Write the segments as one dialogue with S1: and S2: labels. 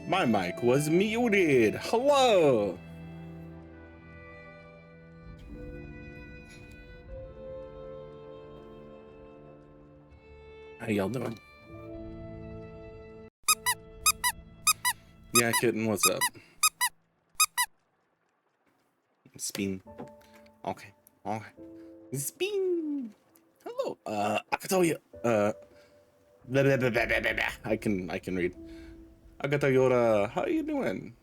S1: My mic was muted. Hello. How y'all doing? Yeah, kitten, what's up? Spin. Okay. Okay. Spin. Hello. I can tell you. Blah, blah, blah, blah, blah, blah. I can read. Akatayora, how you doing?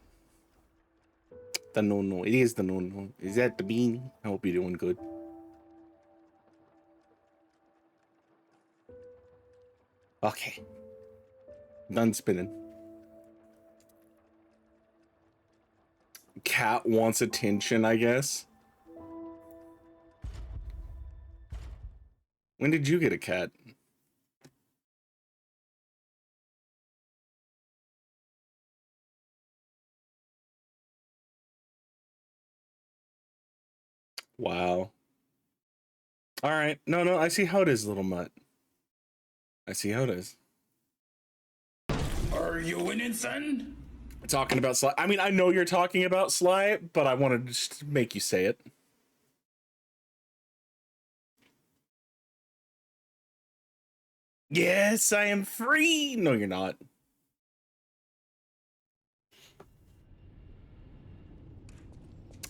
S1: The no. It is the no. Is that the bean? I hope you're doing good. Okay. Done spinning. Cat wants attention, I guess. When did you get a cat? Wow. All right. No, I see how it is, little mutt. I see how it is.
S2: Are you winning, son?
S1: Talking about Sly. I mean, I know you're talking about Sly, but I wanted to just make you say it. Yes, I am free. No, you're not.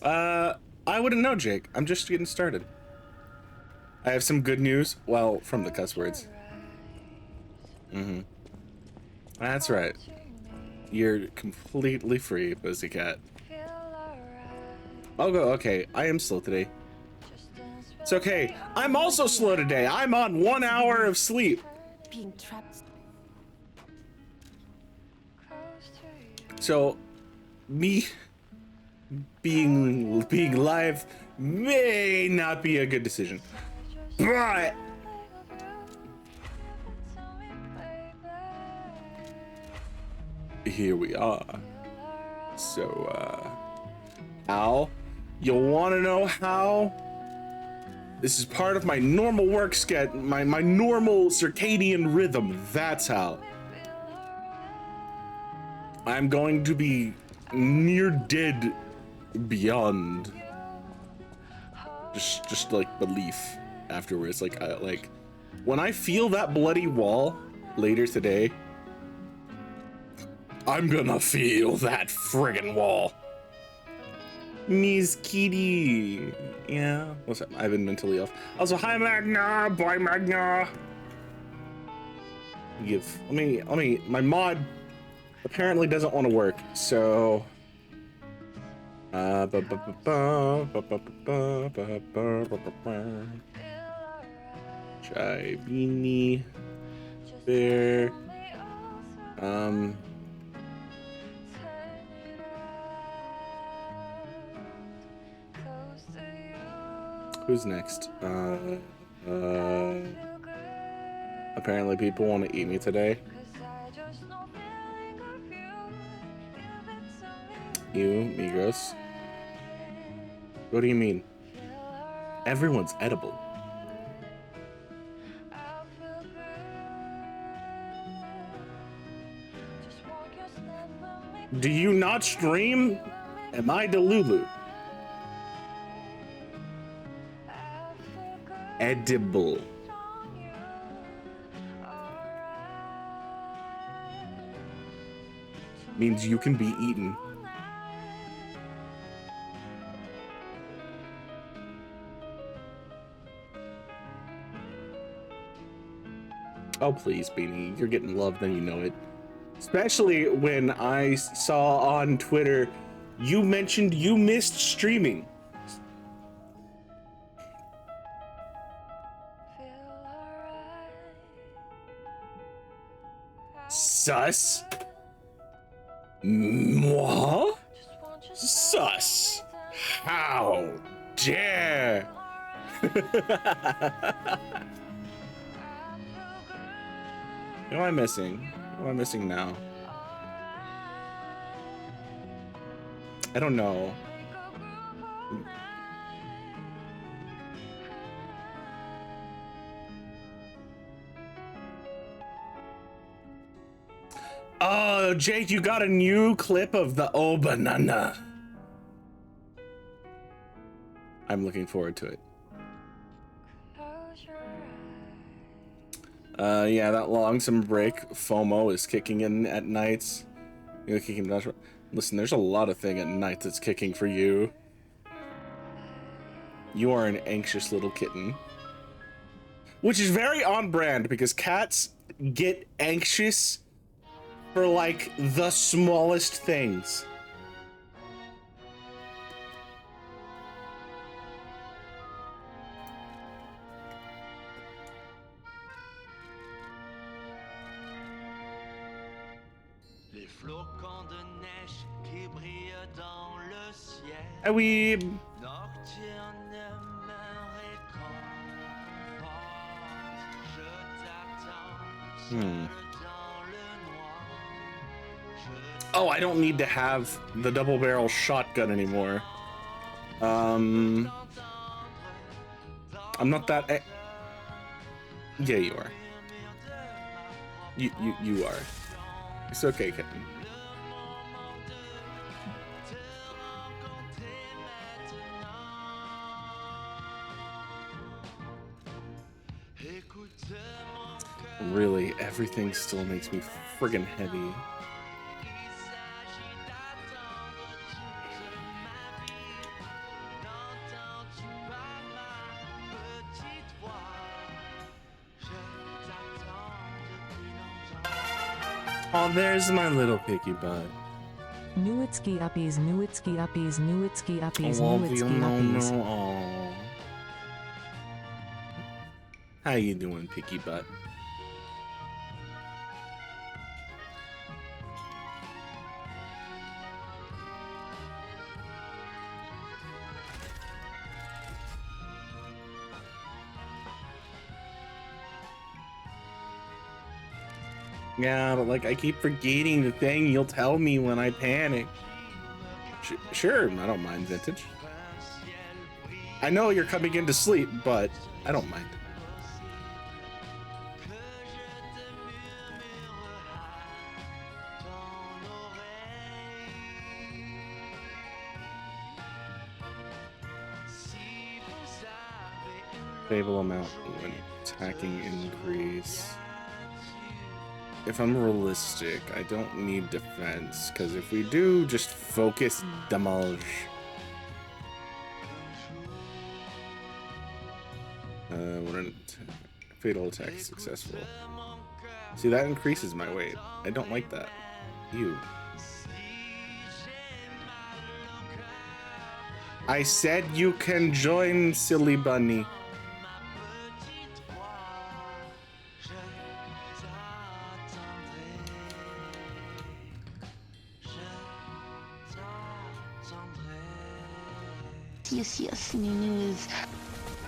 S1: I wouldn't know, Jake. I'm just getting started. I have some good news. Well, from the cuss words. Mm-hmm. That's right. You're completely free, Pussycat. I'll go. Okay, I am slow today. It's okay. I'm also slow today. I'm on 1 hour of sleep.
S3: Being trapped.
S1: So, me being live may not be a good decision, but here we are. So, Al, you want to know how? This is part of my normal work schedule, my normal circadian rhythm. That's how. I'm going to be near dead beyond just like belief afterwards. Like when I feel that bloody wall later today, I'm gonna feel that friggin' wall. Miss Kitty. Yeah. What's up? I've been mentally off. Also, hi Magna. Bye Magna. Let me. My mod apparently doesn't want to work, so. Chai Beanie Bear. Who's next? Apparently people want to eat me today. You, Migros. What do you mean? Everyone's edible. Do you not stream? Am I Delulu? Edible. Means you can be eaten. Oh, please, Beanie. You're getting love, then you know it. Especially when I saw on Twitter, you mentioned you missed streaming. Sus? Moi? Sus? How dare? Who am I missing? Who am I missing now? I don't know. Oh, Jake, you got a new clip of the Oh Banana. I'm looking forward to it. Yeah, that long summer break, FOMO is kicking in at nights. You're kicking. Listen, there's a lot of thing at night that's kicking for you. You are an anxious little kitten. Which is very on brand because cats get anxious for like the smallest things. Ah oui. Oh, I don't need to have the double barrel shotgun anymore. I'm not that. Yeah, you are. You are. It's okay, kitten. Really, everything still makes me friggin' heavy. Oh, there's my little picky butt.
S2: Newitsky uppies, Newitsky uppies, Newitsky uppies, Newitsky uppies.
S1: No. How you doing, picky butt? Yeah, but like I keep forgetting the thing you'll tell me when I panic. Sure, I don't mind, Vintage. I know you're coming in to sleep, but I don't mind. Stable amount when attacking increase. If I'm realistic, I don't need defense, because if we do, just focus damage. Fatal attack successful. See, that increases my weight. I don't like that. Ew. I said you can join, silly bunny.
S3: Yes, Nunu is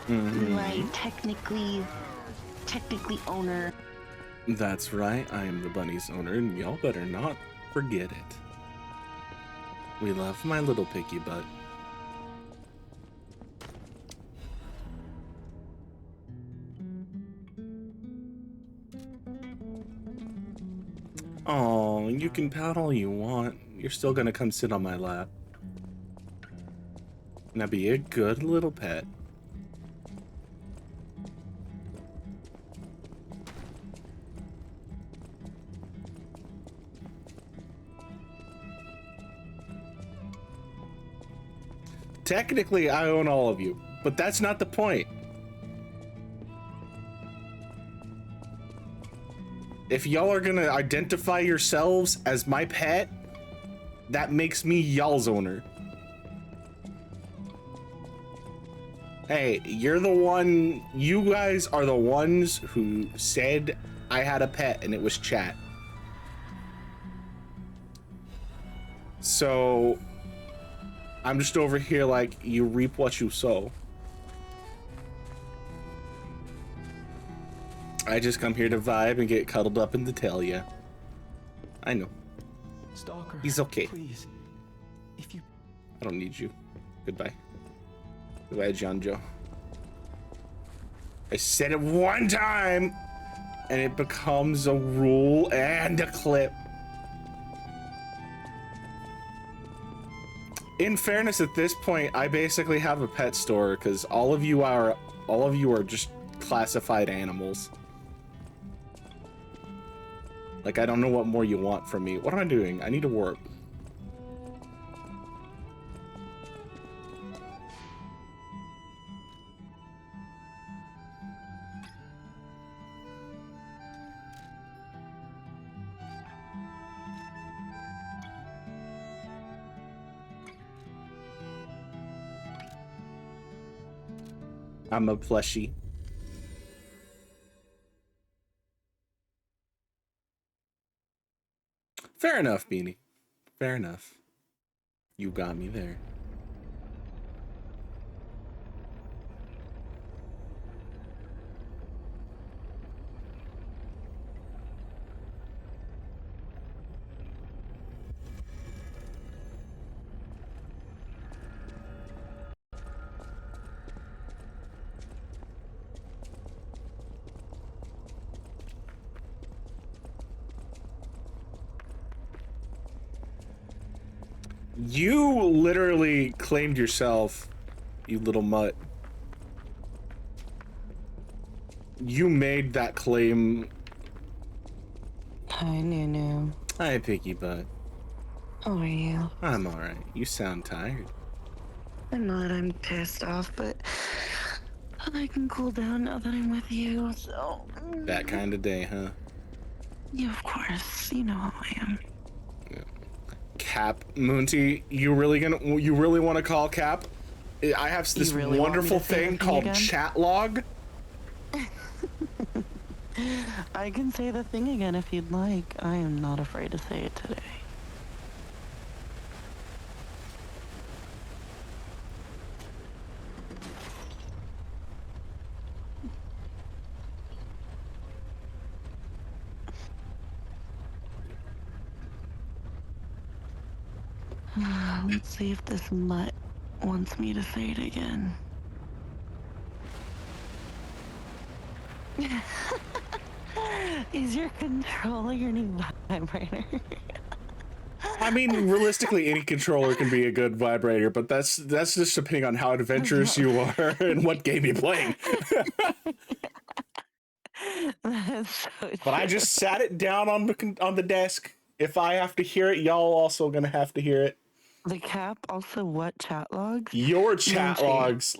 S3: my technically owner.
S1: That's right, I am the bunny's owner, and y'all better not forget it. We love my little picky butt. Oh, you can pout all you want. You're still gonna come sit on my lap. Now be a good little pet. Technically, I own all of you, but that's not the point. If y'all are gonna identify yourselves as my pet, that makes me y'all's owner. Hey, you're the one, you guys are the ones who said I had a pet and it was chat. So, I'm just over here like, you reap what you sow. I just come here to vibe and get cuddled up and to tell ya. I know.
S4: Stalker,
S1: he's okay.
S4: Please, if you...
S1: I don't need you. Goodbye. Goodbye, John Joe. I said it one time, and it becomes a rule and a clip. In fairness, at this point, I basically have a pet store because all of you are just classified animals. Like, I don't know what more you want from me. What am I doing? I need to work. I'm a plushie. Fair enough, Beanie. Fair enough. You got me there. You literally claimed yourself, you little mutt. You made that claim.
S3: Hi, Nunu.
S1: Hi, Piggy Butt.
S3: How are you?
S1: I'm alright. You sound tired.
S3: I'm not. I'm pissed off, but I can cool down now that I'm with you, so...
S1: That kind of day, huh?
S3: Yeah, of course. You know how I am.
S1: Cap, Moonty, you really want to call Cap? I have this
S3: really
S1: wonderful
S3: want me to say
S1: thing
S3: the thing
S1: called
S3: again?
S1: chat log.
S3: I can say the thing again if you'd like. I am not afraid to say it today. Let's see if this mutt wants me to say it again. Is your controller your new vibrator?
S1: I mean, realistically, any controller can be a good vibrator, but that's just depending on how adventurous you are and what game you're playing.
S3: That's so
S1: But I just sat it down on the desk. If I have to hear it, y'all also gonna have to hear it.
S3: The Cap also what chat logs?
S1: Your chat
S3: Moonchi.
S1: logs.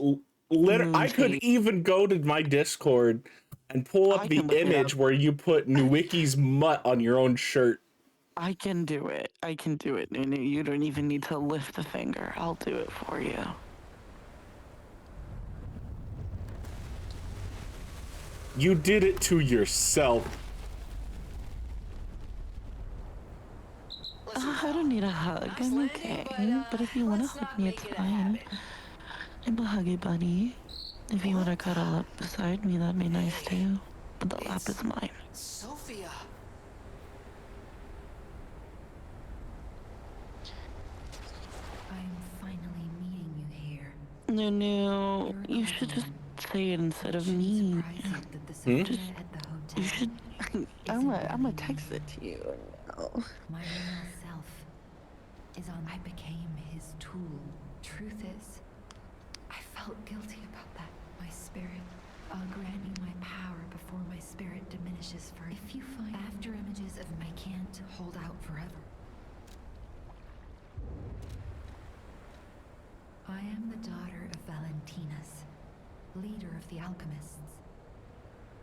S1: I could
S3: Moonchi.
S1: even go to my Discord and pull up
S3: I
S1: the
S3: can look it
S1: image
S3: up.
S1: where you put Nwiki's mutt on your own shirt.
S3: I can do it. I can do it, Nunu. You don't even need to lift a finger. I'll do it for you.
S1: You did it to yourself.
S3: I don't need a hug. I'm okay. But if you want to hug me, it's fine. I'm a huggy bunny. If you want to cuddle up beside me, that'd be nice too. But the lap is mine.
S5: Sophia.
S6: I'm finally meeting you here.
S3: Nunu, you should just say it instead of me.
S6: Surprising that the Sophia
S3: Just-
S6: at the hotel
S3: You should.
S6: isn't
S3: I'm
S6: really
S3: gonna text
S6: me.
S3: it to you. Oh.
S6: My real self is on. I became his tool. Truth is, I felt guilty about that. My spirit. I'll grant you my power before my spirit diminishes further. If you find after images of me, I can't hold out forever. I am the daughter of Valentinus, leader of the alchemists.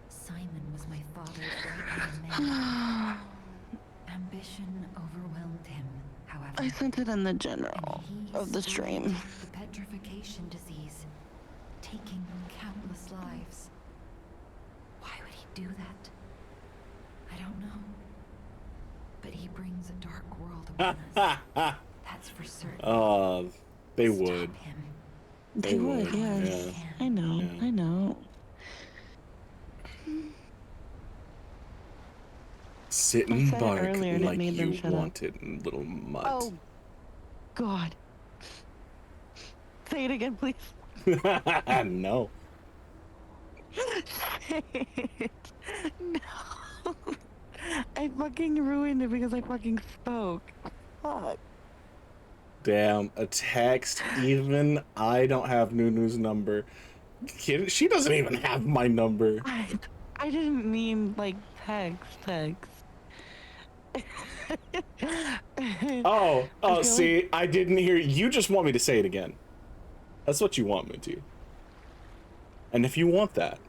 S6: Simon was my father's right-hand man. Ambition overwhelmed him, however.
S3: I sent it in the general
S6: and he
S3: of the stream.
S6: spread the petrification disease, taking countless lives. Why would he do that? I don't know. But he brings a dark world upon us. That's for certain.
S1: They
S6: Stop
S1: would.
S6: him.
S3: They would,
S1: would,
S3: yes.
S1: yeah.
S3: I know,
S1: Yeah.
S3: I know.
S1: Sit
S3: I
S1: and
S3: said it
S1: bark
S3: earlier and it
S1: like
S3: made them
S1: you
S3: shut up.
S1: wanted, little mutt.
S3: Oh, God. Say it again, please.
S1: No.
S3: Say it. No. I fucking ruined it because I fucking spoke. Fuck.
S1: Damn, a text. Even I don't have Nunu's number. Kid, she doesn't even have my number.
S3: I didn't mean like text.
S1: Oh,
S3: I feel
S1: see, I didn't hear. You just want me to say it again. That's what you want me to. And if you want that,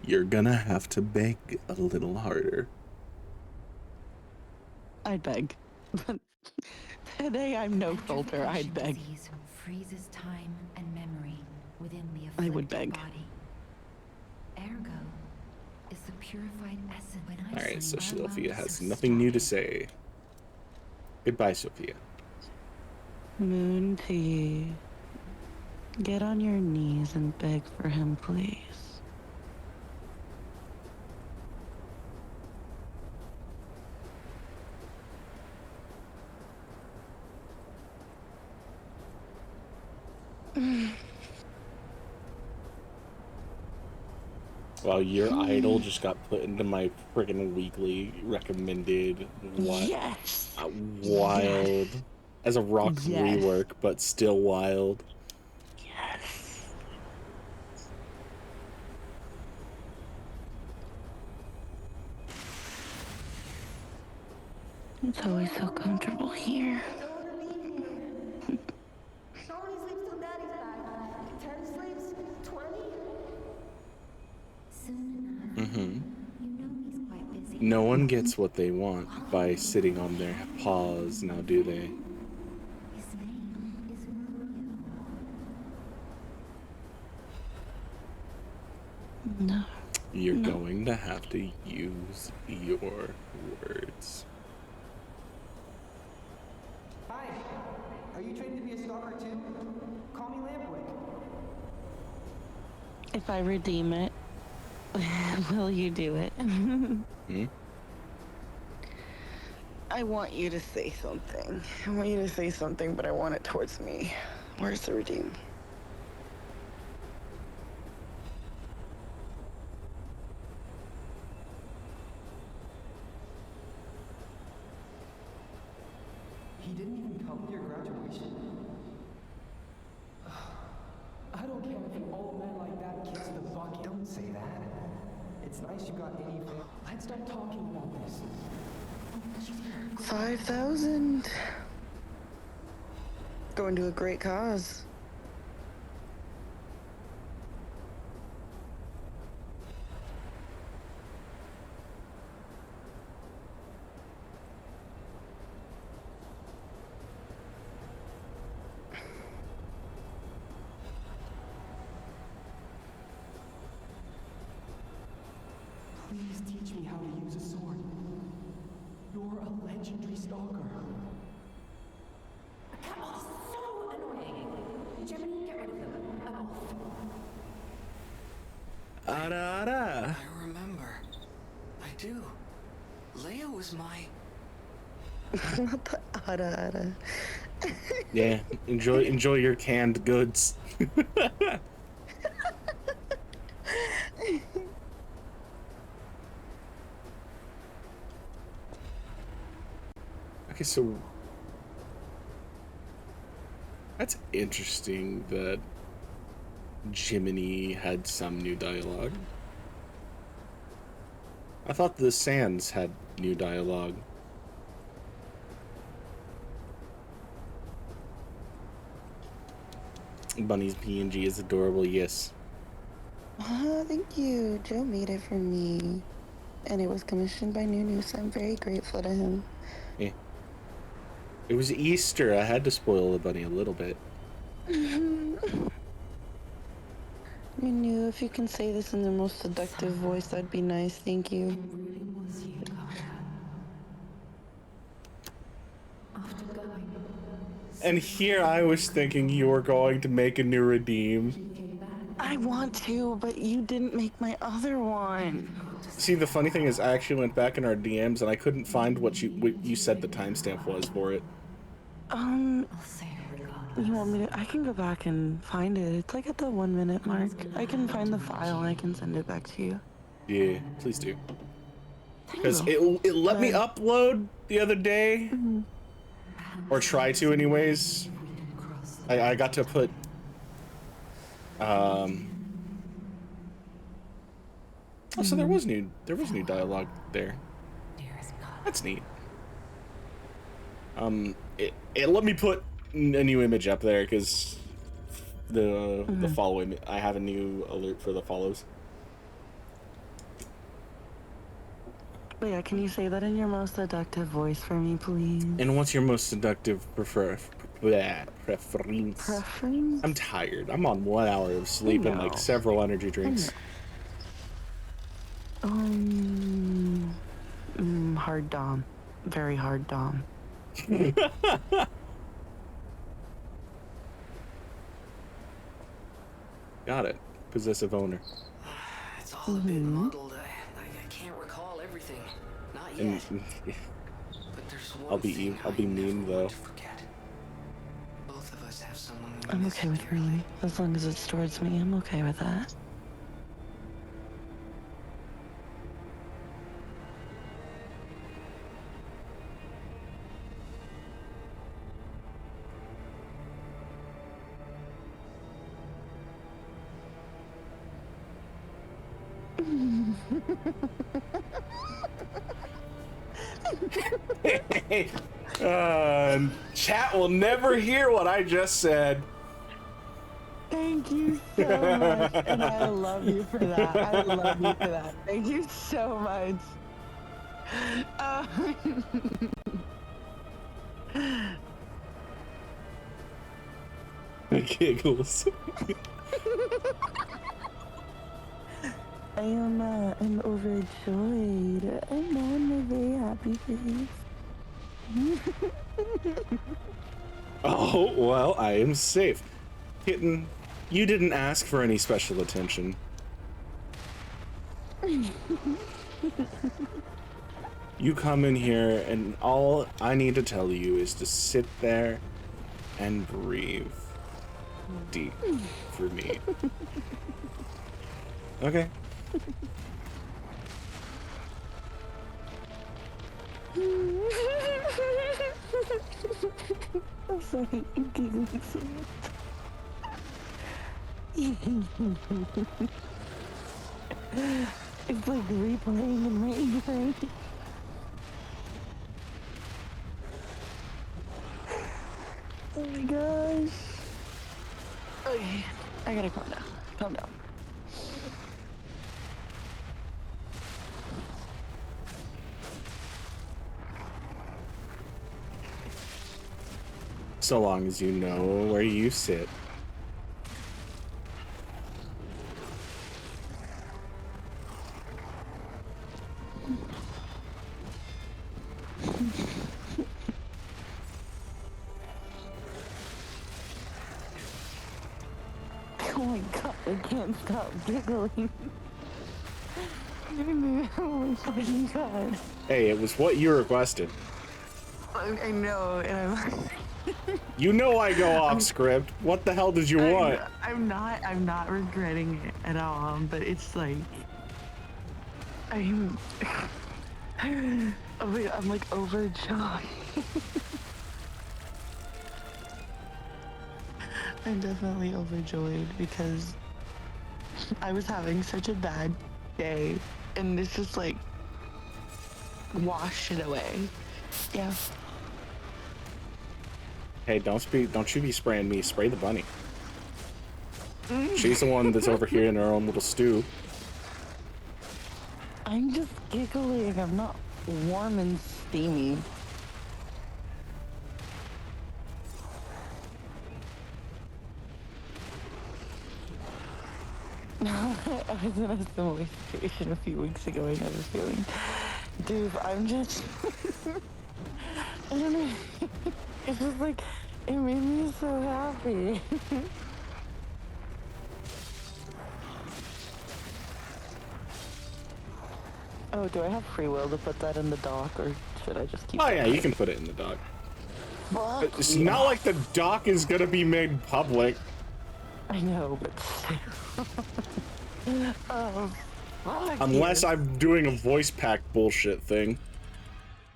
S1: you're gonna have to beg a little harder.
S3: I'd beg. Today I'm no filter. I'd beg.
S6: Disease freezes time and memory within the
S3: I would
S6: afflicted
S3: beg.
S6: body. Ergo is the purified essence. When I
S1: Alright, so
S6: sing, my
S1: Sophia
S6: lungs
S1: has
S6: are
S1: nothing new to
S6: started.
S1: say. Goodbye, Sophia.
S3: Moon tea. Get on your knees and beg for him, please.
S1: Well, your idol just got put into my friggin' weekly recommended. What?
S3: Yes.
S1: Wild.
S3: Yes.
S1: As a rock
S3: Yes.
S1: rework, but still wild.
S3: Yes. It's always so comfortable here.
S5: She only sleeps till daddy's back. 10 sleeps, 20?
S6: Soon enough.
S1: Mm-hmm.
S6: You know he's quite busy.
S1: No one gets what they want by sitting on their paws, now do they?
S6: His name is Muriel.
S3: No.
S1: You're
S3: No.
S1: going to have to use your words.
S7: Hi, are you trained to be a stalker too? Call me Lampwick.
S3: If I redeem it, will you do it?
S1: Hmm?
S3: I want you to say something. I want you to say something, but I want it towards me. Where's the redeem?
S7: He didn't even come to your graduation? I don't care if an old man like that kicks the bucket. Don't say that. It's nice you got any. Let's stop talking about this.
S3: 5,000. Going to a great cause.
S7: Please teach me how to use a sword. You're a legendary stalker.
S6: Camel is so annoying. Gemini, get rid of him. I'm off.
S1: Ara ara.
S8: I remember. I do. Leia was my...
S3: Not the ada.
S1: Yeah, enjoy your canned goods. Okay, so that's interesting that Jiminy had some new dialogue. I thought the Sands had new dialogue. Bunny's PNG is adorable, yes.
S3: Oh, thank you. Joe made it for me. And it was commissioned by Nunu, so I'm very grateful to him.
S1: Yeah. It was Easter. I had to spoil the bunny a little bit.
S3: Nunu, if you can say this in the most seductive voice, that'd be nice. Thank you.
S6: Really was you, Conrad. After going,
S1: And here I was thinking you were going to make a new redeem.
S6: came back.
S3: I want to, but you didn't make my other one.
S1: See, the funny thing is, I actually went back in our DMs and I couldn't find what you said the timestamp was for it.
S6: I'll say it regardless.
S3: You want me to? I can go back and find it. It's like at the 1 minute mark. I can find the file and I can send it back to you.
S1: Yeah, please do.
S3: I
S1: Because
S3: will.
S1: it let me upload the other day, or try to anyways. I got to put oh, so there was new dialogue there. That's neat. It let me put a new image up there because the follow image. I have a new alert for the follows.
S3: But yeah, can you say that in your most seductive voice for me, please?
S1: And what's your most seductive preference?
S3: Preference?
S1: I'm tired. I'm on 1 hour of sleep and like several energy drinks.
S3: Hard dom. Very hard dom.
S1: Got it. Possessive owner.
S8: It's all a bit muddled. I can't recall everything. Not yet.
S1: And
S8: But there's one
S1: I'll be
S8: thing
S1: I'll be
S8: I never
S1: mean
S8: want
S1: though.
S8: to forget. Both of us have someone we
S3: I'm
S8: miss
S3: okay with
S8: dearly.
S3: me. As long as it's towards me, I'm okay with that.
S1: Chat will never hear what I just said.
S3: Thank you so much, and I love you for that. I love you for that. Thank you so much.
S1: Giggles.
S3: I'm overjoyed. I'm on a very happy face.
S1: Oh, well, I am safe. Kitten, you didn't ask for any special attention. You come in here, and all I need to tell you is to sit there and breathe deep for me. Okay.
S3: I'm sorry, I'm giggling so much. It's like replaying in my brain. Oh my gosh. Okay, I gotta calm down. Calm down.
S1: So long as you know where you sit.
S3: Oh my god, I can't stop giggling. Oh my fucking god.
S1: Hey, it was what you requested.
S3: I know, and I'm...
S1: You know I go off script. What the hell did you want?
S3: I'm not regretting it at all, but it's like... I'm like overjoyed. I'm definitely overjoyed because I was having such a bad day, and this just like washed it away. Yeah.
S1: Hey, don't you be spraying me. Spray the bunny. She's the one that's over here in her own little stew.
S3: I'm just giggling. I'm not warm and steamy. I was in a similar situation a few weeks ago and I was feeling, dude, I'm just, I don't know, it's just like, it made me so happy. Oh, do I have free will to put that in the dock or should I just keep
S1: Oh
S3: it?
S1: yeah, you can put it in the dock.
S3: Fuck
S1: It's
S3: yeah.
S1: not like the dock is gonna be made public.
S3: I know, but still. Oh, fuck
S1: Unless
S3: you.
S1: I'm doing a voice pack bullshit thing.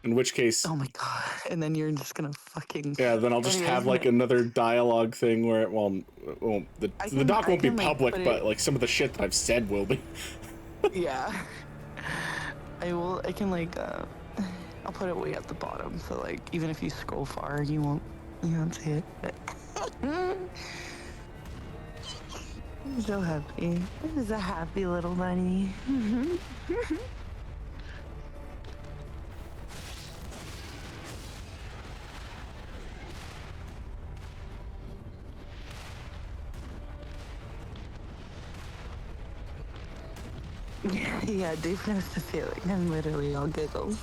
S1: In which case,
S3: Oh my god. And then you're just gonna fucking.
S1: yeah, then I'll just
S3: Anyways,
S1: have like another dialogue thing where, well, the doc won't be
S3: like,
S1: public,
S3: put
S1: but
S3: it-
S1: like some of the shit that I've said will be.
S3: Yeah. I can like, I'll put it way at the bottom, so like, even if you scroll far, you won't see it. I'm so happy. This is a happy little bunny. Yeah, Dave knows the feeling. I'm literally all giggles.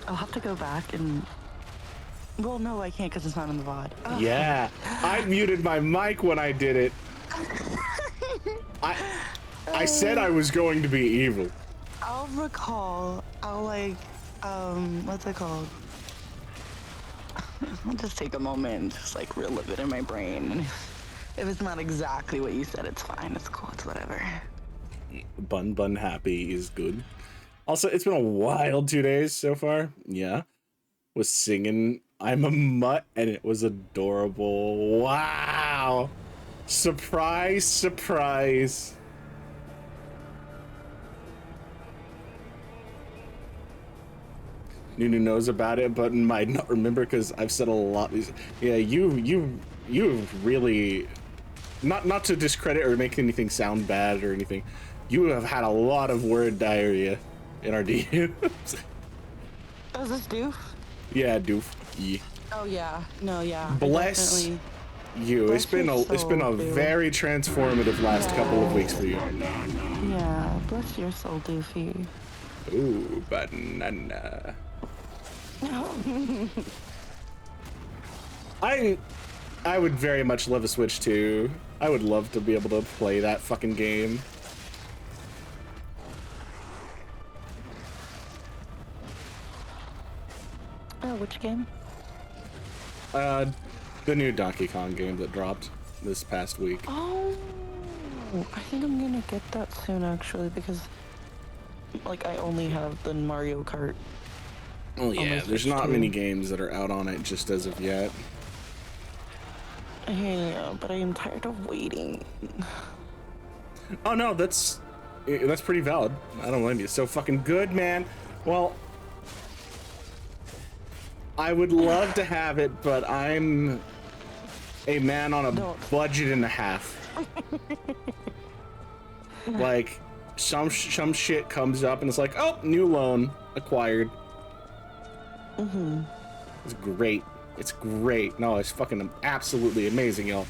S3: I'll have to go back and. Well, no, I can't because it's not in the VOD. Ugh.
S1: Yeah, I muted my mic when I did it. I said I was going to be evil.
S3: I'll recall. I'll like, what's it called? I'll just take a moment and just like relive it in my brain. And if it's not exactly what you said, it's fine. It's cool. It's whatever.
S1: Bun happy is good. Also, it's been a wild 2 days so far. Yeah. Was singing I'm a Mutt and it was adorable. Wow. Surprise, surprise. Nunu knows about it, but might not remember because I've said a lot. Yeah, you really, not to discredit or make anything sound bad or anything. You have had a lot of word diarrhea in our DMs.
S3: Oh, is this Doof?
S1: Yeah, doof. Yeah.
S3: Oh yeah. No, yeah.
S1: Bless
S3: Definitely.
S1: you.
S3: Bless
S1: It's been
S3: your
S1: a
S3: soul, dude.
S1: very transformative last couple of weeks for you.
S3: Yeah. Bless your soul, Doofy.
S1: Ooh, banana. I would very much love a Switch too. I would love to be able to play that fucking game.
S3: Oh, which game?
S1: The new Donkey Kong game that dropped this past week.
S3: Oh, I think I'm gonna get that soon actually because, like, I only have the Mario Kart.
S1: Oh yeah,
S3: my
S1: there's
S3: Switch
S1: not
S3: too.
S1: many games that are out on it just as of yet.
S3: Yeah, but I am tired of waiting.
S1: Oh no, that's pretty valid. I don't blame you. So fucking good, man. Well, I would love to have it, but I'm a man on a
S3: Don't.
S1: budget and a half. Like some shit comes up and it's like, oh, new loan acquired.
S3: Mm-hmm.
S1: It's great. It's great. No, it's fucking absolutely amazing, y'all.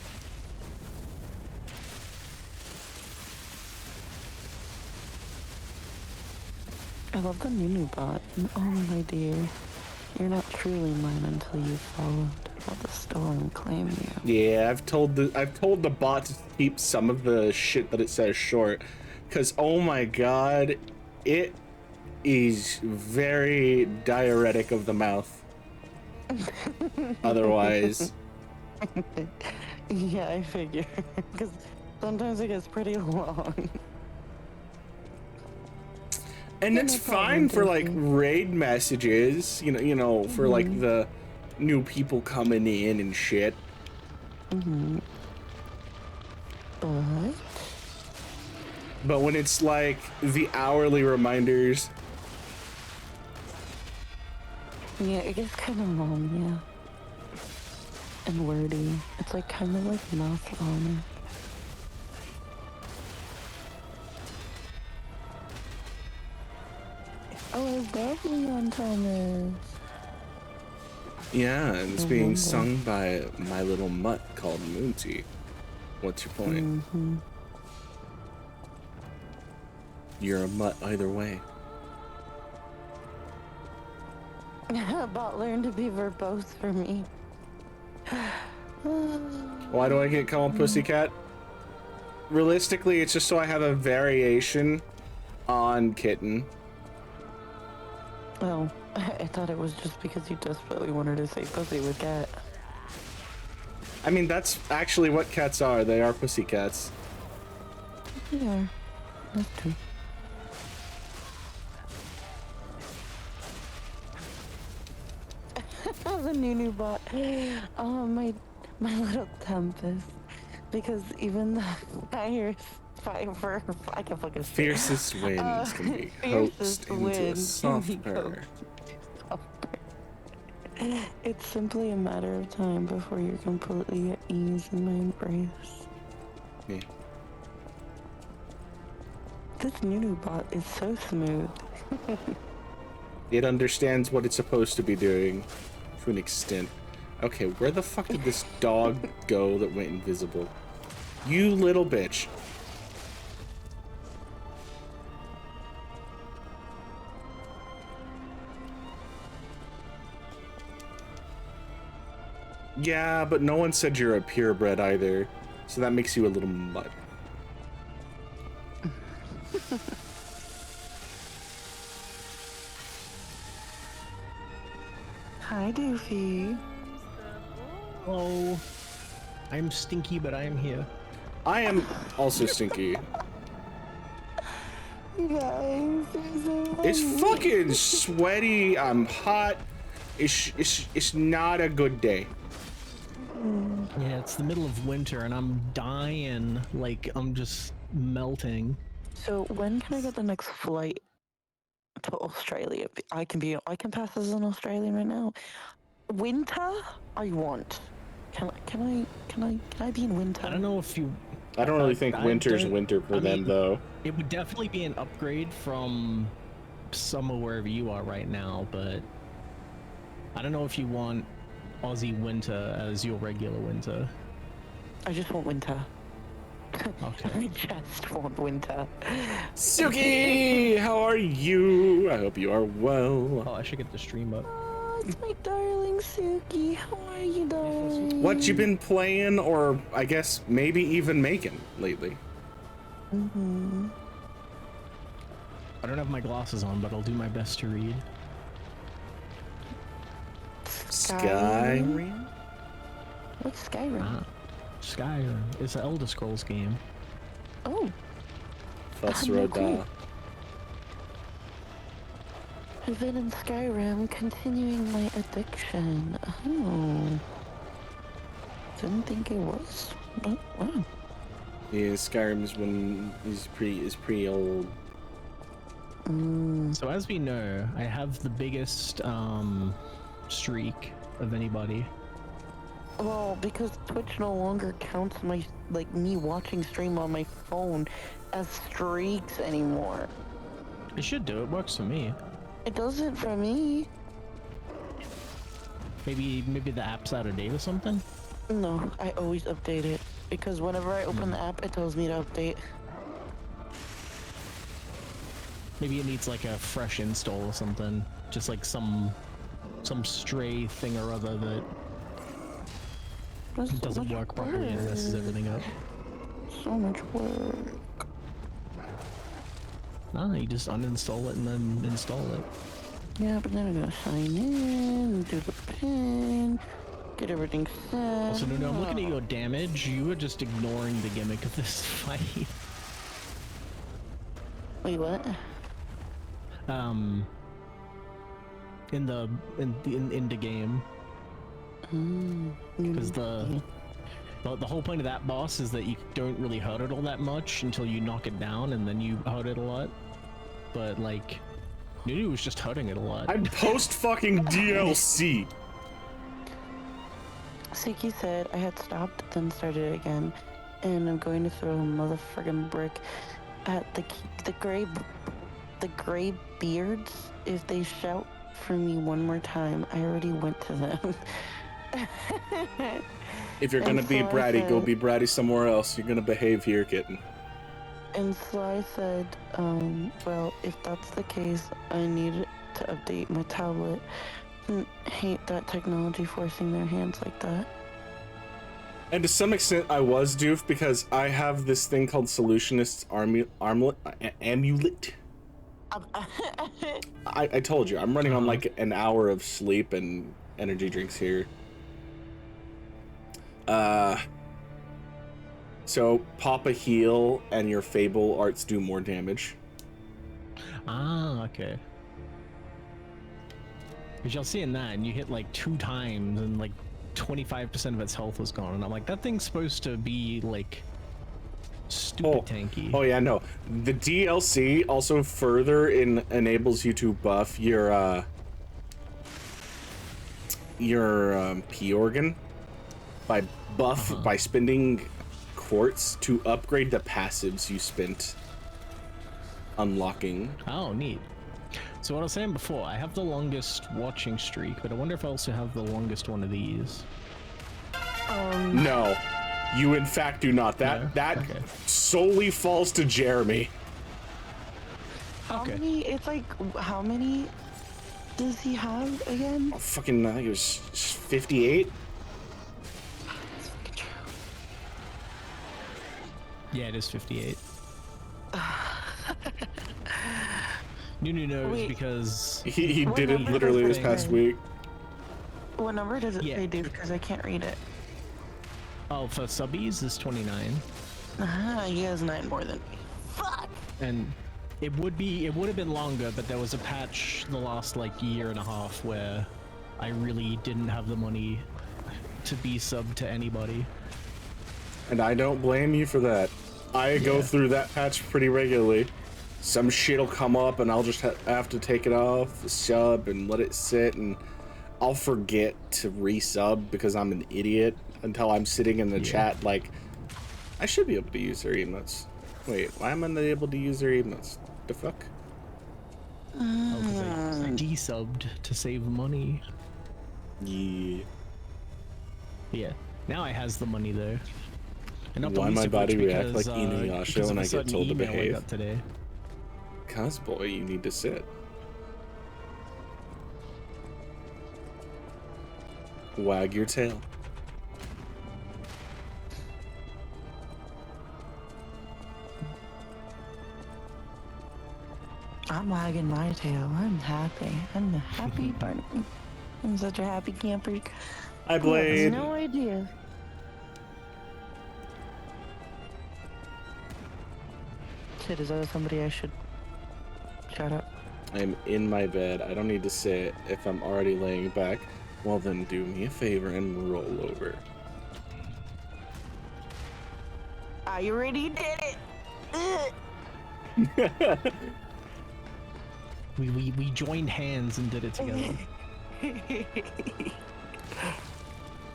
S3: I love the new bot. Oh my dear. You're not truly mine until you've followed all the storm claim you.
S1: Yeah, I've told the bot to keep some of the shit that it says short, because oh my god, it is very diuretic of the mouth. Otherwise,
S3: Yeah, I figure. Because sometimes it gets pretty long.
S1: and
S3: Yeah,
S1: it's
S3: no problem,
S1: fine for like
S3: Daisy.
S1: raid messages, you know, for like the new people coming in and shit.
S3: But
S1: But when it's like the hourly reminders,
S3: yeah, it gets kind of long, yeah. And wordy. It's like kind of like mouth on. Oh, I love Leon Thomas.
S1: yeah, and it's being sung by my little mutt called Moonty. What's your point? You're a mutt either way.
S3: About learn to be verbose for me.
S1: Why do I get called Pussycat? Realistically, it's just so I have a variation on kitten.
S3: Oh, I thought it was just because you desperately wanted to say pussy with cat.
S1: I mean, that's actually what cats are. They are pussycats.
S3: Yeah, that's true. The new bot. Oh, my little Tempest. Because even the fiber, I can fucking say.
S1: Fiercest winds can be coaxed
S3: Fiercest
S1: into a
S3: wind can be
S1: soft purr.
S3: It's simply a matter of time before you're completely at ease in my embrace.
S1: Yeah.
S3: This new bot is so smooth.
S1: It understands what it's supposed to be doing to an extent. Okay, where the fuck did this dog go that went invisible? You little bitch. Yeah, but no one said you're a purebred either, so that makes you a little mutt.
S3: Hi, Doofy.
S9: Oh, I'm stinky, but I'm here.
S1: I am also stinky.
S3: You guys, you're so
S1: It's
S3: funny.
S1: fucking sweaty. I'm hot. It's not a good day.
S9: Yeah, it's the middle of winter and I'm dying. Like, I'm just melting.
S3: So when can I get the next flight to Australia? I can pass as an Australian right now. Winter, I want. Can I be in winter?
S9: I don't know if you...
S1: I don't really think
S9: I
S1: winter's
S9: don't-
S1: winter for
S9: I
S1: them,
S9: mean,
S1: though.
S9: It would definitely be an upgrade from somewhere wherever you are right now, but I don't know if you want Aussie winter as your regular winter.
S3: I just want winter.
S9: Okay.
S3: I just want winter.
S1: Suki, how are you? I hope you are well.
S9: Oh, I should get the stream up.
S3: Oh, it's my darling Suki. How are you, darling?
S1: What you been playing, or I guess maybe even making lately?
S9: I don't have my glasses on, but I'll do my best to read.
S1: Skyrim?
S3: What's Skyrim?
S9: Ah, Skyrim. It's an Elder Scrolls game.
S3: Oh,
S1: Fusroda.
S3: I've been in Skyrim, continuing my addiction. Oh, didn't think it was. But wow.
S1: Yeah, Skyrim's when is pretty old.
S9: So as we know, I have the biggest streak of anybody.
S3: Well, because Twitch no longer counts my me watching stream on my phone as streaks anymore.
S9: It should do. It works for me.
S3: It doesn't for me.
S9: Maybe the app's out of date or something.
S3: No, I always update it because whenever I open the app, it tells me to update.
S9: Maybe it needs like a fresh install or something. Just like some stray thing or other that
S3: That's so
S9: doesn't
S3: much
S9: work properly and messes
S3: work.
S9: everything up.
S3: So much work.
S9: Nah, you just uninstall it and then install it.
S3: Yeah, but then I gotta sign in, do the pin, get everything set.
S9: Also, no, I'm looking at your damage. You are just ignoring the gimmick of this fight.
S3: Wait, what?
S9: In the game, because the whole point of that boss is that you don't really hurt it all that much until you knock it down, and then you hurt it a lot. But like, Nunu was just hurting it a lot.
S1: I'm post fucking DLC.
S3: Suki said I had stopped, then started again, and I'm going to throw a motherfucking brick at the gray beards. If they shout for me one more time, I already went to them.
S1: If you're gonna
S3: And
S1: be
S3: so I
S1: bratty, go
S3: said-
S1: be bratty somewhere else. You're gonna behave here, kitten.
S3: And so I said, well, if that's the case, I need to update my tablet. Hate that technology forcing their hands like that.
S1: And to some extent, I was doof because I have this thing called Solutionist's Amulet. I told you, I'm running on like an hour of sleep and energy drinks here. So pop a heal and your Fable arts do more damage.
S9: Ah, okay. Because you're seeing that, and you hit like 2 times, and like 25% of its health was gone, and I'm like, that thing's supposed to be like stupid tanky.
S1: Oh yeah, no. The DLC also further enables you to buff your P organ by by spending quartz to upgrade the passives you spent unlocking.
S9: Oh, neat. So what I was saying before, I have the longest watching streak, but I wonder if I also have the longest one of these.
S1: No, you in fact do not. That solely falls to Jeremy.
S3: How many? It's like, how many does he have again?
S1: Oh, fucking, I think it was 58.
S9: Yeah, it is 58. Nunu knows
S3: Wait.
S9: because
S1: He
S3: What
S1: did it
S3: number
S1: literally
S3: does
S1: this
S3: it
S1: past
S3: say?
S1: week.
S3: What number does it
S9: Yeah.
S3: say, dude? Because I can't read it.
S9: oh, for subbies is 29,
S3: He has 9 more than me. Fuck!
S9: and it would have been longer, but there was a patch the last like year and a half where I really didn't have the money to be subbed to anybody.
S1: And I don't blame you for that. I go through that patch pretty regularly. Some shit'll come up and I'll just have to take it off the sub and let it sit, and I'll forget to resub because I'm an idiot until I'm sitting in the chat like, I should be able to use their emotes. Wait, why am I not able to use their emotes? The fuck?
S9: Oh, 'cause I desubbed to save money.
S1: Yeah.
S9: Yeah, now I has the money though. And not the
S1: Why
S9: least
S1: my
S9: of which
S1: body react
S9: because,
S1: like Inuyasha
S9: because
S1: when
S9: of a
S1: I get
S9: sudden
S1: told to
S9: email I
S1: behave?
S9: got today.
S1: Cuz boy, you need to sit. Wag your tail.
S3: I'm wagging my tail. I'm happy. I'm a happy bunny. I'm such a happy camper.
S1: I
S3: You
S1: Blade.
S3: have no idea. Shit, is that somebody I should shut up?
S1: I'm in my bed. I don't need to sit if I'm already laying back. Well, then do me a favor and roll over.
S3: I already did it. Ugh.
S9: We joined hands and did it together.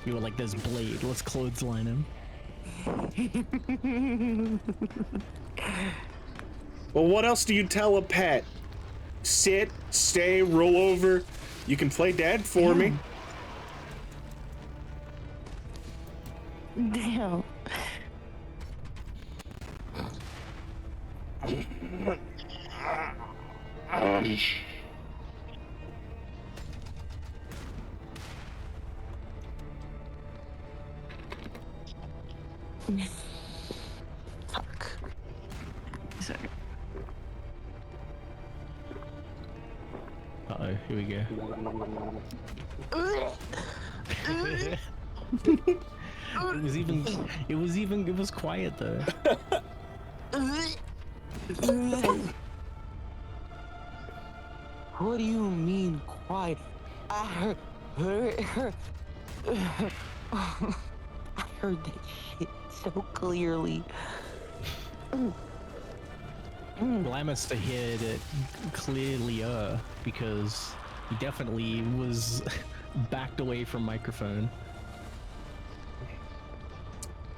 S9: We were like, "There's Blade. Let's clothesline him."
S1: Well, what else do you tell a pet? Sit, stay, roll over. You can play dead for me.
S3: Damn. Fuck. Sorry.
S9: Uh-oh, here we go. It was quiet though.
S3: What do you mean quiet? I heard that shit so clearly.
S9: Well, I must have heard it clearly, because he definitely was backed away from microphone.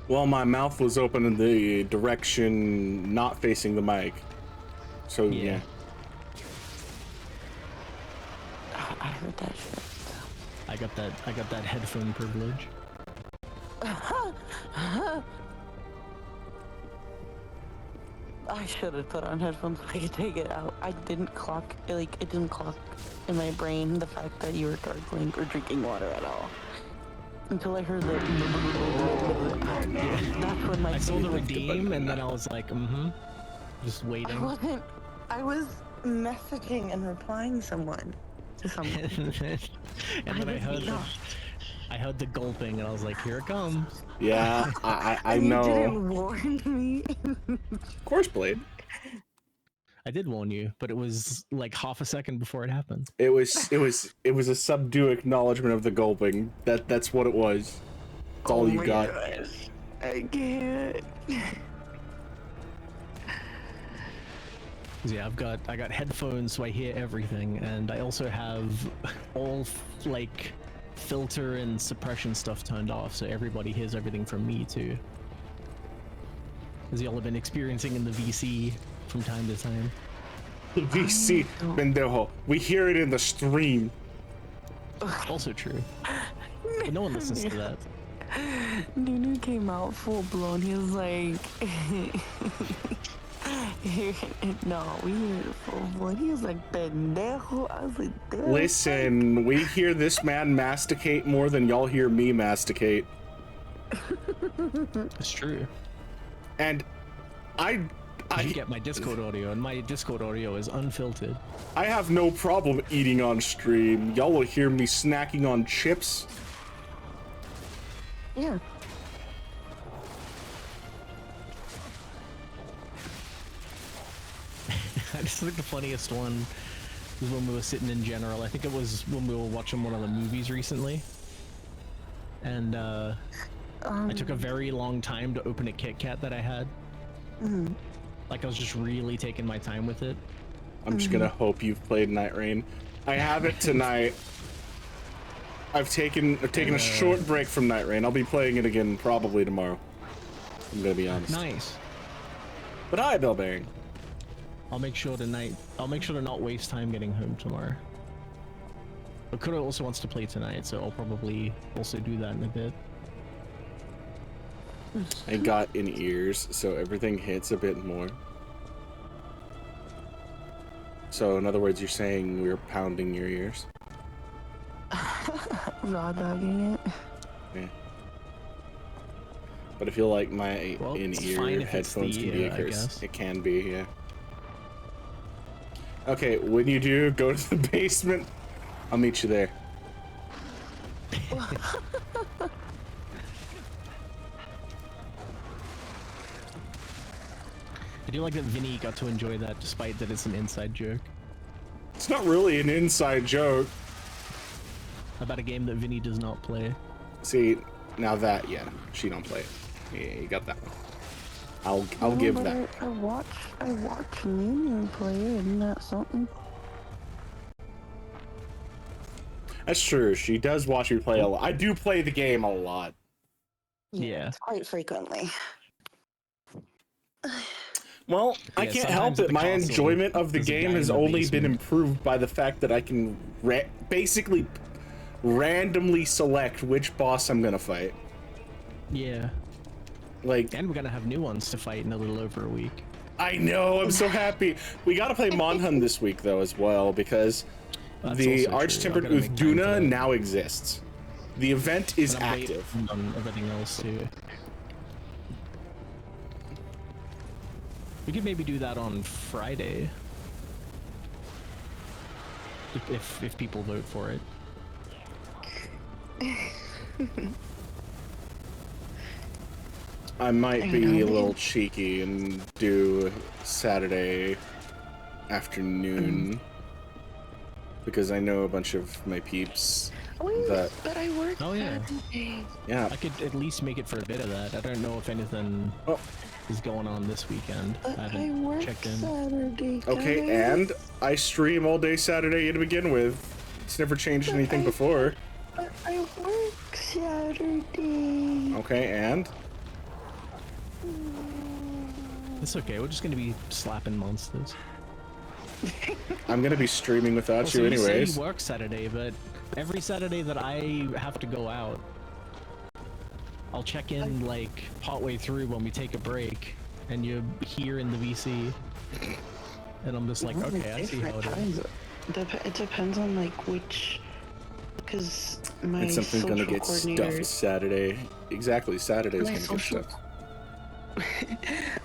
S1: Well, my mouth was open in the direction not facing the mic. So, yeah.
S3: I heard that shit.
S9: I got that headphone privilege.
S3: I should have put on headphones so I could take it out. I didn't clock, it didn't clock in my brain the fact that you were gargling or drinking water at all. Until I heard the that's when my
S9: I saw the
S3: face-
S9: redeem, and then I was like, just waiting.
S3: I was messaging and replying to someone.
S9: And then I heard I heard the gulping and I was like, here it comes.
S1: Yeah, I
S3: You
S1: know.
S3: didn't warn me.
S1: Of course, Blade.
S9: I did warn you, but it was like half a second before it happened.
S1: It was a subdue acknowledgement of the gulping. That's what it was. That's all you
S3: my
S1: got.
S3: gosh. I can't.
S9: Yeah, I got headphones so I hear everything, and I also have all like filter and suppression stuff turned off, so everybody hears everything from me too. As y'all have been experiencing in the VC from time to time.
S1: VC, pendejo. We hear it in the stream.
S9: Also true. But no one listens to that.
S3: Nunu came out full blown. He was like, no, we hear it full blown. He was like, pendejo. I was like, damn.
S1: Listen, we hear this man masticate more than y'all hear me masticate.
S9: It's true.
S1: And I
S9: get my Discord audio, and my Discord audio is unfiltered.
S1: I have no problem eating on stream. Y'all will hear me snacking on chips.
S3: Yeah.
S9: I just think the funniest one was when we were sitting in general. I think it was when we were watching one of the movies recently. And I took a very long time to open a Kit Kat that I had. Like I was just really taking my time with it.
S1: I'm just gonna hope you've played Night Rain. I have it tonight. I've taken a short break from Night Rain. I'll be playing it again probably tomorrow. I'm gonna be honest.
S9: Nice.
S1: But hi, Bell Bearing.
S9: I'll make sure to not waste time getting home tomorrow. But Kuro also wants to play tonight, so I'll probably also do that in a bit.
S1: I got in ears, so everything hits a bit more. So in other words, you're saying we're pounding your ears?
S3: Raw dogging it.
S1: Yeah. But I feel like my
S9: Well, it's fine
S1: in-ear
S9: if it's
S1: headphones
S9: the
S1: can be a
S9: ear, I
S1: curse.
S9: guess.
S1: It can be, yeah. Okay, when you do go to the basement, I'll meet you there.
S9: I do like that Vinny got to enjoy that, despite that it's an inside joke
S1: It's not really an inside joke.
S9: about a game that Vinny does not play.
S1: See, now that, yeah, she don't play it. Yeah, you got that one. I'll
S3: No,
S1: give
S3: but
S1: that.
S3: I watch Minion play it. Isn't that something?
S1: That's true. She does watch me play a lot. I do play the game a lot.
S9: Yeah.
S3: Quite frequently.
S1: Well, I
S9: Yeah,
S1: can't
S9: sometimes
S1: help
S9: at
S1: it.
S9: the
S1: My
S9: console,
S1: enjoyment of the
S9: there's a guy
S1: game
S9: in
S1: has
S9: the
S1: only been
S9: basement.
S1: improved by the fact that I can basically randomly select which boss I'm gonna fight.
S9: Yeah.
S1: Like,
S9: And we're gonna have new ones to fight in a little over a week.
S1: I know, I'm so happy. We gotta play Monhun this week though as well, because
S9: That's
S1: the
S9: also
S1: Arch
S9: true.
S1: Tempered
S9: I've gotta make time for
S1: Uthguna
S9: that.
S1: now exists. The event is
S9: And I'm
S1: active.
S9: waiting on everything else too. We could maybe do that on Friday. If people vote for it.
S1: I might be a little cheeky and do Saturday afternoon because I know a bunch of my peeps
S3: Wait,
S1: that
S3: but I work
S9: Oh, yeah.
S3: Saturday.
S1: yeah.
S9: I could at least make it for a bit of that. I don't know if anything
S1: Oh.
S9: is going on this weekend.
S3: But
S9: I
S3: I
S9: haven't
S3: work
S9: checked in.
S3: Saturday.
S1: Okay,
S3: guys.
S1: and I stream all day Saturday to begin with. It's never changed anything before.
S3: But I work Saturday.
S1: Okay, and
S9: It's okay. We're just gonna be slapping monsters.
S1: I'm gonna be streaming without
S9: Also,
S1: you
S9: you say
S1: anyways.
S9: you work Saturday, but every Saturday that I have to go out, I'll check in like partway through when we take a break, and you're here in the VC, and I'm just like,
S3: Well,
S9: okay, I see how it is.
S3: times. It depends on like which, because my
S1: It's something
S3: social
S1: gonna get
S3: coordinator,
S1: stuffed Saturday. Exactly, Saturday's
S3: My
S1: gonna get
S3: social-
S1: stuffed.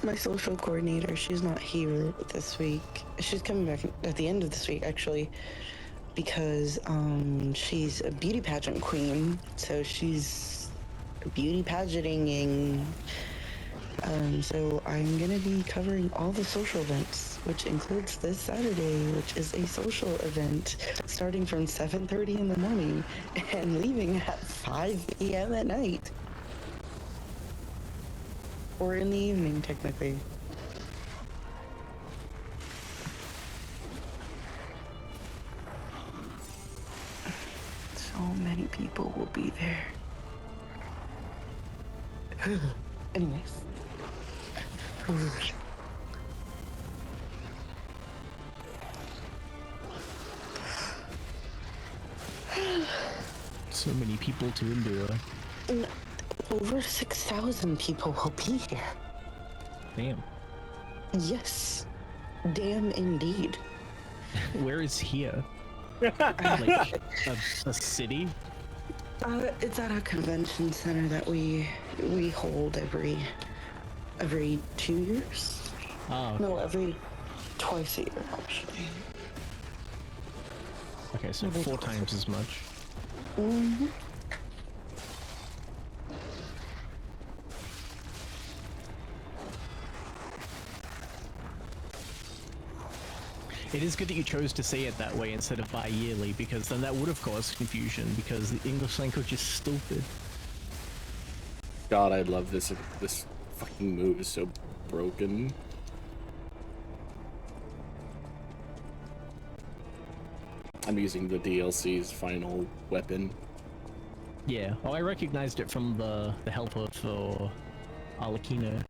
S3: my social coordinator, she's not here this week. She's coming back at the end of this week, actually. because she's a beauty pageant queen, so she's beauty pageanting. So I'm gonna be covering all the social events, which includes this Saturday, which is a social event starting from 7:30 in the morning and leaving at 5 p.m. at night. Or in the evening, technically. So many people will be there. Anyways.
S9: So many people to endure.
S3: Over 6,000 people will be here.
S9: Damn.
S3: Yes. Damn indeed.
S9: Where is here? Like a city?
S3: It's at a convention center that we hold every 2 years.
S9: Oh,
S3: No, every twice a year actually.
S9: okay, so 4 times as much.
S3: Mm-hmm.
S9: It is good that you chose to say it that way instead of bi-yearly, because then that would have caused confusion, because the English language is stupid.
S1: God, I love this. This fucking move is so broken. I'm using the DLC's final weapon.
S9: Yeah, oh, I recognized it from the helper for Arlecchino.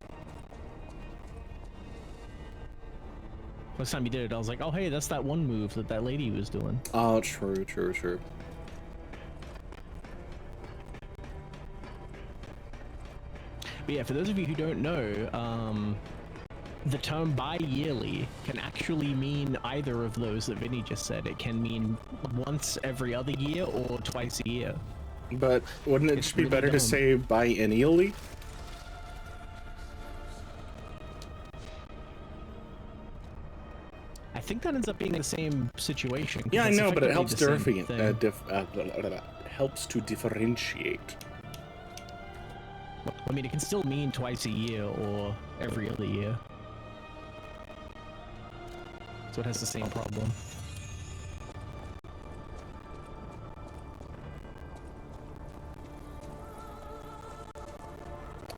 S9: First time you did it, I was like, oh hey, that's that one move that lady was doing.
S1: Oh, true, true, true.
S9: But yeah, for those of you who don't know, the term bi-yearly can actually mean either of those that Vinny just said. It can mean once every other year or twice a year.
S1: But wouldn't it
S9: It's
S1: just be
S9: really
S1: better to
S9: dumb.
S1: say biennially?
S9: I think that ends up being the same situation. 'cause
S1: Yeah, I
S9: that's
S1: know, but it helps
S9: effectively the same thing.
S1: helps to differentiate.
S9: I mean, it can still mean twice a year or every other year. So it has the same problem.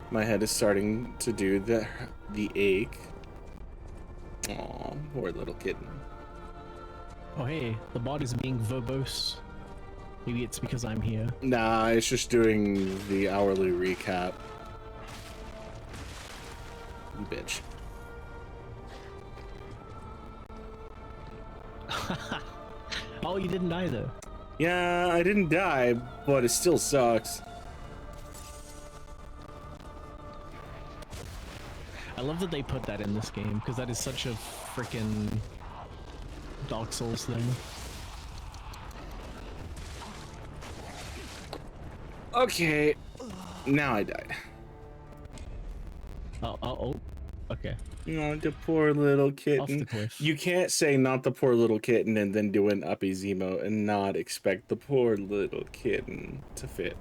S1: My head is starting to do the ache. Aw, poor little kitten.
S9: Oh hey, the body's being verbose. Maybe it's because I'm here.
S1: Nah, it's just doing the hourly recap. Bitch.
S9: Oh, you didn't either.
S1: Yeah, I didn't die, but it still sucks.
S9: I love that they put that in this game, because that is such a freaking Dark Souls thing.
S1: Okay, now I died.
S9: Oh, okay.
S1: No, the poor little
S9: Off the
S1: kitten.
S9: cliff.
S1: You can't say not the poor little kitten and then do an Uppy's emote and not expect the poor little kitten to fit.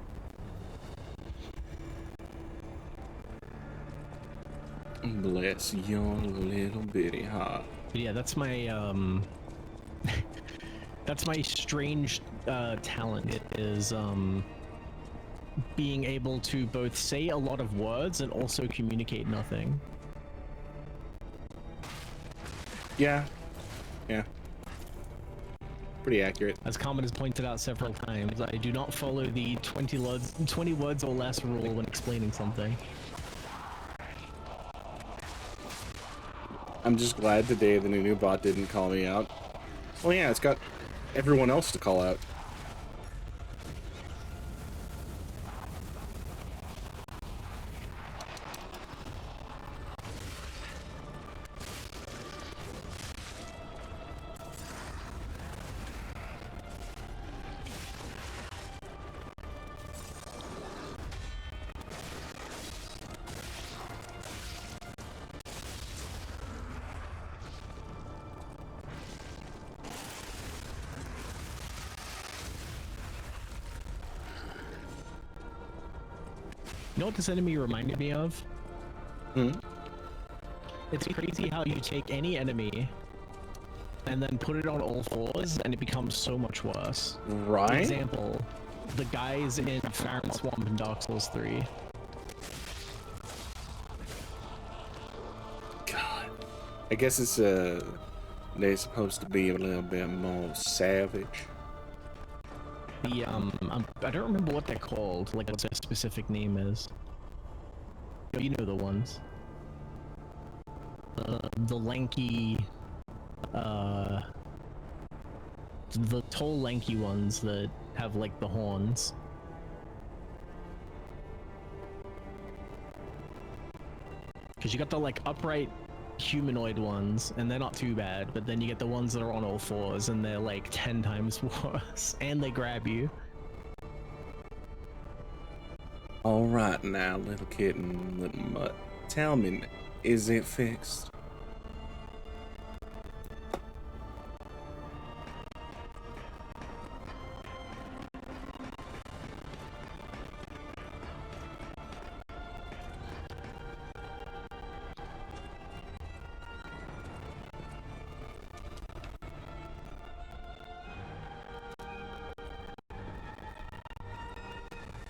S1: Bless your little bitty heart.
S9: But yeah, that's my that's my strange talent. It is being able to both say a lot of words and also communicate nothing.
S1: Yeah. Yeah. Pretty accurate.
S9: As Carmen has pointed out several times, I do not follow the 20 words or less rule when explaining something.
S1: I'm just glad today the new bot didn't call me out. Well, yeah, it's got everyone else to call out.
S9: You know what this enemy reminded me of?
S1: Hmm?
S9: It's crazy how you take any enemy and then put it on all fours and it becomes so much worse. For
S1: Right?
S9: example, the guys in Farron Swamp in Dark Souls 3.
S1: God. I guess it's they're supposed to be a little bit more savage.
S9: The I don't remember what they're called, like what their specific name is. You know the ones. The lanky, the tall lanky ones that have like the horns. Because you got the like upright humanoid ones, and they're not too bad, but then you get the ones that are on all fours, and they're like 10 times worse, and they grab you.
S1: All right now, little kitten, little mutt. Tell me, is it fixed?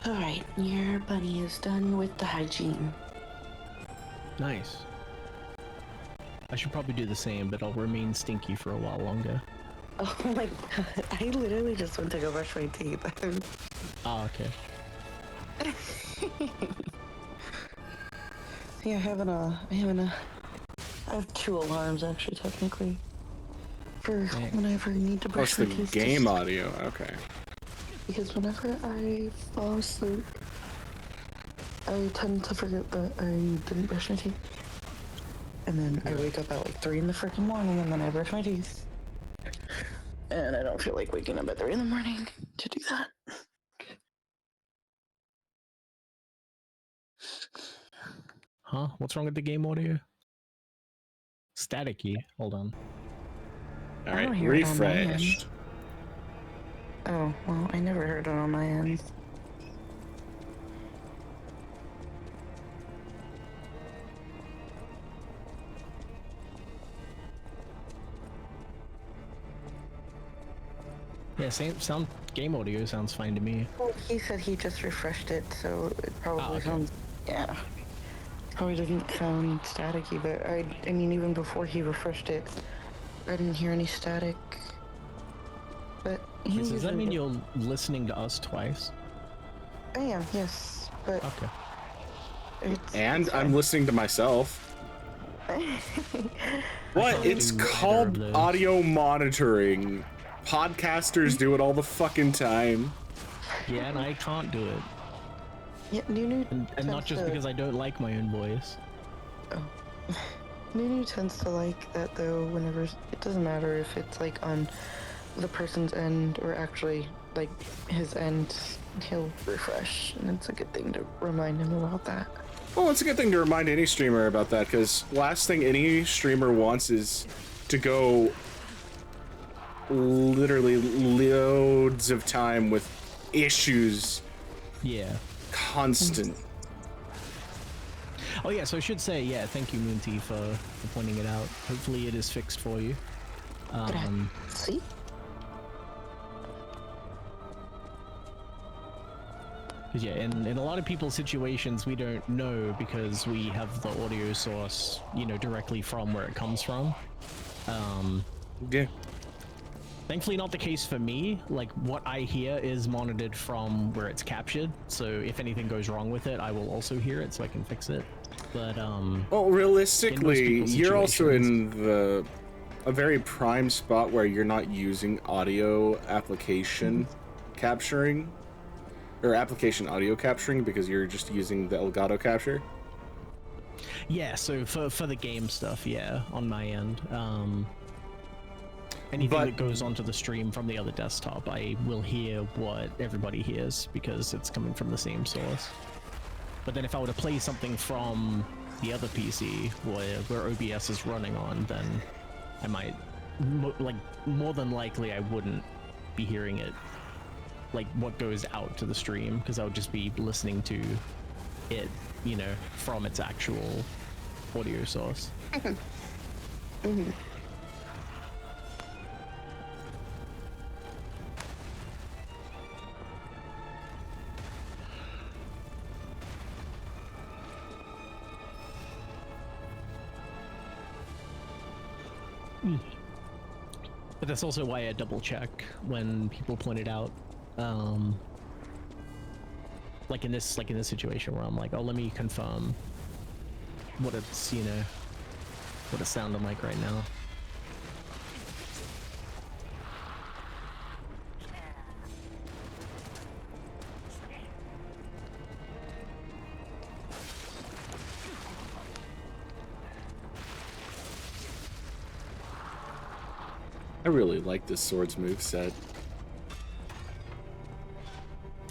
S3: Alright, your bunny is done with the hygiene.
S9: Nice. I should probably do the same, but I'll remain stinky for a while longer.
S3: Oh my god, I literally just went to go brush my teeth.
S9: Ah, okay.
S3: Yeah, I have 2 alarms actually, technically. For whenever I need to brush
S1: Plus
S3: my
S1: the
S3: teeth.
S1: game audio, okay.
S3: Because whenever I fall asleep, I tend to forget that I didn't brush my teeth. And then I wake up at like 3 in the freaking morning, and then I brush my teeth. And I don't feel like waking up at 3 in the morning to do that.
S9: Huh? What's wrong with the game audio? Staticky. Hold on.
S1: All
S3: I don't
S1: right,
S3: hear it on my end.
S1: refreshed.
S3: Oh, well, I never heard it on my end.
S9: Yeah, sound game audio sounds fine to me.
S3: Well, he said he just refreshed it, so it probably
S9: okay.
S3: sounds, yeah. Probably doesn't sound staticky, but I mean, even before he refreshed it, I didn't hear any static. But he
S9: Does that
S3: usually
S9: mean
S3: does.
S9: you're listening to us twice?
S3: I am, yes, but
S9: Okay.
S1: And I'm listening to myself. What?
S9: can't
S1: It's
S9: do either of
S1: called
S9: those.
S1: audio monitoring. Podcasters do it all the fucking time.
S9: Yeah, and I can't do it.
S3: Yeah, Nunu
S9: And not just because I don't like my own voice.
S3: Nunu tends to like that though. Whenever it doesn't matter if it's like on the person's end or actually like his end, he'll refresh, and it's a good thing to remind him about that.
S1: Well, it's a good thing to remind any streamer about that, because last thing any streamer wants is to go literally loads of time with issues.
S9: Yeah.
S1: Constant.
S9: Oh yeah, so I should say, yeah, thank you, Moonty, for pointing it out. Hopefully it is fixed for you.
S3: See?
S9: Cause yeah, in a lot of people's situations, we don't know because we have the audio source, you know, directly from where it comes from.
S1: Yeah.
S9: Thankfully not the case for me. Like, what I hear is monitored from where it's captured, so if anything goes wrong with it, I will also hear it so I can fix it. But
S1: well, realistically,
S9: people's
S1: you're also
S9: situations-
S1: in a very prime spot where you're not using audio application capturing or application audio capturing, because you're just using the Elgato capture.
S9: yeah, so for the game stuff, yeah, on my end. Anything
S1: But-
S9: that goes onto the stream from the other desktop, I will hear what everybody hears because it's coming from the same source. But then if I were to play something from the other PC where OBS is running on, then I might, more than likely I wouldn't be hearing it, like what goes out to the stream, because I would just be listening to it, you know, from its actual audio source. But that's also why I double check when people point it out. Like in this situation where I'm like, oh, let me confirm what it's, you know, what it's sounding like right now.
S1: I really like this sword's moveset.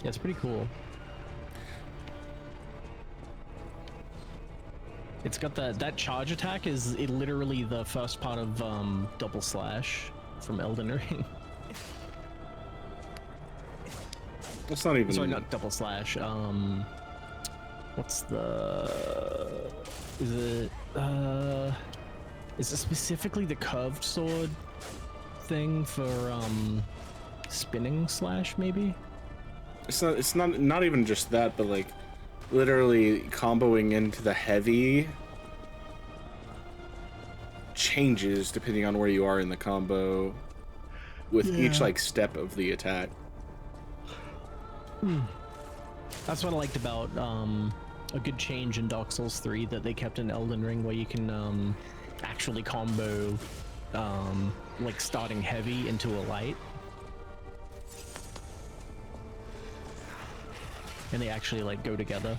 S9: Yeah, it's pretty cool. It's got that charge attack is literally the first part of double slash from Elden Ring.
S1: That's not even.
S9: Sorry, not double slash. What's the? Is it specifically the curved sword thing for spinning slash maybe?
S1: It's not even just that, but like literally comboing into the heavy changes depending on where you are in the combo with each like step of the attack.
S9: That's what I liked about a good change in Dark Souls 3 that they kept in Elden Ring, where you can actually combo like starting heavy into a light. And they actually like go together.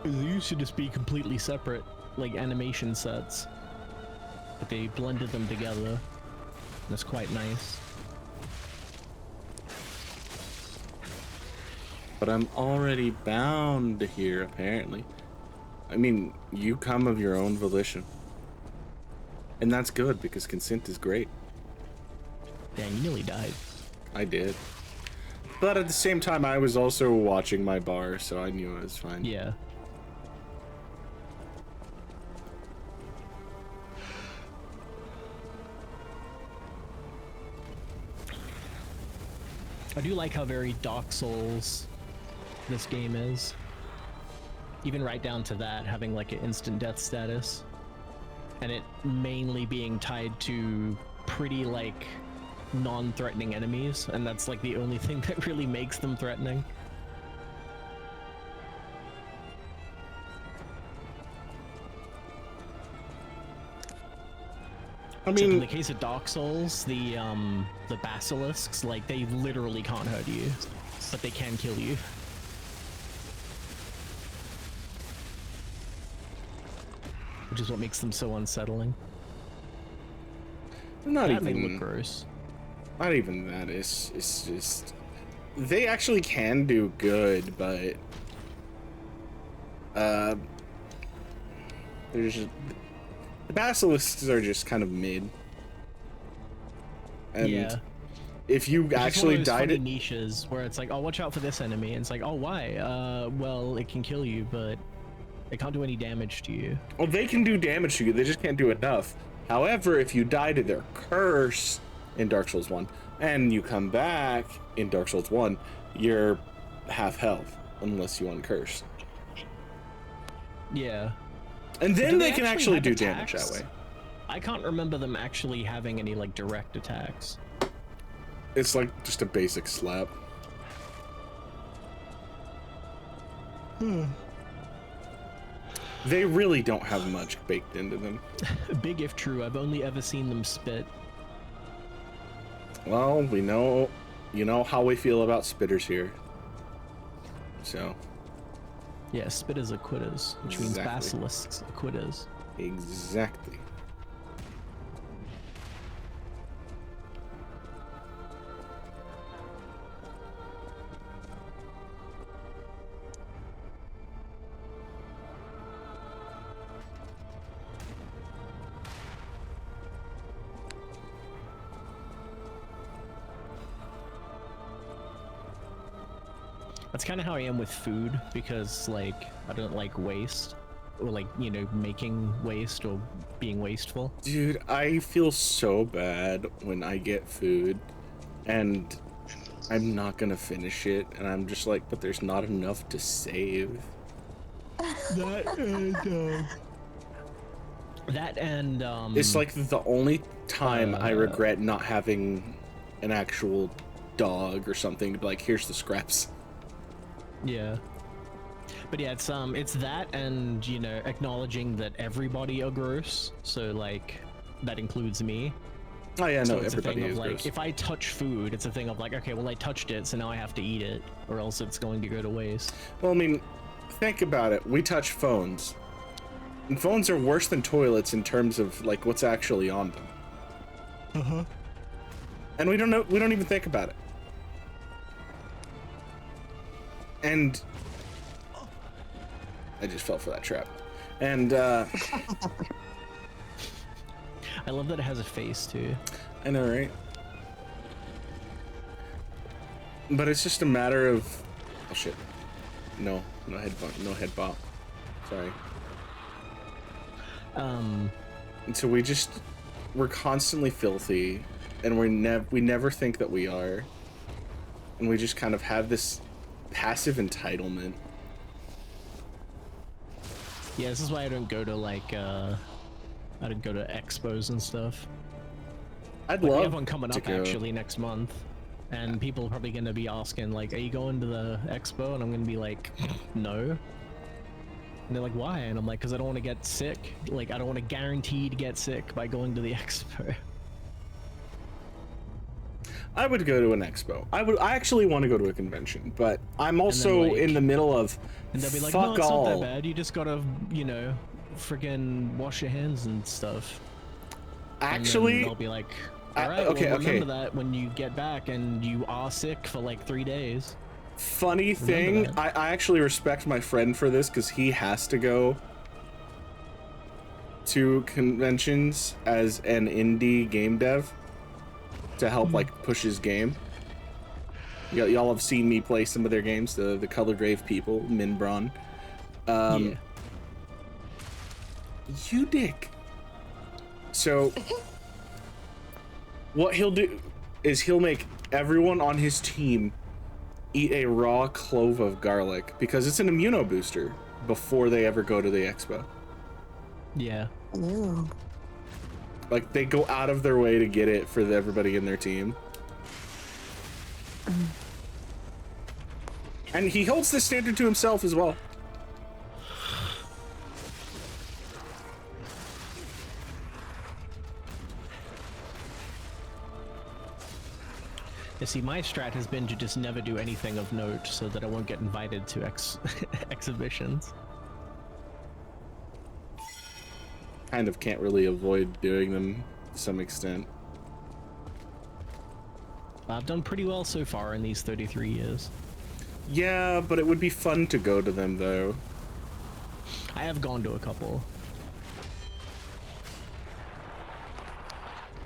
S9: They used to just be completely separate, like animation sets, but they blended them together. And it's quite nice.
S1: But I'm already bound here, apparently. I mean, you come of your own volition. And that's good, because consent is great.
S9: Dang, you nearly died.
S1: I did. But at the same time, I was also watching my bar, so I knew I was fine.
S9: Yeah. I do like how very Dark Souls this game is. Even right down to that, having like an instant death status. And it mainly being tied to pretty like non-threatening enemies, and that's like the only thing that really makes them threatening.
S1: I
S9: Except in
S1: mean,
S9: the case of Dark Souls, the basilisks, like they literally can't hurt you, but they can kill you. Which is what makes them so unsettling.
S1: not
S9: That
S1: even
S9: look gross.
S1: Not even that. It's just they actually can do good, but there's just, the basilisks are just kind of mid. And
S9: Yeah.
S1: if you actually died
S9: at
S1: at
S9: niches where it's like, oh, watch out for this enemy, and it's like, oh, why? Well, it can kill you, but it can't do any damage to you.
S1: well, they can do damage to you. They just can't do enough. However, if you die to their curse in Dark Souls 1 and you come back in Dark Souls 1, you're half health unless you uncurse.
S9: Yeah.
S1: And then
S9: Do
S1: they can actually
S9: have
S1: do damage that
S9: attacks?
S1: way.
S9: I can't remember them actually having any like direct attacks.
S1: It's like just a basic slap. They really don't have much baked into them.
S9: Big if true, I've only ever seen them spit.
S1: Well, we know, you know how we feel about spitters here. So,
S9: Yeah, spitters are quitters, which means
S1: Exactly.
S9: basilisks are quitters.
S1: exactly.
S9: That's kind of how I am with food, because like I don't like waste, or like, you know, making waste or being wasteful.
S1: Dude, I feel so bad when I get food and I'm not gonna finish it, and I'm just like, but there's not enough to save.
S9: That and
S1: It's like the only time I regret not having an actual dog or something to be like, here's the scraps.
S9: Yeah. But yeah, it's that, and you know, acknowledging that everybody are gross, so like that includes me.
S1: Oh yeah,
S9: So
S1: no,
S9: it's a
S1: everybody
S9: thing
S1: is
S9: of like,
S1: gross.
S9: if I touch food, it's a thing of like, okay, well I touched it, so now I have to eat it, or else it's going to go to waste.
S1: Well, I mean, think about it. We touch phones. And phones are worse than toilets in terms of like what's actually on them.
S9: Uh-huh.
S1: And we don't even think about it. And I just fell for that trap. And
S9: I love that it has a face too.
S1: I know, right? But it's just a matter of, oh shit. No head bop. Sorry. And so we're constantly filthy, and we never think that we are, and we just kind of have this passive entitlement.
S9: Yeah, this is why I don't go to like I don't go to expos and stuff.
S1: I'd
S9: Like,
S1: love
S9: we have one coming
S1: to
S9: up
S1: go.
S9: actually next month, and people are probably gonna be asking like, "Are you going to the expo?" And I'm gonna be like, "No." And they're like, "Why?" And I'm like, "Because I don't want to get sick. Like, I don't want to guarantee to get sick by going to the expo."
S1: I would go to an expo. I actually want to go to a convention, but I'm also
S9: like-
S1: in the middle of
S9: And they'll be like,
S1: fuck
S9: "No, it's
S1: all.
S9: not that bad. You just gotta, you know, friggin' wash your hands and stuff."
S1: Actually,
S9: and then they'll be like, "All right,
S1: okay,
S9: well,
S1: okay.
S9: remember that when you get back and you are sick for like 3 days."
S1: Funny thing,
S9: that.
S1: I actually respect my friend for this because he has to go to conventions as an indie game dev to help like push his game. Y'all have seen me play some of their games, the Color Grave people, Minbron.
S9: Yeah.
S1: You dick. So what he'll do is he'll make everyone on his team eat a raw clove of garlic because it's an immuno booster before they ever go to the expo.
S9: Yeah.
S3: Ew.
S1: Like they go out of their way to get it for everybody in their team. And he holds this standard to himself as well.
S9: You see, my strat has been to just never do anything of note so that I won't get invited to exhibitions.
S1: Kind of can't really avoid doing them to some extent.
S9: I've done pretty well so far in these 33 years.
S1: Yeah, but it would be fun to go to them though.
S9: I have gone to a couple.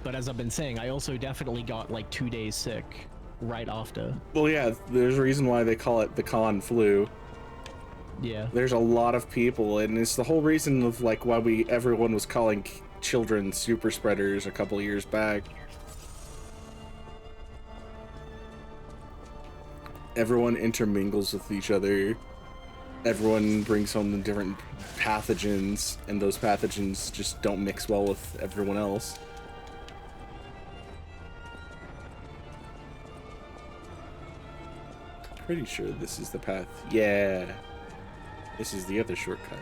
S9: But as I've been saying, I also definitely got like 2 days sick right after.
S1: Well, yeah, there's a reason why they call it the con flu.
S9: Yeah.
S1: There's a lot of people, and it's the whole reason of like why everyone was calling children super spreaders a couple years back. Everyone intermingles with each other. Everyone brings home the different pathogens, and those pathogens just don't mix well with everyone else. Pretty sure this is the path. Yeah. This is the other shortcut.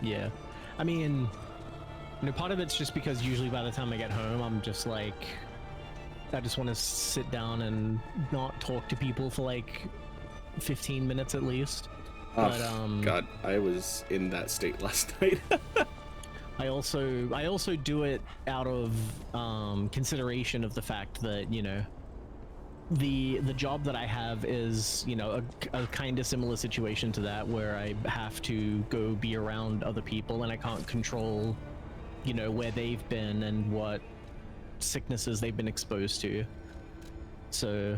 S9: Yeah. I mean, you know, part of it's just because usually by the time I get home, I'm just like, I just want to sit down and not talk to people for like 15 minutes at least.
S1: Oh,
S9: But
S1: God, I was in that state last night.
S9: I also do it out of consideration of the fact that, you know, the job that I have is, you know, a kind of similar situation to that, where I have to go be around other people and I can't control, you know, where they've been and what sicknesses they've been exposed to. So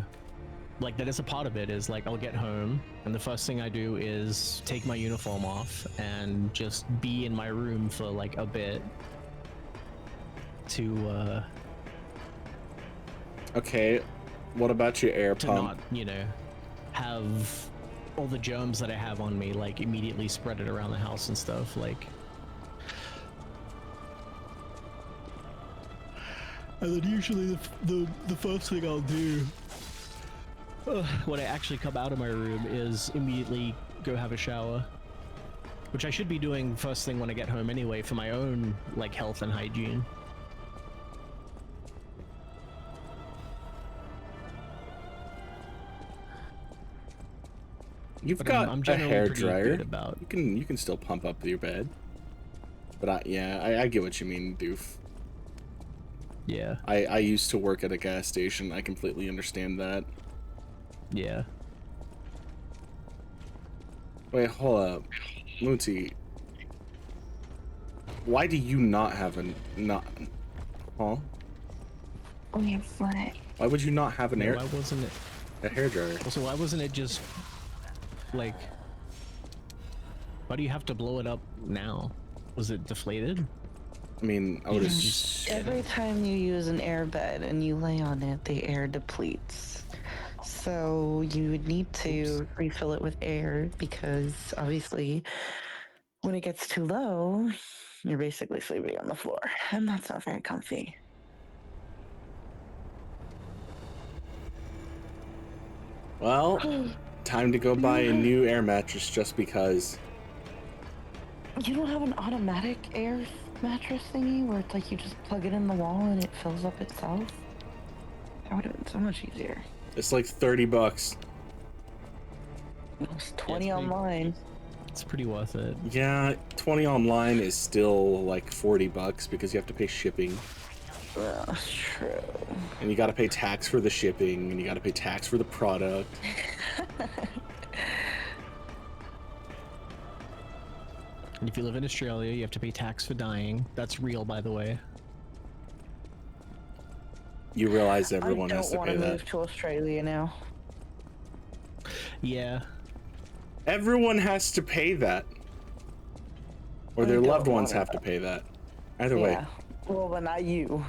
S9: like that is a part of it. Is like I'll get home and the first thing I do is take my uniform off and just be in my room for like a bit to
S1: Okay, what about your air
S9: to
S1: pump?
S9: not, you know, have all the germs that I have on me like immediately spread it around the house and stuff. Like, and then usually the first thing I'll do when I actually come out of my room is immediately go have a shower, which I should be doing first thing when I get home anyway for my own like health and hygiene.
S1: You've
S9: But
S1: got
S9: I'm
S1: a
S9: generally
S1: hair
S9: pretty
S1: dryer.
S9: good about-
S1: You can still pump up your bed. But I get what you mean, Doof.
S9: Yeah.
S1: I used to work at a gas station. I completely understand that.
S9: Yeah.
S1: Wait, hold up. Moonty. Why do you not have Huh?
S3: Oh, yeah, what?
S1: Why would you not have an
S9: Why wasn't it?
S1: a hair dryer?
S9: Also, why wasn't it just like? Why do you have to blow it up now? Was it deflated?
S1: I mean, I would have.
S3: Every time you use an air bed and you lay on it, the air depletes. So you would need to refill it with air because obviously when it gets too low, you're basically sleeping on the floor. And that's not very comfy.
S1: Well, time to go buy a new air mattress just because.
S3: You don't have an automatic air mattress thingy where it's like you just plug it in the wall and it fills up itself? That would have been so much easier.
S1: It's like $30.
S3: It's 20
S9: Yeah, it's
S3: online.
S9: It's pretty worth it.
S1: Yeah, 20 online is still like $40 because you have to pay shipping.
S3: That's true.
S1: And you gotta pay tax for the shipping, and you gotta pay tax for the product.
S9: And if you live in Australia, you have to pay tax for dying. That's real, by the way.
S1: You realize everyone
S3: I
S1: has
S3: don't
S1: to
S3: want
S1: pay
S3: to
S1: that.
S3: move to Australia now.
S9: Yeah.
S1: Everyone has to pay that. Or
S3: I
S1: their
S3: don't
S1: loved ones
S3: wanna.
S1: have to pay that. Either way.
S3: Yeah. Well, but not you.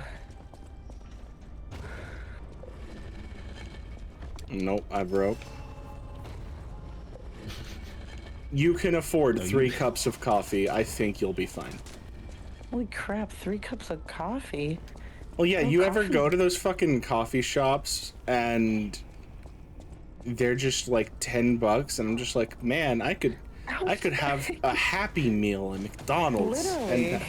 S1: Nope, I broke. You can afford 3 cups of coffee. I think you'll be fine.
S3: Holy crap, 3 cups of coffee?
S1: Well, yeah,
S3: Oh,
S1: you ever
S3: coffee.
S1: go to those fucking coffee shops and they're just like $10 and I'm just like, man, I could have a Happy Meal at McDonald's
S3: Literally.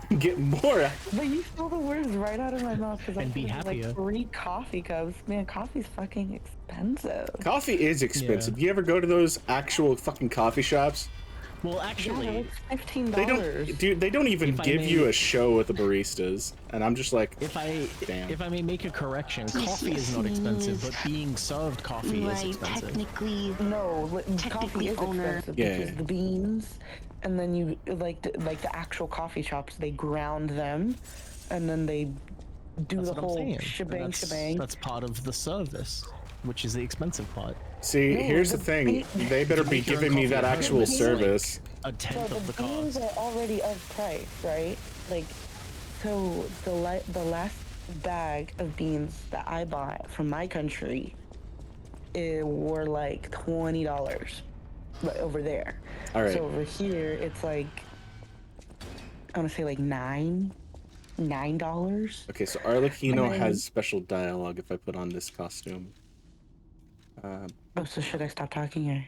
S1: and get more.
S3: But you stole the words right out of my mouth because I
S9: And be
S3: was
S9: happier.
S3: like 3 coffee cups. Man, coffee's fucking expensive.
S1: Coffee is expensive. You ever go to those actual fucking coffee shops?
S9: Well,
S3: Yeah,
S9: actually,
S3: like $15.
S1: They don't, dude. They don't even
S9: If I
S1: give
S9: may-
S1: you a show with the baristas, and I'm just like,
S9: if
S1: damn.
S9: I may make a correction, coffee is not expensive, but being served coffee is expensive.
S6: technically,
S3: No, coffee
S6: Technically
S3: is
S6: owner.
S3: expensive
S1: Yeah.
S3: because the beans, and then you like the actual coffee shops, they ground them, and then they do
S9: That's
S3: the
S9: what I'm
S3: whole
S9: saying.
S3: shebang.
S9: That's part of the service, which is the expensive part.
S1: See,
S3: No,
S1: here's the
S3: the
S1: thing. They better be
S9: make your own
S1: giving me
S9: coffee
S1: that
S9: at home.
S1: actual
S9: It's like-
S1: service.
S9: A tenth
S3: So
S9: of the
S3: the beans
S9: cost.
S3: are already of price, right? Like, so the last bag of beans that I bought from my country, were like $20, over there.
S1: All right.
S3: So over here, it's like, I want to say like $9.
S1: Okay, so Arlecchino
S3: And then-
S1: has special dialogue if I put on this costume.
S3: Oh, so should I stop talking or?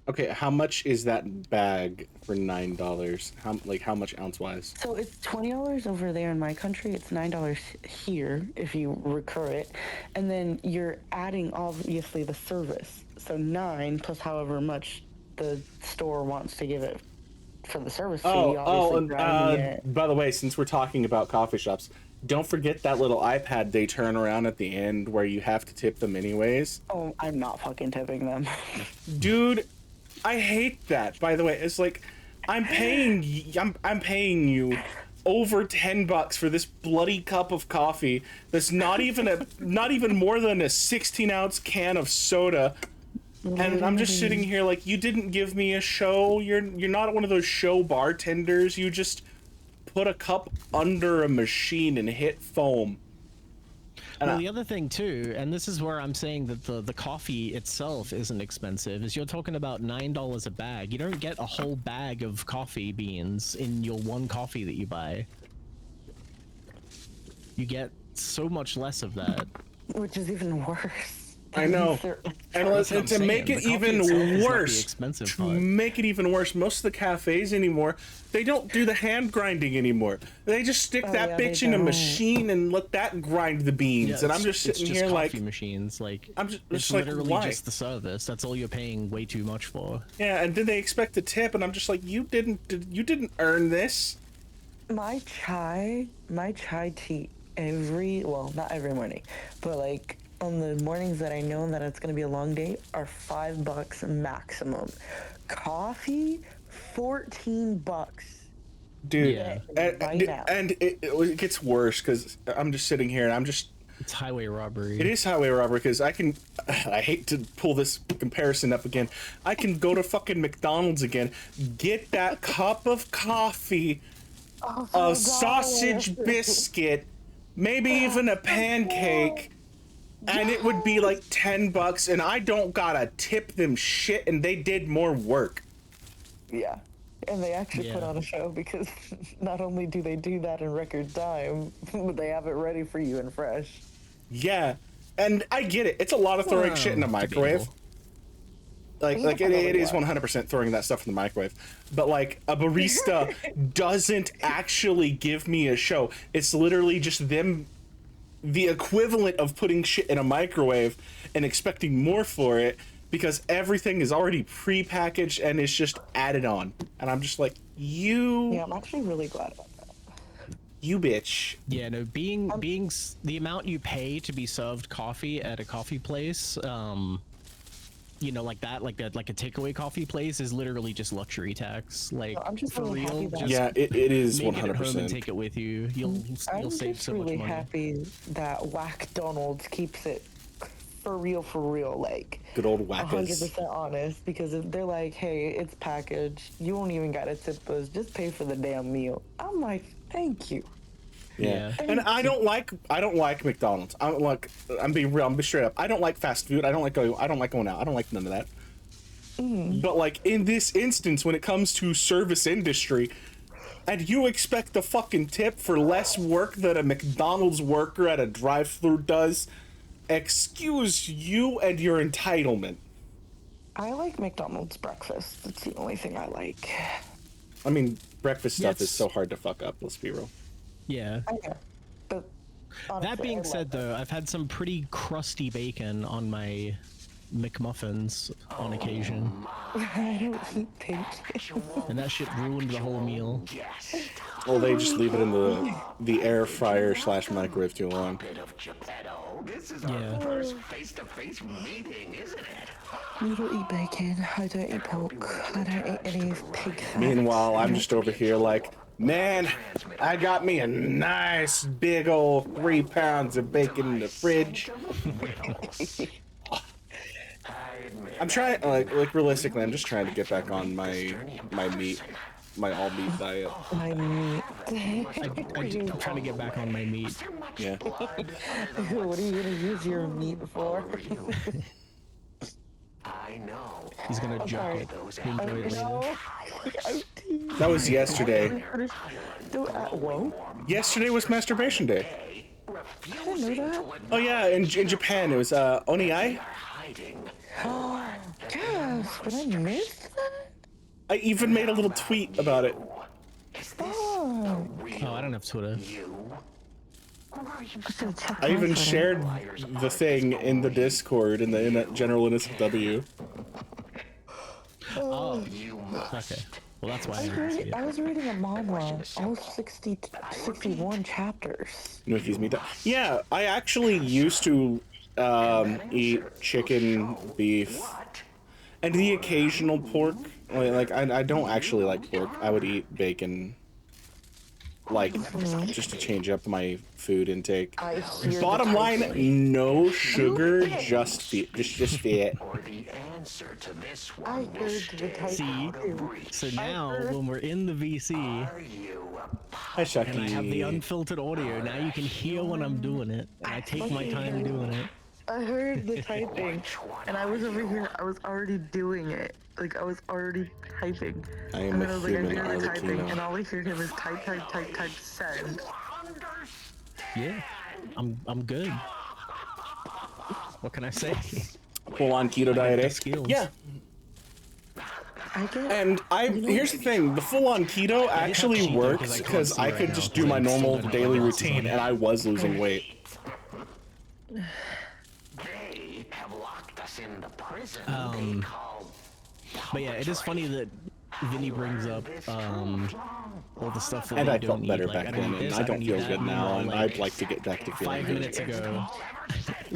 S1: Okay, how much is that bag for $9? How much ounce wise?
S3: So it's $20 over there in my country. It's $9 here if you recur it, and then you're adding obviously the service. So 9 plus however much the store wants to give it for the service fee.
S1: And
S3: grounding it.
S1: by the way, since we're talking about coffee shops, don't forget that little iPad they turn around at the end where you have to tip them anyways.
S3: Oh, I'm not fucking tipping them.
S1: Dude, I hate that. By the way, it's like I'm paying you over $10 for this bloody cup of coffee that's not even more than a 16-ounce can of soda. And I'm just sitting here like, you didn't give me a show. You're not one of those show bartenders. You just put a cup under a machine and hit foam. And
S9: well, the other thing too, and this is where I'm saying that the coffee itself isn't expensive, is you're talking about $9 a bag. You don't get a whole bag of coffee beans in your one coffee that you buy. You get so much less of that.
S3: Which is even worse.
S1: I know. And to make it even worse, most of the cafes anymore, they don't do the hand grinding anymore. They just stick that bitch in a machine and let that grind the beans.
S9: Yeah,
S1: and I'm just sitting here like
S9: coffee machines. Like
S1: I'm just
S9: it's
S1: like,
S9: literally
S1: why?
S9: just the service. That's all you're paying way too much for.
S1: Yeah, and then they expect a tip, and I'm just like, you didn't earn this.
S3: My chai tea not every morning, but like on the mornings that I know that it's gonna be a long day are $5 maximum. Coffee, $14.
S1: Dude,
S9: Yeah.
S1: and it gets worse because I'm just sitting here and I'm just.
S9: It's highway robbery.
S1: It is highway robbery because I hate to pull this comparison up again. I can go to fucking McDonald's again, get that cup of coffee, a sausage biscuit, maybe even a pancake, and it would be like $10, and I don't gotta tip them shit, and they did more work.
S3: Yeah. And they actually put on a show because not only do they do that in record time, but they have it ready for you and fresh.
S1: Yeah, and I get it. It's a lot of throwing shit in a microwave. Like it is 100% throwing that stuff in the microwave. But like a barista doesn't actually give me a show. It's literally just them, the equivalent of putting shit in a microwave and expecting more for it because everything is already pre-packaged and it's just added on. And I'm just like,
S3: Yeah, I'm actually really glad about that.
S1: You bitch.
S9: Yeah, no, being the amount you pay to be served coffee at a coffee place, you know, like a takeaway coffee place is literally just luxury tax. Like,
S3: I'm just
S9: for
S3: really happy
S9: real,
S3: that-
S9: just
S1: Yeah, it is
S9: make it at home
S1: 100%.
S9: and take it with you. You'll
S3: I'm
S9: save
S3: just
S9: so much
S3: really
S9: money.
S3: happy that McDonald's keeps it for real, like
S1: Good old
S3: 100%
S1: whackers.
S3: honest, because if they're like, hey, it's packaged, you won't even gotta tip us, just pay for the damn meal. I'm like, thank you.
S1: Yeah. And I don't like McDonald's. I'm being real, I'm being straight up. I don't like fast food. I don't like going out. I don't like none of that. But like in this instance, when it comes to service industry, and you expect a fucking tip for less work than a McDonald's worker at a drive-thru does, excuse you and your entitlement.
S3: I like McDonald's breakfast. That's the only thing I like.
S1: I mean, breakfast stuff is
S9: Yes.
S1: so hard to fuck up, let's be real.
S9: Yeah.
S3: I know, but honestly,
S9: That
S3: I
S9: being
S3: love
S9: said,
S3: it.
S9: though, I've had some pretty crusty bacon on my McMuffins on occasion,
S3: I don't eat bacon.
S9: and that shit ruined the whole meal.
S1: Well, they just leave it in the air fryer / microwave too long.
S9: Yeah.
S3: You don't eat bacon. I don't eat pork. I don't eat any pig fat.
S1: Meanwhile, I'm just over here like, man, I got me a nice big old 3 pounds of bacon in the fridge. I'm trying, like realistically, I'm just trying to get back on my meat, my all meat diet.
S3: My meat.
S9: I'm trying to get back on my meat.
S1: Yeah.
S3: What are you gonna use your meat for?
S9: He's gonna jerk it. He enjoy it later.
S3: No.
S1: That was yesterday.
S3: Whoa.
S1: Yesterday was masturbation day.
S3: I didn't know that.
S1: Oh yeah, in Japan it was Oniai.
S3: Oh, gosh, but I missed that?
S1: I even made a little tweet about it.
S3: Oh.
S9: Oh, I don't have Twitter.
S1: I even shared the thing in the Discord in the general NSFW.
S9: Oh, okay. Well, that's why I didn't see it.
S3: I was reading a manga, all 61 chapters.
S1: Mickey's meat. Yeah, I actually used to eat chicken, beef, and the occasional pork. Like I don't actually like pork. I would eat bacon. like just to change up my food intake.
S3: I hear the
S1: Bottom line,
S3: typing.
S1: no sugar, just fit. Just fit.
S3: I heard the typing.
S9: See,
S3: too.
S9: so now when we're in the VC
S1: Hi, Chucky.
S9: and I have the unfiltered audio, now you can hear when I'm doing it. And I take my time doing it.
S3: I heard the typing, and I was over here. I was already doing it. Like I was already typing.
S1: I am
S3: And then
S1: a
S3: I was like, I
S1: human
S3: hear the typing,
S1: Arlecchino.
S3: and all I heard him is type, send.
S9: Yeah, I'm good. What can I say?
S1: Full on keto
S9: I
S1: diet,
S9: got the
S1: eh?
S9: skills.
S1: Yeah.
S3: I get.
S1: And here's the thing, the full-on keto actually
S9: cheat, though, 'cause
S1: works
S9: I can't
S1: because
S9: see
S1: I
S9: right
S1: could
S9: now,
S1: just
S9: 'cause
S1: do my
S9: I'm still
S1: normal
S9: gonna
S1: daily
S9: have glasses
S1: routine
S9: on.
S1: and I was losing weight.
S9: But yeah, it is funny that Vinny brings up all the stuff that
S1: And
S9: they
S1: I
S9: don't
S1: felt
S9: need.
S1: better
S9: Like,
S1: back
S9: I
S1: then,
S9: need
S1: and
S9: this,
S1: I don't
S9: need
S1: feel
S9: that,
S1: good now, and
S9: like,
S1: I'd like to get back to feeling
S9: 5
S1: good.
S9: minutes ago,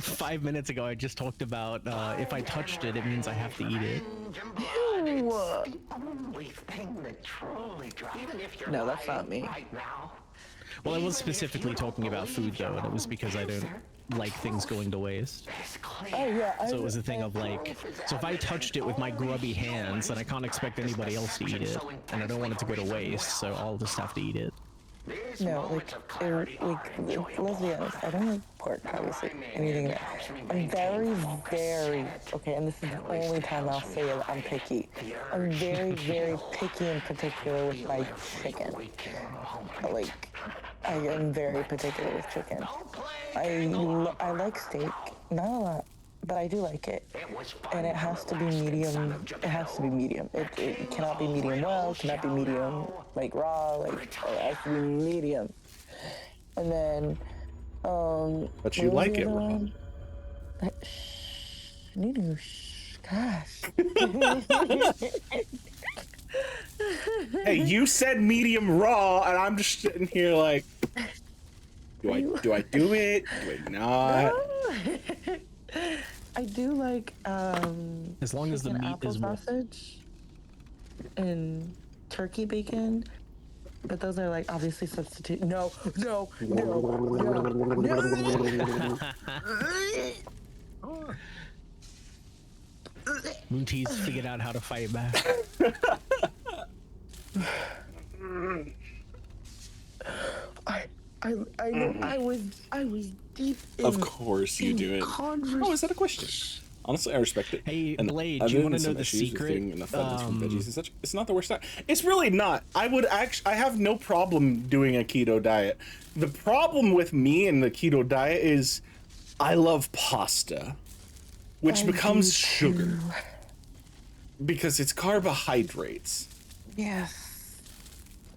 S9: 5 minutes ago, I just talked about if I touched it, it means I have to eat it.
S3: No, that's not me.
S9: Well, I was specifically talking about food though, and it was because I don't like things going to waste.
S3: Oh yeah.
S9: So it was a thing of like, so if I touched it with my grubby hands, then I can't expect anybody else to eat it, and I don't want it to go to waste, so I'll just have to eat it.
S3: No, let's be honest. I don't like pork, obviously, anything that. I'm very okay, and this is the only time I'll say that I'm picky. I'm very picky in particular with my chicken. Like, I am very particular with chicken. I like steak, not a lot, but I do like it, and it has to be medium. It has to be medium. It cannot be medium well. It cannot be medium like raw. Like it has to be medium. And then,
S1: But you like it raw.
S3: Nunu, gosh.
S1: Hey, you said medium raw, and I'm just sitting here like, do I do it? Do I not?
S3: I do like
S9: As long as the
S3: chicken
S9: meat
S3: apple
S9: is well.
S3: sausage and turkey bacon, but those are like obviously substitute. No.
S9: Moontee's figured out how to fight back.
S3: I know I was deep in.
S1: Of course you do it. Oh, is that a question? Honestly, I respect it.
S9: Hey,
S1: And
S9: Blade,
S1: other
S9: do you want
S1: than
S9: to know
S1: some
S9: the
S1: issues with
S9: secret?
S1: eating enough veggies from veggies and such, it's not the worst time. It's really not. I have no problem doing a keto diet. The problem with me and the keto diet is I love pasta, which becomes sugar because it's carbohydrates.
S3: Yes.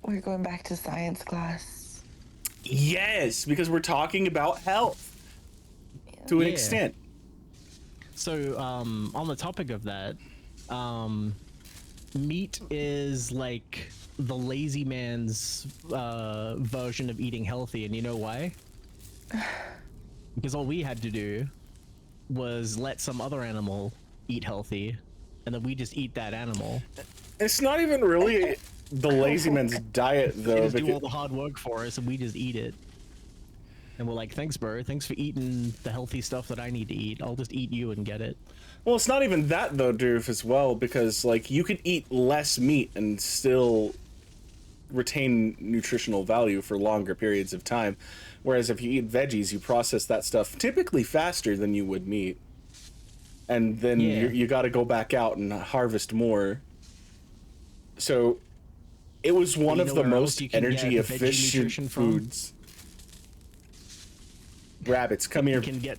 S3: We're going back to science class.
S1: Yes, because we're talking about health to an
S9: Yeah.
S1: extent.
S9: So, on the topic of that, meat is like the lazy man's version of eating healthy, and you know why? Because all we had to do was let some other animal eat healthy, and then we just eat that animal.
S1: It's not even really the lazy man's diet,
S9: They
S1: though.
S9: just do
S1: because-
S9: all the hard work for us, and we just eat it. And we're like, thanks, bro. Thanks for eating the healthy stuff that I need to eat. I'll just eat you and get it.
S1: Well, it's not even that though, Doof, as well, because like you could eat less meat and still retain nutritional value for longer periods of time. Whereas if you eat veggies, you process that stuff typically faster than you would meat. And then
S9: Yeah.
S1: you got to go back out and harvest more. So it was one
S9: you
S1: of
S9: know
S1: the
S9: where else
S1: most
S9: you can get
S1: energy
S9: veggie
S1: efficient
S9: nutrition from?
S1: foods. Rabbits, come here.
S9: You can get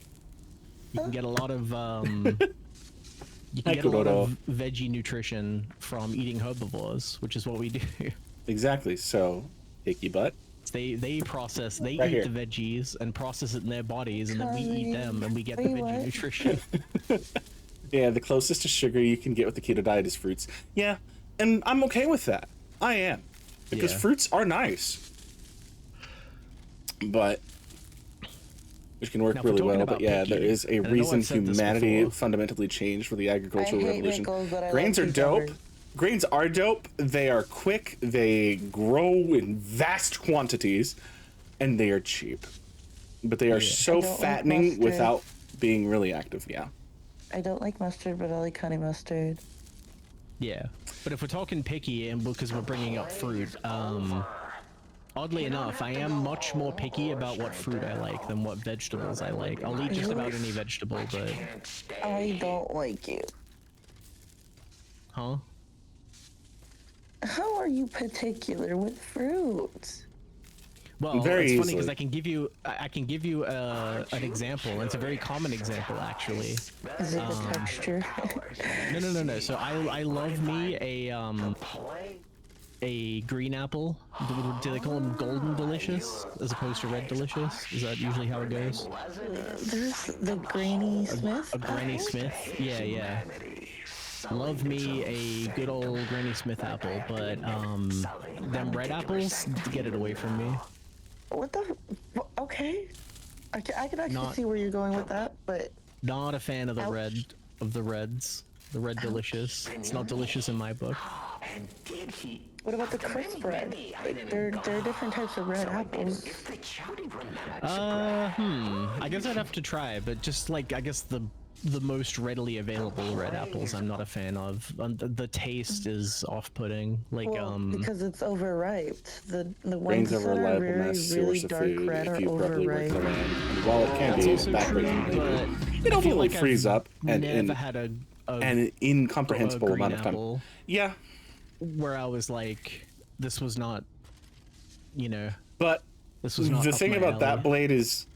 S9: a lot of you
S1: Hi,
S9: can get a lot
S1: Kuroro.
S9: of veggie nutrition from eating herbivores, which is what we do.
S1: Exactly. So, picky butt.
S9: They process, they
S1: Right
S9: eat
S1: here.
S9: the veggies and process it in their bodies, and then we eat them and we get the
S3: Wait,
S9: veggie
S3: what?
S9: nutrition.
S1: Yeah, the closest to sugar you can get with the keto diet is fruits. Yeah, and I'm okay with that. I am. Because
S9: Yeah.
S1: fruits are nice. But which can work
S9: Now, if we're
S1: really
S9: talking
S1: well, but
S9: about
S1: yeah,
S9: picky,
S1: there is a
S9: and I know
S1: reason
S9: I've said this
S1: humanity
S9: before.
S1: fundamentally changed for the agricultural
S3: I hate
S1: revolution.
S3: pickles, but I
S1: Grains
S3: like
S1: are dope,
S3: cucumbers.
S1: Grains are dope. They are quick. They grow in vast quantities, and they are cheap. But they are so
S3: I don't like
S1: fattening
S3: mustard.
S1: without being really active. Yeah.
S3: I don't like mustard, but I like honey mustard.
S9: Yeah, but if we're talking picky, and because we're bringing up fruit, oddly enough, I am much more picky about what fruit I like than what vegetables I like. I'll eat just about any vegetable, but...
S3: I don't like you.
S9: Huh?
S3: How are you particular with fruits?
S9: Well,
S1: Very
S9: it's funny because
S1: easily.
S9: I can give you an example, and it's a very common example actually.
S3: Is it the texture?
S9: No. So I love me a green apple. Do they call them golden delicious as opposed to red delicious? Is that usually how it goes?
S3: There's the Granny Smith.
S9: A Granny Smith? Yeah. Love me a good old Granny Smith apple, but them red apples, get it away from me.
S3: What the? Okay. I can actually
S9: Not-
S3: see where you're going with that, but
S9: Not a fan of the
S3: Ouch.
S9: reds. The red delicious. It's not delicious in my book.
S3: what about the crisp red? Like, there are different types of red apples.
S9: I guess I'd have to try, but just like I guess the most readily available red apples I'm not a fan of. The taste is off-putting. Like
S3: Well, because it's overripe. The
S1: Grains
S3: ones
S1: are a
S3: that are
S1: reliable
S3: very,
S1: mass
S3: really
S1: source of
S3: dark
S1: food
S3: red are
S1: if you properly work the
S3: overripe.
S1: land. And while it can
S9: That's
S1: be
S9: also true,
S1: backbreaking,
S9: but
S1: it
S9: I feel
S1: ultimately
S9: like
S1: frees
S9: I've
S1: up and
S9: never had a
S1: an incomprehensible
S9: green
S1: amount of time.
S9: apple
S1: Yeah,
S9: where I was like, this was not,
S1: but
S9: this was not
S1: the
S9: up
S1: thing
S9: my
S1: about that
S9: alley.
S1: blade is,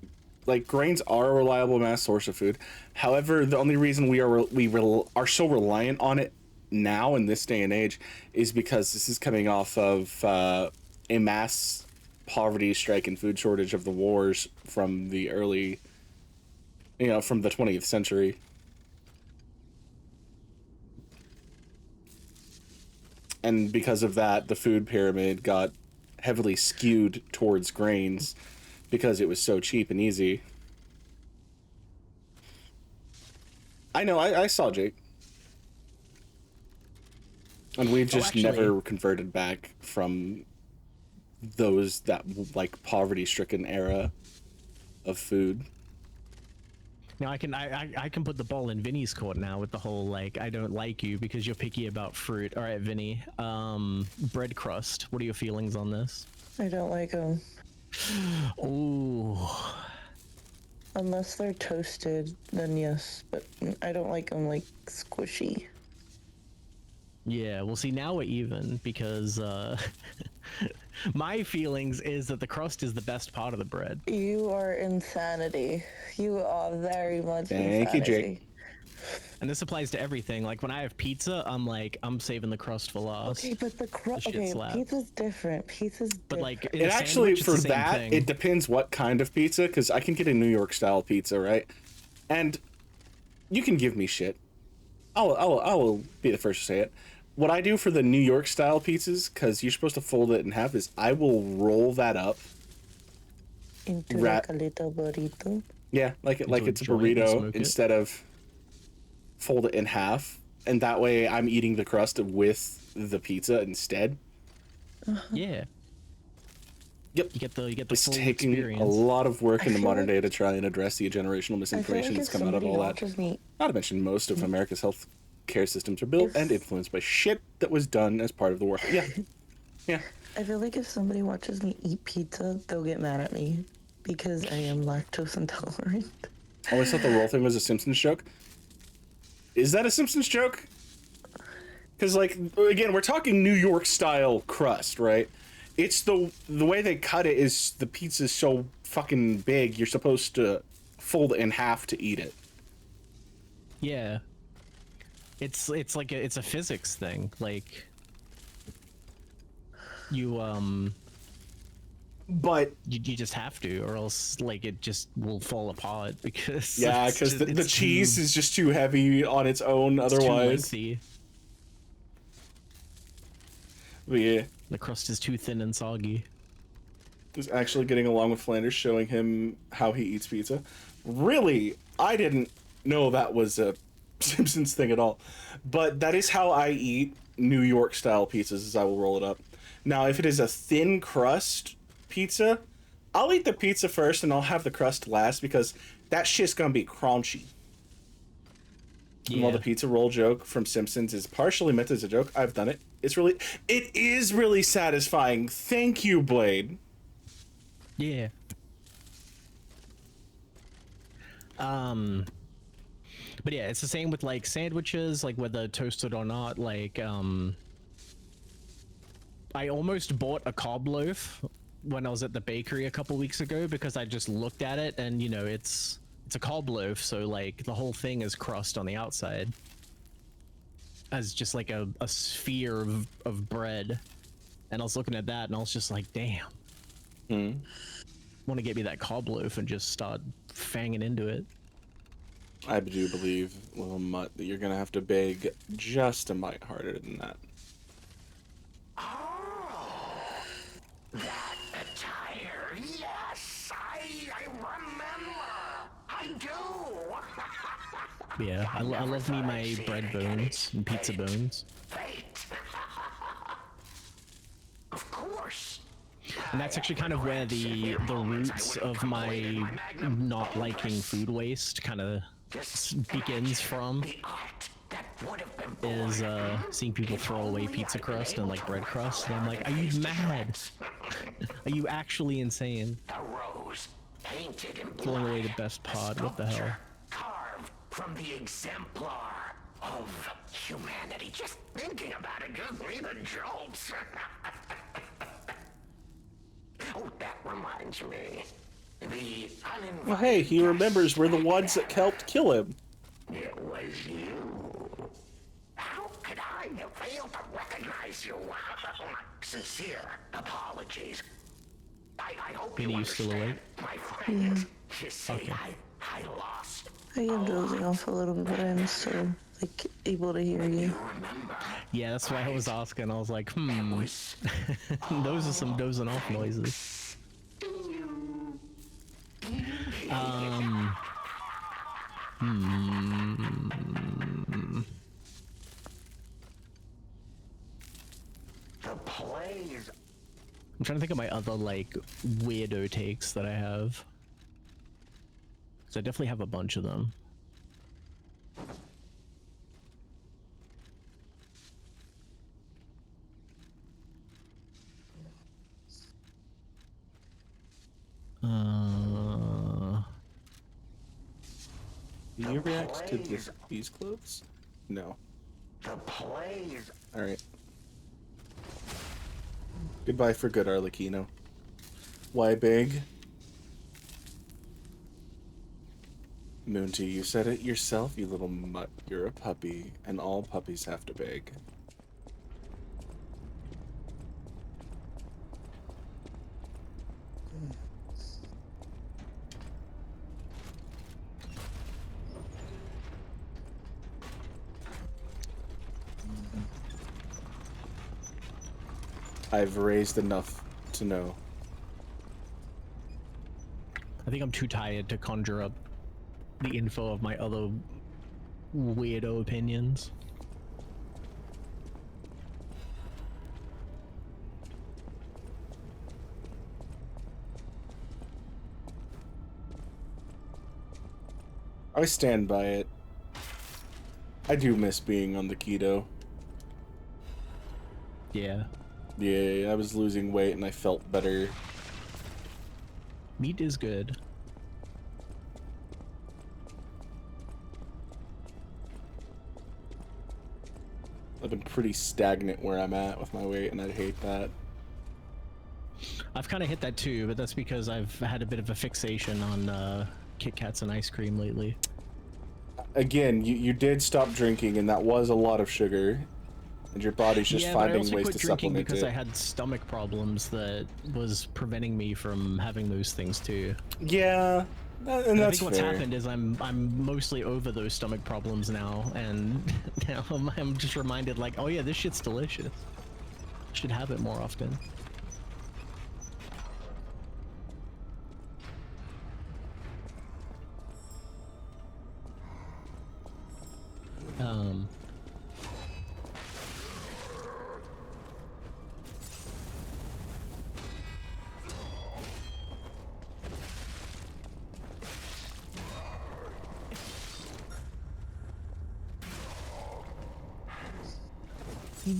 S1: like, grains are a reliable mass source of food. However, the only reason we are so reliant on it now in this day and age is because this is coming off of a mass poverty strike and food shortage of the wars from the early, from the 20th century. And because of that, the food pyramid got heavily skewed towards grains because it was so cheap and easy. I know, I saw Jake. And we've just
S9: actually-
S1: never converted back from that, like, poverty-stricken era of food.
S9: Now I can put the ball in Vinny's court now with the whole like I don't like you because you're picky about fruit. All right, Vinny. Bread crust. What are your feelings on this?
S3: I don't like them.
S9: Ooh.
S3: Unless they're toasted, then yes. But I don't like them, like, squishy.
S9: Yeah, well, see, now we're even because my feelings is that the crust is the best part of the bread.
S3: You are insanity. You are very much
S1: Thank you,
S3: insanity.
S1: Jake.
S9: And this applies to everything. Like when I have pizza, I'm saving the crust for last.
S3: Okay, but the crust.
S9: shit
S3: Okay,
S9: slap.
S3: pizza's different. Pizza's different.
S9: But like, in
S1: It
S9: a
S1: actually,
S9: sandwich, it's
S1: for
S9: the same
S1: that,
S9: thing.
S1: it depends what kind of pizza, because I can get a New York style pizza, right? And you can give me shit. I will be the first to say it. What I do for the New York style pizzas, because you're supposed to fold it in half, is I will roll that up.
S3: into
S1: Rat-
S3: like a little burrito.
S1: Yeah, like
S9: Into a
S1: it's a
S9: joint and
S1: burrito
S9: smoke it?
S1: instead of fold it in half, and that way I'm eating the crust with the pizza instead.
S9: Yeah.
S1: Yep.
S9: You get the
S1: It's
S9: full
S1: taking
S9: experience.
S1: a lot of work in the
S3: feel
S1: modern
S3: like-
S1: day to try and address the generational
S3: I feel
S1: misinformation
S3: like
S1: that's
S3: if
S1: come out of
S3: somebody
S1: all that.
S3: watches me,
S1: Not to mention most of America's health care systems are built and influenced by shit that was done as part of the war. Yeah. Yeah.
S3: I feel like if somebody watches me eat pizza, they'll get mad at me because I am lactose intolerant.
S1: I always thought the roll thing was a Simpsons joke. Is that a Simpsons joke? Because, like, again, we're talking New York style crust, right? It's the way they cut it is the pizza's so fucking big, you're supposed to fold it in half to eat it.
S9: Yeah. It's like it's a physics thing. Like you
S1: But
S9: you just have to, or else like it just will fall apart because
S1: yeah,
S9: it's
S1: because
S9: just-
S1: the
S9: it's
S1: cheese
S9: too-
S1: is just too heavy on its own
S9: it's too
S1: otherwise.
S9: lengthy.
S1: But yeah,
S9: The crust is too thin and soggy.
S1: just actually getting along with Flanders, showing him how he eats pizza. Really, I didn't know that was a Simpsons thing at all. But that is how I eat New York style pizzas is I will roll it up. Now, if it is a thin crust pizza, I'll eat the pizza first and I'll have the crust last because that shit's gonna be crunchy. And while the pizza roll joke from Simpsons is partially meant as a joke, I've done it. It is really satisfying. Thank you, Blade.
S9: Yeah. But yeah, it's the same with like sandwiches, like whether toasted or not. Like, I almost bought a cob loaf when I was at the bakery a couple weeks ago because I just looked at it and, you know, it's a cob loaf, so like the whole thing is crust on the outside as just like a sphere of bread. And I was looking at that and I was just like, damn. Want to get me that cob loaf and just start fanging into it.
S1: I do believe, little mutt, that you're gonna have to beg just a mite harder than that.
S10: That attire, yes, I remember. I do.
S9: Yeah, I love me my bread bones and pizza bones.
S10: Of course.
S9: And that's actually kind of where the roots of my not liking food waste kind of begins from. Is seeing people throw away pizza crust and like bread crust, and I'm like, are you mad? Are you actually insane? Throwing away the best pod, what the hell?
S10: Carved from the exemplar of humanity. Just thinking about it gives me the jolts. Oh, that reminds me.
S1: Well, hey, he remembers we're the ones that helped kill him.
S10: It was you. How could I have failed to recognize you? Sincere apologies. I hope you
S9: still
S10: understand,
S9: awake?
S10: my friend. You see, okay. I lost.
S3: I am dozing off a little bit, but I'm still like able to hear you.
S9: Yeah, that's why I was asking. I was like, those are some dozing off noises.
S10: The plays.
S9: I'm trying to think of my other like weirdo takes that I have. So I definitely have a bunch of them.
S1: Do you react to these clothes? No.
S10: The plays.
S1: All right. Goodbye for good, Arlecchino. Why big? Moonty, you said it yourself, you little mutt. You're a puppy, and all puppies have to beg. I've raised enough to know.
S9: I think I'm too tired to conjure up the info of my other weirdo opinions.
S1: I stand by it. I do miss being on the keto.
S9: Yeah.
S1: Yeah, I was losing weight and I felt better.
S9: Meat is good.
S1: I've been pretty stagnant where I'm at with my weight, and I'd hate that.
S9: I've kind of hit that too, but that's because I've had a bit of a fixation on Kit Kats and ice cream lately.
S1: Again, you did stop drinking, and that was a lot of sugar. And your body's just finding ways to supplement
S9: because
S1: it.
S9: I had stomach problems that was preventing me from having those things too.
S1: Yeah, and
S9: I
S1: that's
S9: think what's
S1: fair.
S9: happened is I'm mostly over those stomach problems now, and now I'm just reminded like, oh yeah, this shit's delicious. Should have it more often. And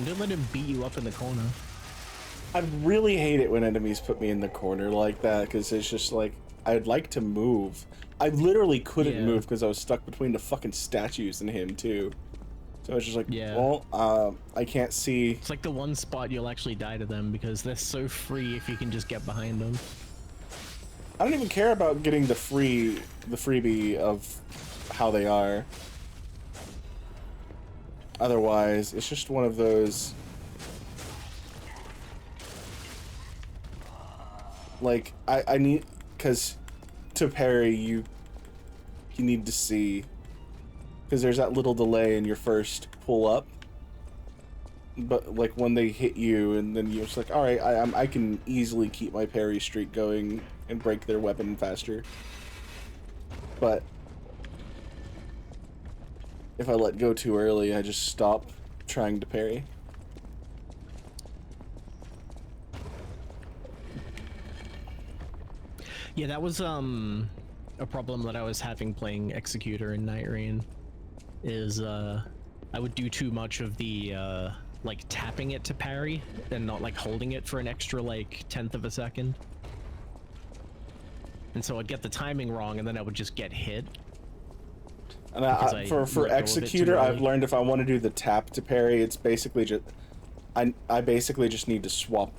S9: don't let him beat you up in the corner.
S1: I really hate it when enemies put me in the corner like that, because it's just like, I'd like to move. I literally couldn't move because I was stuck between the fucking statues and him, too. So I was just like, well, I can't see.
S9: It's like the one spot you'll actually die to them because they're so free if you can just get behind them.
S1: I don't even care about getting the freebie of how they are. Otherwise, it's just one of those. Like, I need, because to parry, you need to see, because there's that little delay in your first pull up. But like when they hit you, and then you're just like, all right, I can easily keep my parry streak going and break their weapon faster. But if I let go too early, I just stop trying to parry.
S9: Yeah, that was a problem that I was having playing Executor in Night Rain. Is I would do too much of the like tapping it to parry and not like holding it for an extra like 1/10 of a second. And so I'd get the timing wrong, and then I would just get hit.
S1: And for Executor, I've learned if I want to do the tap to parry, it's basically just I basically just need to swap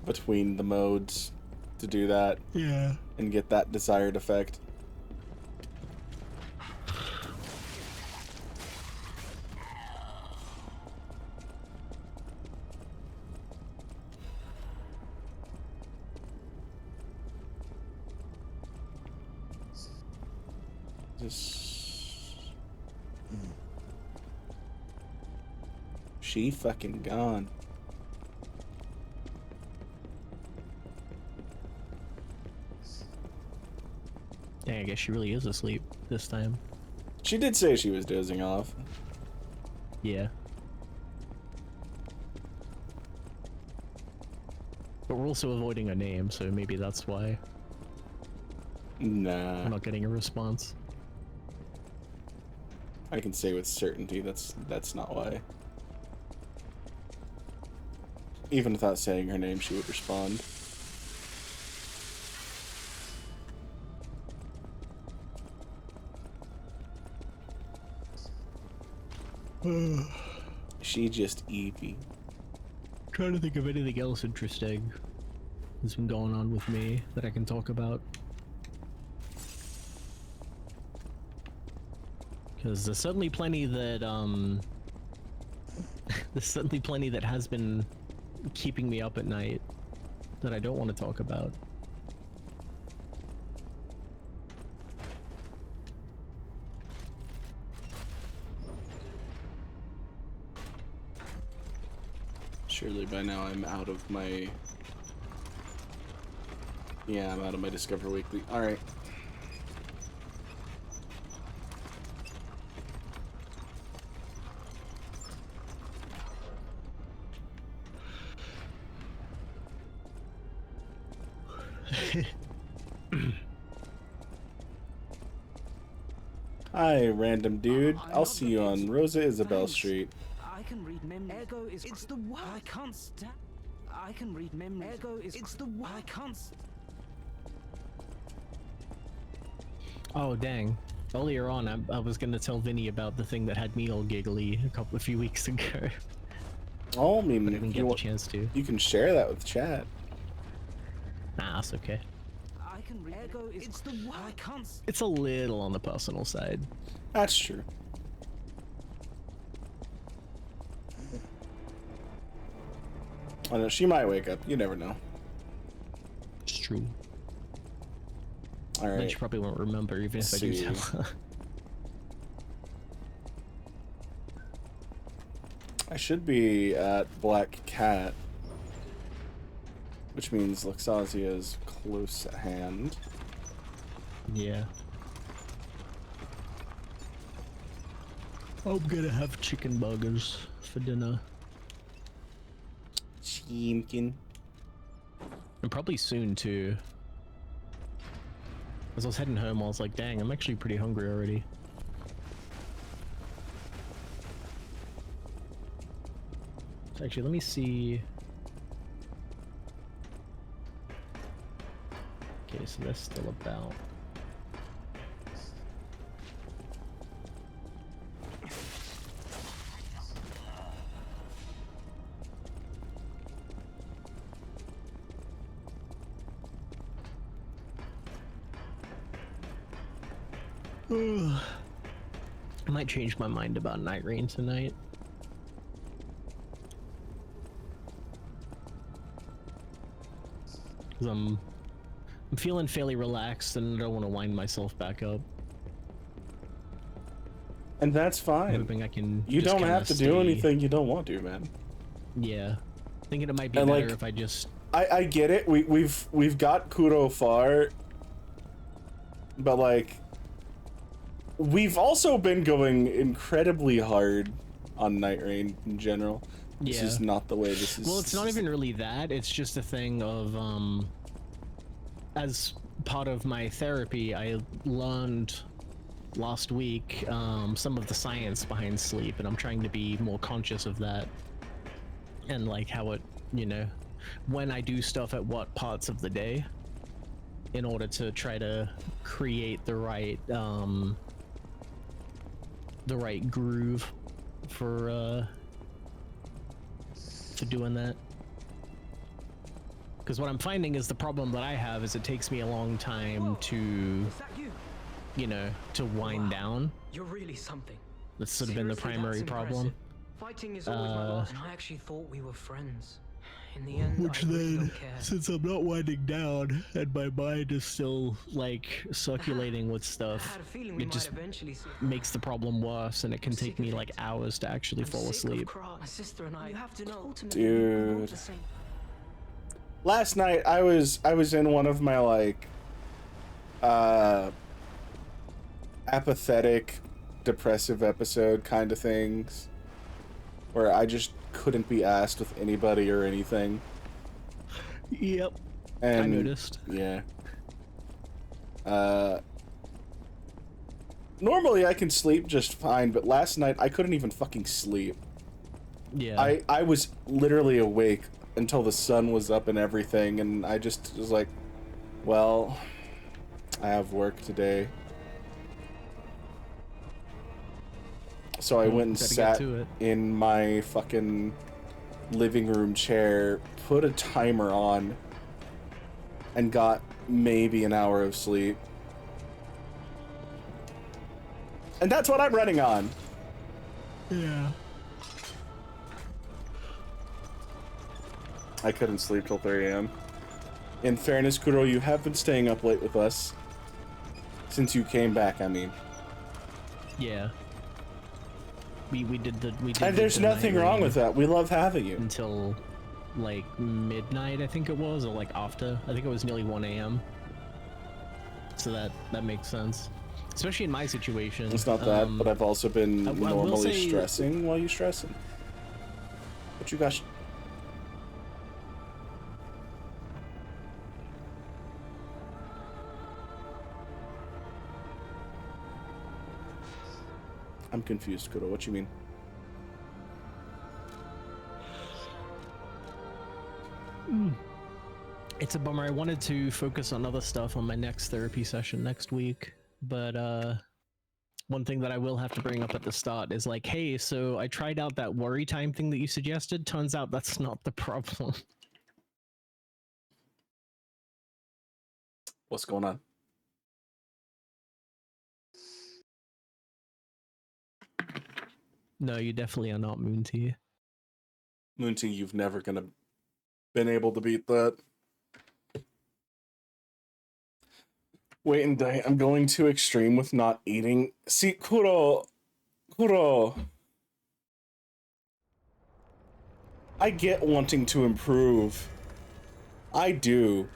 S1: between the modes to do that.
S9: Yeah.
S1: And get that desired effect. She fucking gone.
S9: Dang, I guess she really is asleep this time.
S1: She did say she was dozing off.
S9: Yeah. But we're also avoiding a name, so maybe that's why.
S1: Nah.
S9: We're not getting a response.
S1: I can say with certainty that's not why. Even without saying her name, she would respond. She just eepy.
S9: Trying to think of anything else interesting that's been going on with me that I can talk about. Because there's certainly plenty that there's certainly plenty that has been keeping me up at night that I don't want to talk about.
S1: Surely by now I'm out of my... Yeah, I'm out of my Discover Weekly. Alright. Hi, random dude. I'll see you on Rosa Isabel Street.
S8: I can read mem. Ego is. It's the what? I can't stand. I can read mem. Ego is. It's the what? I can't.
S9: Oh dang! Earlier on, I was gonna tell Vinny about the thing that had me all giggly a few weeks ago.
S1: Oh, I mean,
S9: but I didn't get the chance to.
S1: You can share that with chat.
S9: Nah, that's okay.
S8: I can read. Ego is. It's the what? I can't.
S9: It's a little on the personal side.
S1: That's true. I know, she might wake up. You never know.
S9: It's true.
S1: Alright.
S9: Then she probably won't remember, even if I do tell her.
S1: I should be at Black Cat, which means Luxasia is close at hand.
S9: Yeah. I'm gonna have chicken burgers for dinner.
S1: Chimkin.
S9: And probably soon too. As I was heading home, I was like, dang, I'm actually pretty hungry already. So actually, let me see. Okay, so that's still about. I might change my mind about Night Rain tonight. Cause I'm feeling fairly relaxed and I don't want to wind myself back up.
S1: And that's fine.
S9: I'm hoping I can.
S1: You
S9: just
S1: don't
S9: kinda
S1: have to do anything you don't want to, man.
S9: Yeah, thinking it might be
S1: And,
S9: better
S1: like,
S9: if I just.
S1: I get it. We've got Kuro far, but like, we've also been going incredibly hard on Night Rain in general. This is not the way this is.
S9: Well, it's not even really that. It's just a thing of as part of my therapy, I learned last week some of the science behind sleep, and I'm trying to be more conscious of that and like how it, you know, when I do stuff at what parts of the day in order to try to create the right groove for doing that. Because what I'm finding is the problem that I have is it takes me a long time to, you know, to wind down.
S7: You're really something.
S9: That's sort of been the primary problem.
S7: Fighting is always my last. And I actually thought we were friends. In the end,
S9: Which
S7: I really
S9: then,
S7: don't care.
S9: since I'm not winding down and my mind is still like circulating with stuff, it just makes the problem worse, and it can take me like hours to actually fall asleep.
S7: My sister and I. You have to know.
S1: Dude. Last night I was in one of my like apathetic, depressive episode kind of things, where I just couldn't be asked with anybody or anything.
S9: Yep.
S1: And
S9: I noticed.
S1: Yeah. Normally I can sleep just fine, but last night I couldn't even fucking sleep.
S9: Yeah.
S1: I was literally awake until the sun was up and everything, and I just was like, well, I have work today. So I went and sat in my fucking living room chair, put a timer on, and got maybe an hour of sleep. And that's what I'm running on.
S9: Yeah.
S1: I couldn't sleep till 3 a.m. In fairness, Kuro, you have been staying up late with us. Since you came back, I mean.
S9: Yeah. We did
S1: and there's nothing wrong with that. We love having you.
S9: Until like midnight, I think it was, or like after. I think it was nearly 1 a.m. So that makes sense. Especially in my situation.
S1: It's not that, but I've also been normally
S9: say...
S1: stressing while you're stressing. What you got? I'm confused, Kuro. What you mean?
S9: It's a bummer. I wanted to focus on other stuff on my next therapy session next week, but one thing that I will have to bring up at the start is like, hey, so I tried out that worry time thing that you suggested. Turns out that's not the problem.
S1: What's going on?
S9: No, you definitely are not Moonty.
S1: Moonty, you've never been able to beat that. Wait and die. I'm going too extreme with not eating. See, Kuro. I get wanting to improve. I do.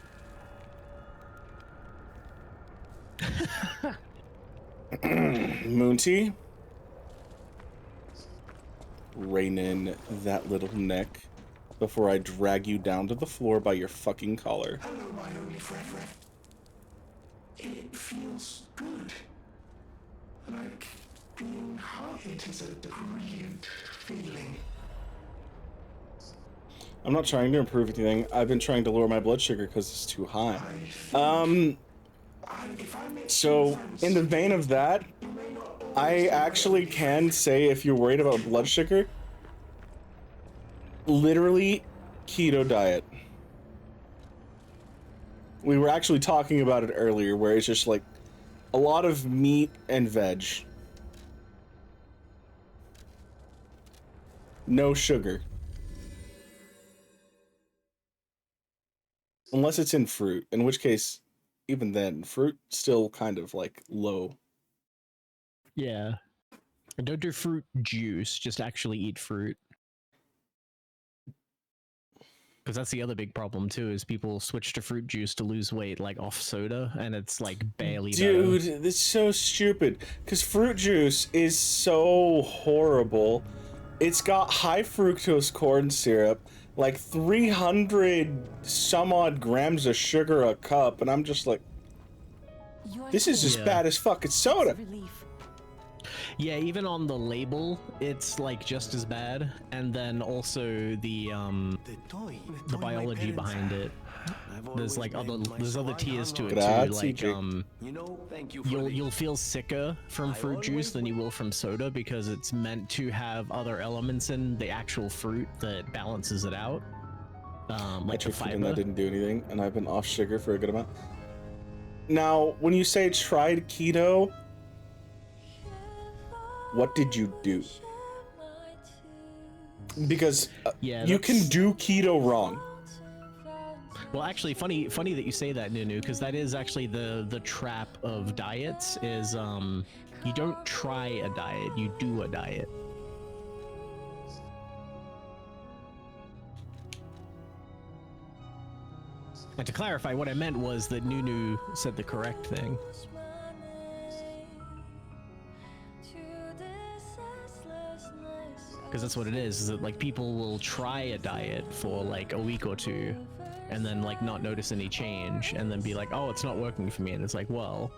S1: Moonty. Rein in that little neck before I drag you down to the floor by your fucking collar.
S10: Hello, my only friend. It feels good. Like being hugged is a brilliant feeling.
S1: I'm not trying to improve anything. I've been trying to lower my blood sugar because it's too high. So, in the vein of that, I actually can say if you're worried about blood sugar, literally keto diet. We were actually talking about it earlier, where it's just like a lot of meat and veg. No sugar. Unless it's in fruit, in which case, even then, fruit still kind of like low.
S9: Yeah. And don't do fruit juice, just actually eat fruit. Because that's the other big problem too, is people switch to fruit juice to lose weight, like off soda, and it's like barely
S1: Dude,
S9: better.
S1: this is so stupid. Because fruit juice is so horrible. It's got high fructose corn syrup, like 300 some odd grams of sugar a cup, and I'm just like, this is as bad as fucking soda.
S9: Yeah, even on the label, it's like just as bad, and then also the biology behind it. There's like other tiers to it too. Like you'll feel sicker from fruit juice than you will from soda because it's meant to have other elements in the actual fruit that balances it out. Like the fiber.
S1: And that didn't do anything, and I've been off sugar for a good amount. Now, when you say tried keto, what did you do? Because you can do keto wrong.
S9: Well, actually, funny that you say that, Nunu, because that is actually the trap of diets. Is you don't try a diet, you do a diet. And to clarify, what I meant was that Nunu said the correct thing. Because that's what it is that like people will try a diet for like a week or two and then like not notice any change and then be like, oh, it's not working for me. And it's like, well,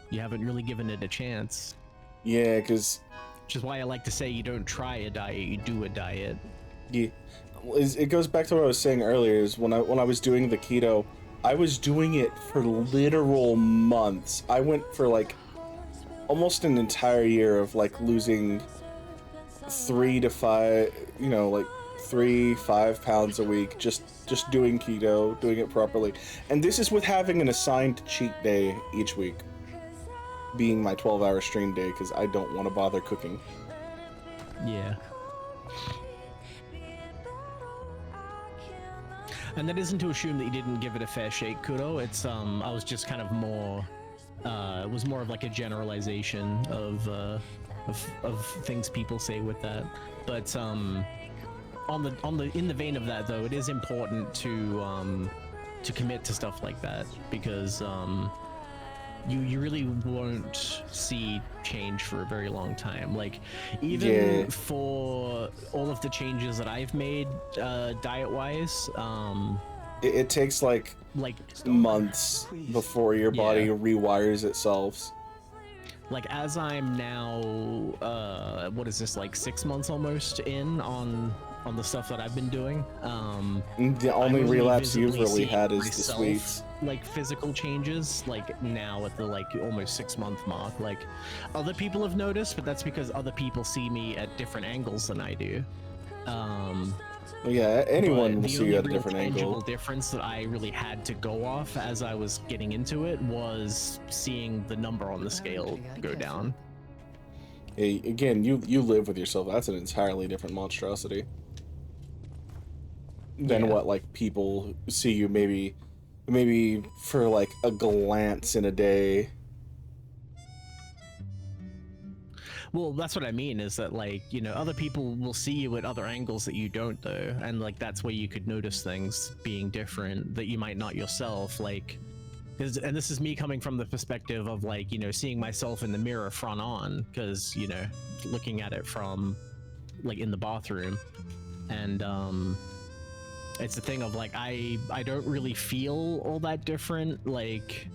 S9: you haven't really given it a chance.
S1: Yeah, because...
S9: Which is why I like to say you don't try a diet, you do a diet.
S1: Yeah. It goes back to what I was saying earlier, is when I was doing the keto, I was doing it for literal months. I went for like almost an entire year of like losing 3 to 5, you know, like 3-5 pounds a week, just doing keto, doing it properly. And this is with having an assigned cheat day each week, being my 12-hour stream day, because I don't want to bother cooking.
S9: Yeah. And that isn't to assume that you didn't give it a fair shake, Kudo. It's I was just kind of more it was more of like a generalization of things people say with that. But in the vein of that though, it is important to commit to stuff like that, because you really won't see change for a very long time. Like even for all of the changes that I've made diet wise,
S1: it takes like months before your body rewires itself.
S9: Like as I'm now what is this, like 6 months almost in on the stuff that I've been doing,
S1: the only relapse you've really had is the sweets.
S9: Like physical changes, like now at the like almost 6-month mark. Like other people have noticed, but that's because other people see me at different angles than I do.
S1: Yeah, anyone will see you at a different angle.
S9: The tangible difference that I really had to go off as I was getting into it was seeing the number on the scale go down.
S1: Hey, again, you live with yourself. That's an entirely different monstrosity than what like people see you maybe for like a glance in a day.
S9: Well, that's what I mean, is that like, you know, other people will see you at other angles that you don't though, and like that's where you could notice things being different that you might not yourself. Like, and this is me coming from the perspective of like, you know, seeing myself in the mirror front on, because, you know, looking at it from like in the bathroom, and it's the thing of like I don't really feel all that different, like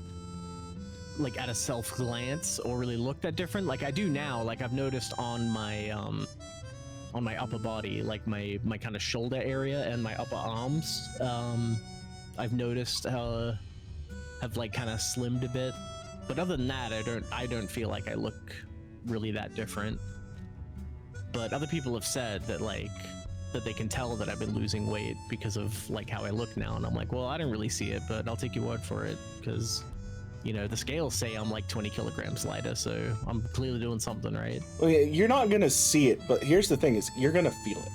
S9: at a self glance, or really look that different. Like I do now. Like I've noticed on my upper body, like my kind of shoulder area and my upper arms, I've noticed have like kind of slimmed a bit. But other than that, I don't feel like I look really that different. But other people have said that that they can tell that I've been losing weight because of like how I look now, and I'm like, well, I don't really see it, but I'll take your word for it, because you know the scales say I'm like 20 kilograms lighter, so I'm clearly doing something right.
S1: Well, yeah, you're not gonna see it, but here's the thing: is you're gonna feel it.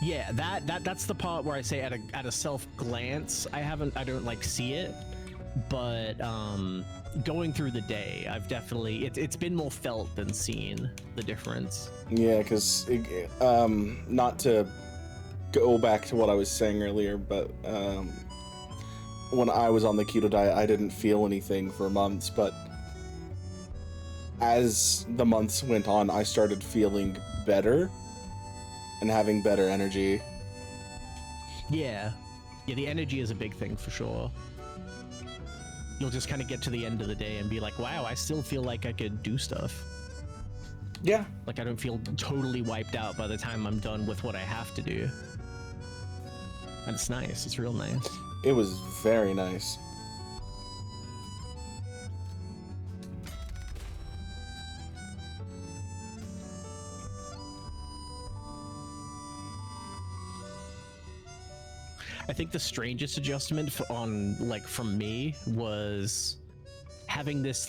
S9: Yeah, that's the part where I say at a self glance, I don't like see it, but going through the day, I've definitely it's been more felt than seen, the difference.
S1: Yeah, because not to go back to what I was saying earlier, but when I was on the keto diet, I didn't feel anything for months, but as the months went on, I started feeling better and having better energy.
S9: Yeah, the energy is a big thing for sure. You'll just kind of get to the end of the day and be like, wow, I still feel like I could do stuff.
S1: Yeah.
S9: Like I don't feel totally wiped out by the time I'm done with what I have to do. And it's nice. It's real nice.
S1: It was very nice.
S9: I think the strangest adjustment from me was having this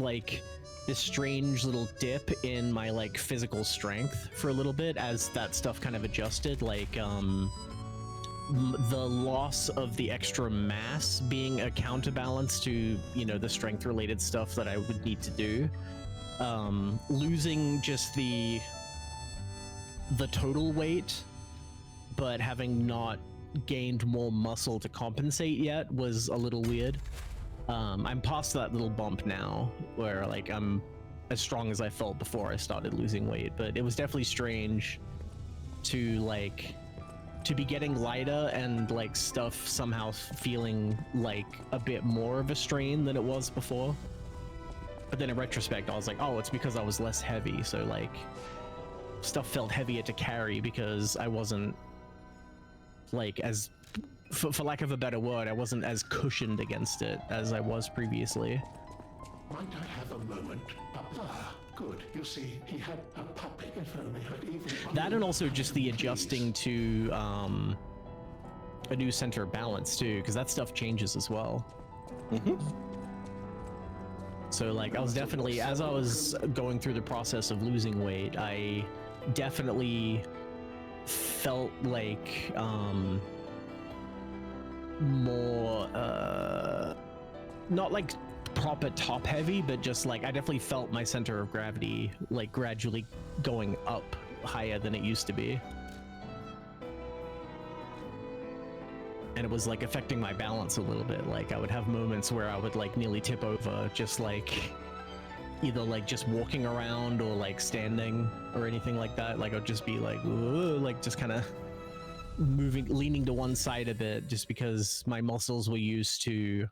S9: strange little dip in my like physical strength for a little bit as that stuff kind of adjusted, like the loss of the extra mass being a counterbalance to, you know, the strength related stuff that I would need to do. Losing just the total weight, but having not gained more muscle to compensate yet was a little weird. I'm past that little bump now where like I'm as strong as I felt before I started losing weight, but it was definitely strange to be getting lighter and like stuff somehow feeling like a bit more of a strain than it was before. But then in retrospect, I was like, oh, it's because I was less heavy, so like stuff felt heavier to carry because I wasn't like as, for lack of a better word, I wasn't as cushioned against it as I was previously.
S10: Might I have a moment, Papa? Good. You see, he had a puppy if only I'd even...
S9: That and also just the adjusting to a new center of balance too, because that stuff changes as well.
S1: Mm-hmm.
S9: So like I was definitely, as I was going through the process of losing weight, I definitely felt like more not like proper top heavy, but just like I definitely felt my center of gravity like gradually going up higher than it used to be, and it was like affecting my balance a little bit. Like I would have moments where I would like nearly tip over, just like either like just walking around or like standing or anything like that. Like I'd just be like, whoa, like just kind of leaning to one side a bit, just because my muscles were used to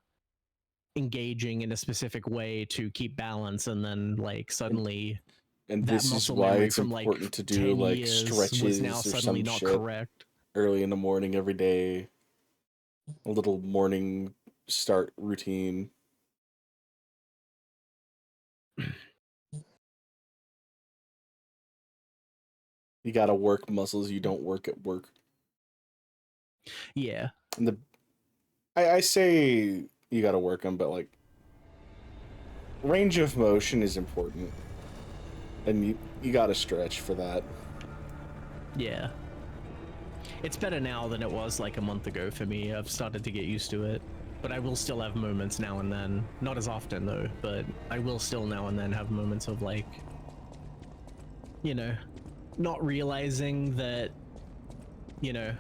S9: engaging in a specific way to keep balance, and then like suddenly
S1: and
S9: that
S1: this is
S9: muscle
S1: why
S9: memory
S1: it's
S9: from
S1: important
S9: like
S1: to do
S9: 10
S1: like
S9: years
S1: stretches
S9: was now
S1: or
S9: suddenly
S1: some
S9: not
S1: shit
S9: correct.
S1: early in the morning every day. A little morning start routine. You gotta work muscles you don't work at work.
S9: Yeah.
S1: And I say you gotta work them, but like range of motion is important, and you gotta stretch for that.
S9: Yeah. It's better now than it was like a month ago for me. I've started to get used to it, but I will still have moments now and then. Not as often though, but I will still now and then have moments of like, you know, not realizing that, you know,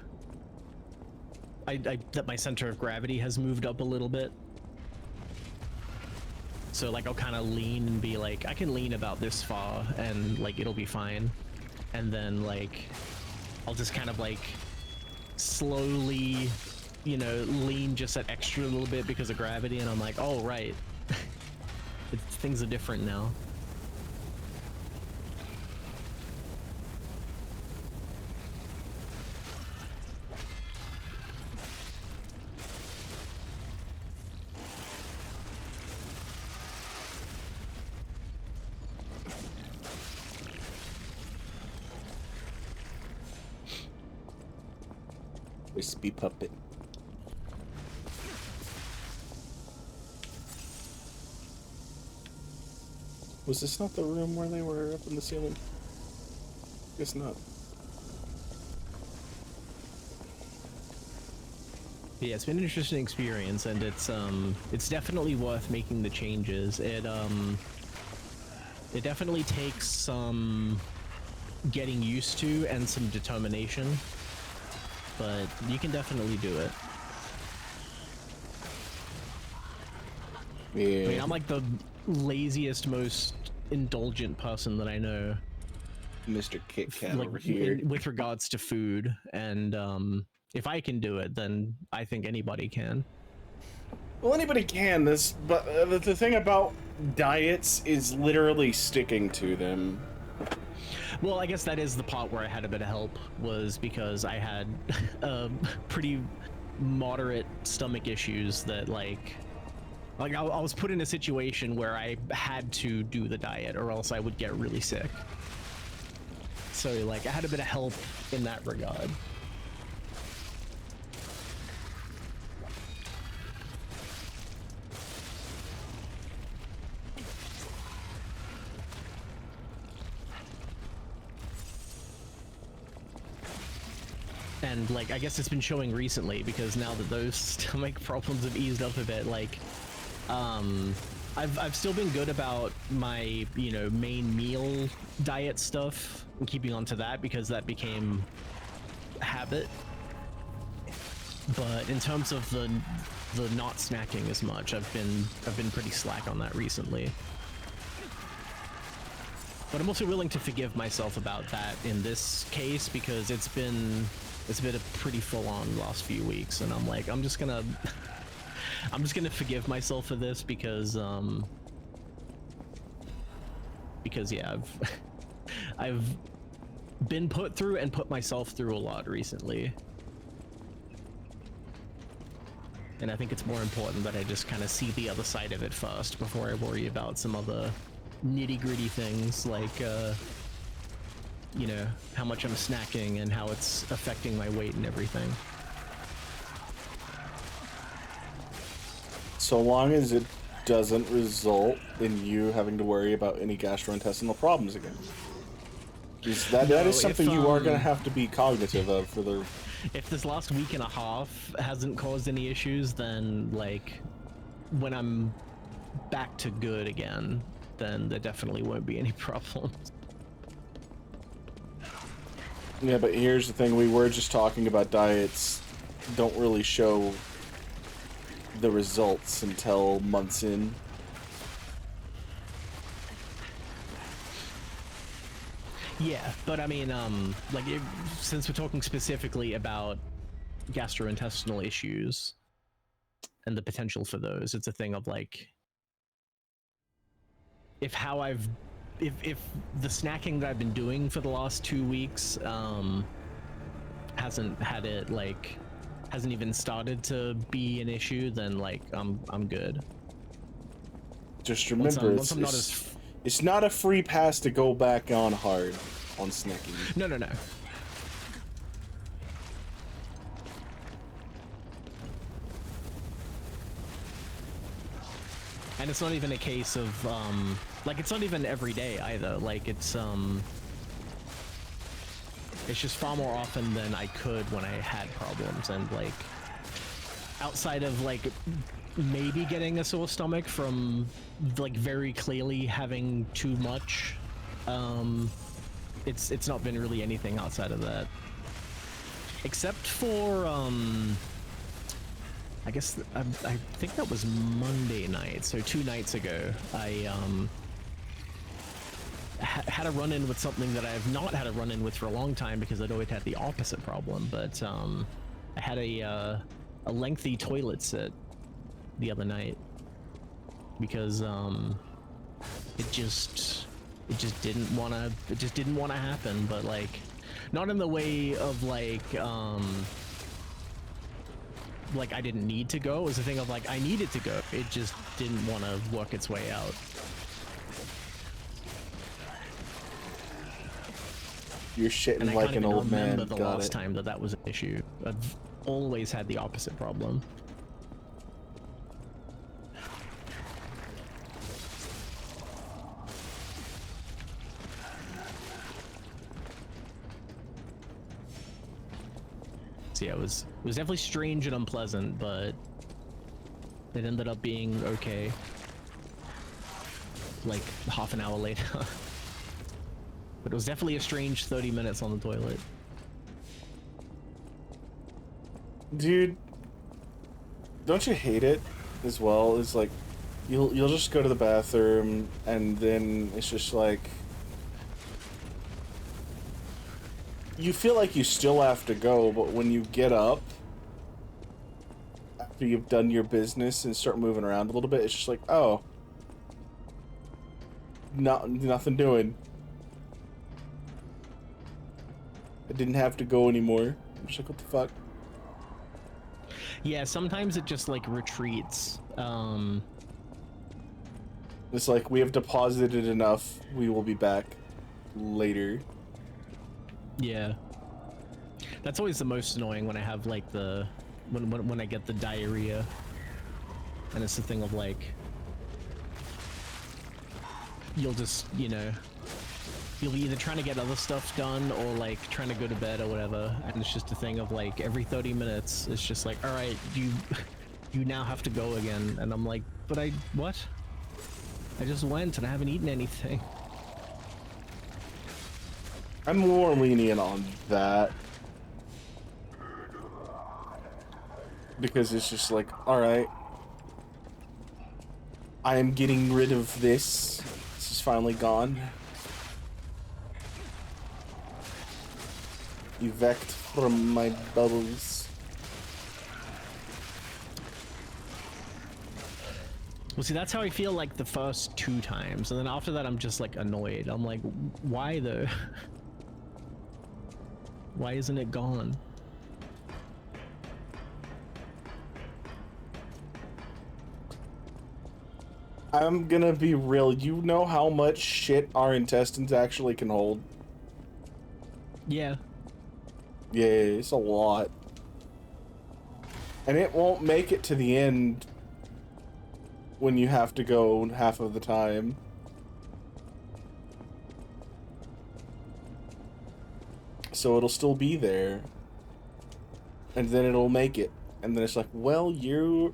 S9: that my center of gravity has moved up a little bit. So like I'll kind of lean and be like, I can lean about this far and like it'll be fine. And then like I'll just kind of like slowly, you know, lean just that extra little bit because of gravity, and I'm like, oh right, things are different now.
S1: Wispy puppet. Was this not the room where they were up in the ceiling? Guess not.
S9: Yeah, it's been an interesting experience, and it's definitely worth making the changes. It definitely takes some getting used to and some determination, but you can definitely do it.
S1: Yeah.
S9: I mean, I'm like the laziest, most indulgent person that I know.
S1: Mr. Kit Kat
S9: like,
S1: over here.
S9: with regards to food, and if I can do it, then I think anybody can.
S1: Well, anybody can this, but the thing about diets is literally sticking to them.
S9: Well, I guess that is the part where I had a bit of help, was because I had pretty moderate stomach issues that like I was put in a situation where I had to do the diet or else I would get really sick. So like I had a bit of help in that regard. And like I guess it's been showing recently, because now that those stomach problems have eased up a bit, like I've still been good about my, you know, main meal diet stuff and keeping on to that, because that became habit. But in terms of the not snacking as much, I've been pretty slack on that recently. But I'm also willing to forgive myself about that in this case, because it's been a pretty full-on last few weeks, and I'm like, I'm just gonna forgive myself for this, because yeah, I've been put through and put myself through a lot recently, and I think it's more important that I just kind of see the other side of it first before I worry about some other nitty-gritty things like you know, how much I'm snacking and how it's affecting my weight and everything.
S1: So long as it doesn't result in you having to worry about any gastrointestinal problems again. That is something you are going to have to be cognitive of for the...
S9: If this last week and a half hasn't caused any issues, then like when I'm back to good again, then there definitely won't be any problems.
S1: Yeah, but here's the thing, we were just talking about diets don't really show the results until months in.
S9: Yeah, but I mean, like, since we're talking specifically about gastrointestinal issues and the potential for those, it's a thing of like, if the snacking that I've been doing for the last 2 weeks hasn't even started to be an issue, then like I'm good.
S1: Just remember, it's not a free pass to go back on hard on snacking.
S9: No. And it's not even a case of like, it's not even every day either. Like it's just far more often than I could when I had problems, and like outside of like maybe getting a sore stomach from like very clearly having too much, it's not been really anything outside of that, except for I guess I think that was Monday night, so 2 nights ago, I had a run-in with something that I have not had a run-in with for a long time, because I'd always had the opposite problem, but I had a lengthy toilet sit the other night because it just didn't want to happen, but like not in the way of like I didn't need to go. It was a thing of like I needed to go. It just didn't want to work its way out.
S1: You're shitting
S9: And I
S1: like
S9: can't
S1: an
S9: even
S1: old man.
S9: remember the
S1: Got
S9: last
S1: it.
S9: time that was an issue. I've always had the opposite problem. So yeah, it was definitely strange and unpleasant, but it ended up being okay. Like half an hour later. But it was definitely a strange 30 minutes on the toilet.
S1: Dude, don't you hate it as well? It's like you'll just go to the bathroom and then it's just like you feel like you still have to go, but when you get up after you've done your business and start moving around a little bit, it's just like, oh, nothing doing. I didn't have to go anymore. I'm just like, what the fuck?
S9: Yeah, sometimes it just like retreats.
S1: It's like, we have deposited enough, we will be back later.
S9: Yeah. That's always the most annoying when I have like the when I get the diarrhea. And it's the thing of like you'll just, you know, you'll be either trying to get other stuff done or like trying to go to bed or whatever, and it's just a thing of like every 30 minutes it's just like, all right, you now have to go again, and I'm like, but what? I just went and I haven't eaten anything.
S1: I'm more lenient on that. Because it's just like, alright, I am getting rid of this. This is finally gone. Evac from my bubbles.
S9: Well, see, that's how I feel like the first 2 times, and then after that I'm just like annoyed. I'm like, why though? Why isn't it gone?
S1: I'm gonna be real. You know how much shit our intestines actually can hold?
S9: Yeah.
S1: Yeah, it's a lot. And it won't make it to the end when you have to go half of the time. So it'll still be there. And then it'll make it. And then it's like, well, you're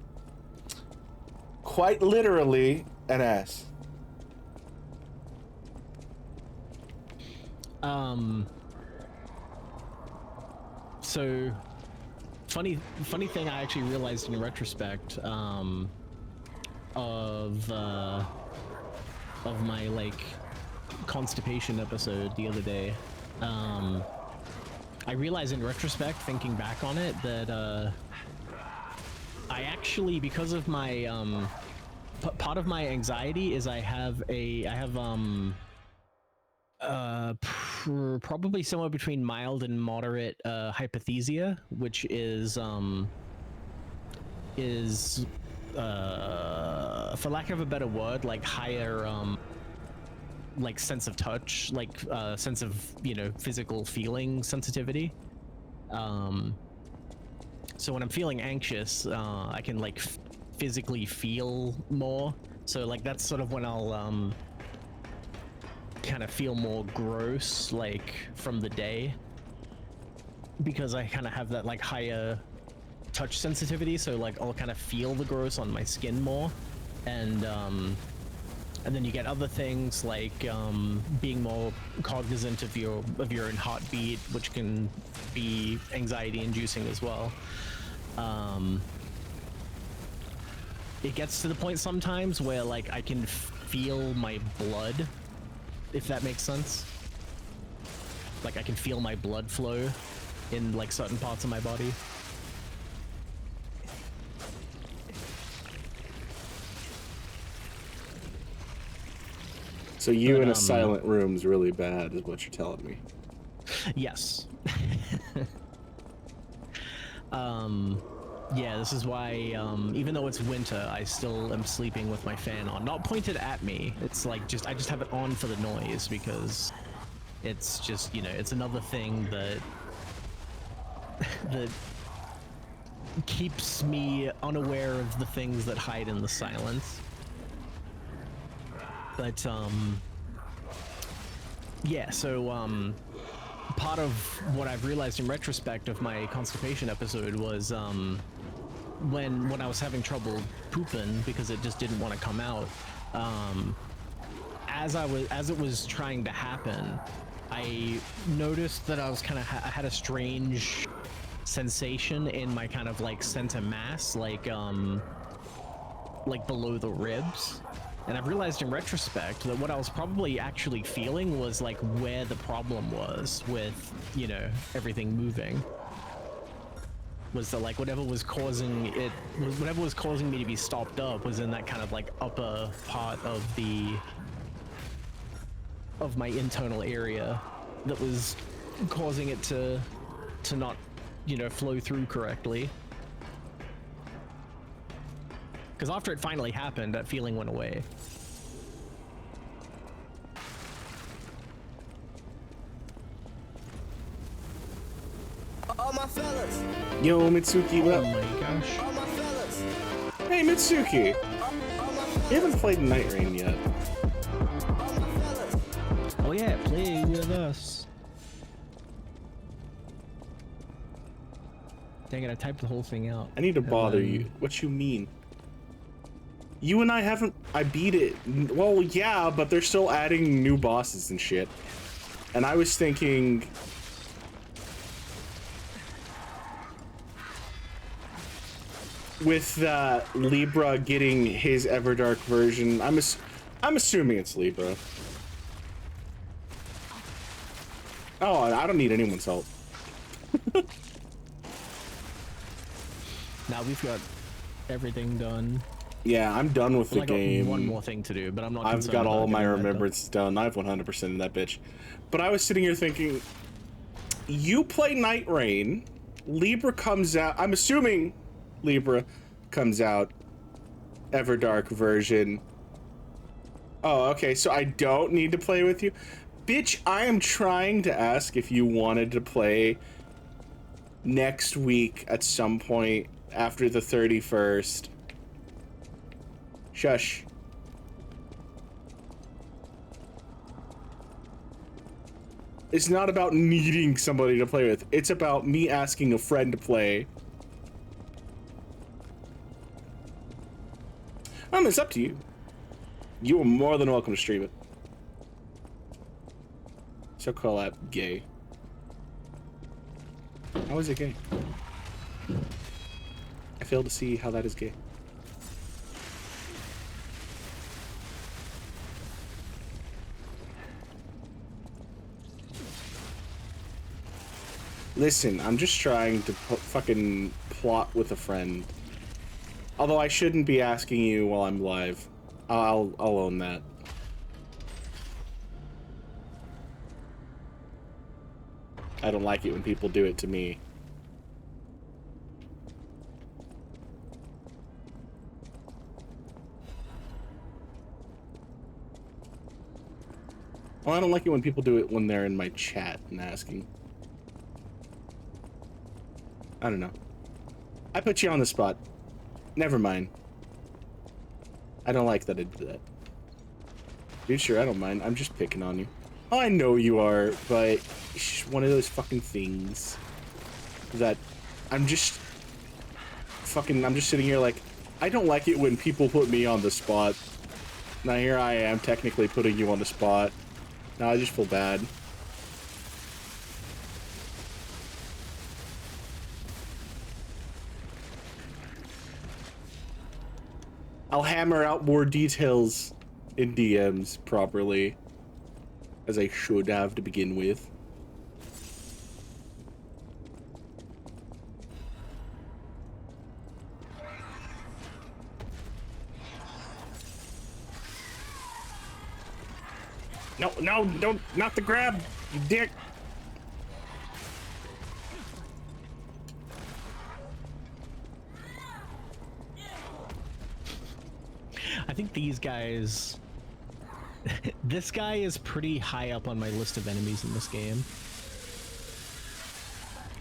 S1: quite literally an ass.
S9: So funny thing I actually realized in retrospect of my like constipation episode the other day. I realized in retrospect, thinking back on it, that I actually, because of my part of my anxiety is I have probably somewhere between mild and moderate hypothesia, which is for lack of a better word, like higher like sense of touch, like sense of, you know, physical feeling sensitivity. So when I'm feeling anxious, I can like physically feel more. So like that's sort of when I'll kind of feel more gross, like from the day, because I kind of have that like higher touch sensitivity. So like I'll kind of feel the gross on my skin more, and then you get other things like being more cognizant of your own heartbeat, which can be anxiety inducing as well. It gets to the point sometimes where like I can feel my blood, if that makes sense. Like I can feel my blood flow in like certain parts of my body.
S1: So you
S9: But,
S1: in a silent room's really bad, is what you're telling me.
S9: Yes. Yeah, this is why, even though it's winter, I still am sleeping with my fan on. Not pointed at me. It's like I just have it on for the noise because it's just, you know, it's another thing that that keeps me unaware of the things that hide in the silence. But, yeah, so, part of what I've realized in retrospect of my constipation episode was, when I was having trouble pooping because it just didn't want to come out, as it was trying to happen, I noticed that I was kind of I had a strange sensation in my kind of like center mass, like below the ribs. And I've realized in retrospect that what I was probably actually feeling was like where the problem was with, you know, everything moving. Was that like whatever was causing me to be stopped up was in that kind of like upper part of my internal area that was causing it to not, you know, flow through correctly. Because after it finally happened, that feeling went away.
S11: All my fellas.
S1: Yo, Mitsuki, what up?
S9: Oh my gosh.
S11: All my fellas.
S1: Hey, Mitsuki. You haven't played Night Rain yet.
S9: Oh yeah, play with us. Dang it, I typed the whole thing out.
S1: I need to bother you. What you mean? You and I haven't... I beat it. Well, yeah, but they're still adding new bosses and shit. And I was thinking... with Libra getting his Everdark version, I'm assuming it's Libra. Oh, I don't need anyone's help.
S9: Now we've got everything done.
S1: Yeah, I'm done with the game.
S9: Got one more thing to do, but I'm not.
S1: I've got all my remembrances done. I have 100% in that bitch. But I was sitting here thinking, you play Night Rain, Libra comes out. I'm assuming Libra comes out, Everdark version. Oh, okay, so I don't need to play with you? Bitch, I am trying to ask if you wanted to play next week at some point after the 31st. Shush. It's not about needing somebody to play with. It's about me asking a friend to play. It's up to you. You are more than welcome to stream it. So call that gay. How is it gay? I fail to see how that is gay. Listen, I'm just trying to fucking plot with a friend. Although I shouldn't be asking you while I'm live. I'll own that. I don't like it when people do it to me. Well, I don't like it when people do it when they're in my chat and asking. I don't know. I put you on the spot. Never mind. I don't like that I did that. Dude, sure, I don't mind. I'm just picking on you. Oh, I know you are, but it's just one of those fucking things that I'm just sitting here like, I don't like it when people put me on the spot. Now here I am technically putting you on the spot. Now I just feel bad. I'll hammer out more details in DMs properly, as I should have to begin with. No, no, don't, not the grab, you dick.
S9: I think these guys... This guy is pretty high up on my list of enemies in this game.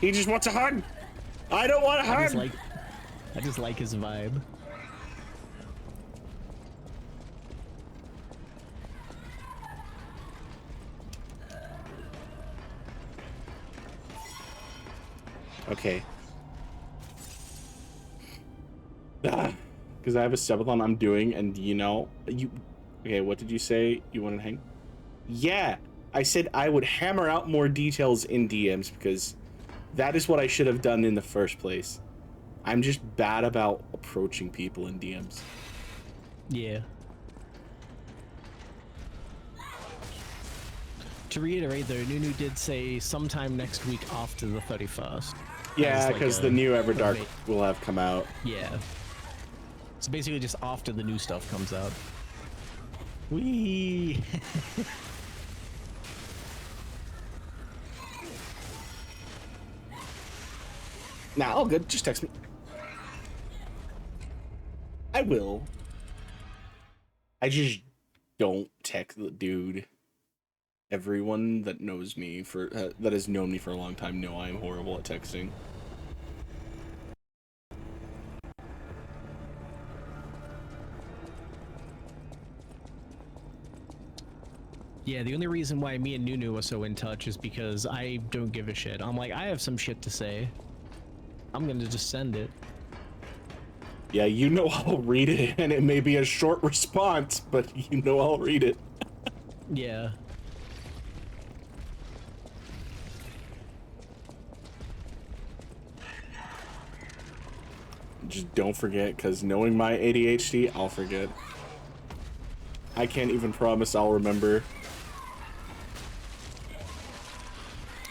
S1: He just wants a hug. I don't want a hug.
S9: I just like his vibe.
S1: Okay. Because I have a subathon I'm doing, and you know, you... Okay, what did you say? You want to hang? Yeah, I said I would hammer out more details in DMs, because that is what I should have done in the first place. I'm just bad about approaching people in DMs.
S9: Yeah. To reiterate though, Nunu did say sometime next week after the 31st.
S1: Yeah, because the new Everdark will have come out.
S9: Yeah. It's basically just after the new stuff comes out. Whee!
S1: Nah, all good. Just text me. I will. I just don't text the dude. Everyone that knows me that has known me for a long time know I am horrible at texting.
S9: Yeah, the only reason why me and Nunu are so in touch is because I don't give a shit. I'm like, I have some shit to say. I'm gonna just send it.
S1: Yeah, you know I'll read it, and it may be a short response, but you know I'll read it.
S9: Yeah.
S1: Just don't forget, because knowing my ADHD, I'll forget. I can't even promise I'll remember.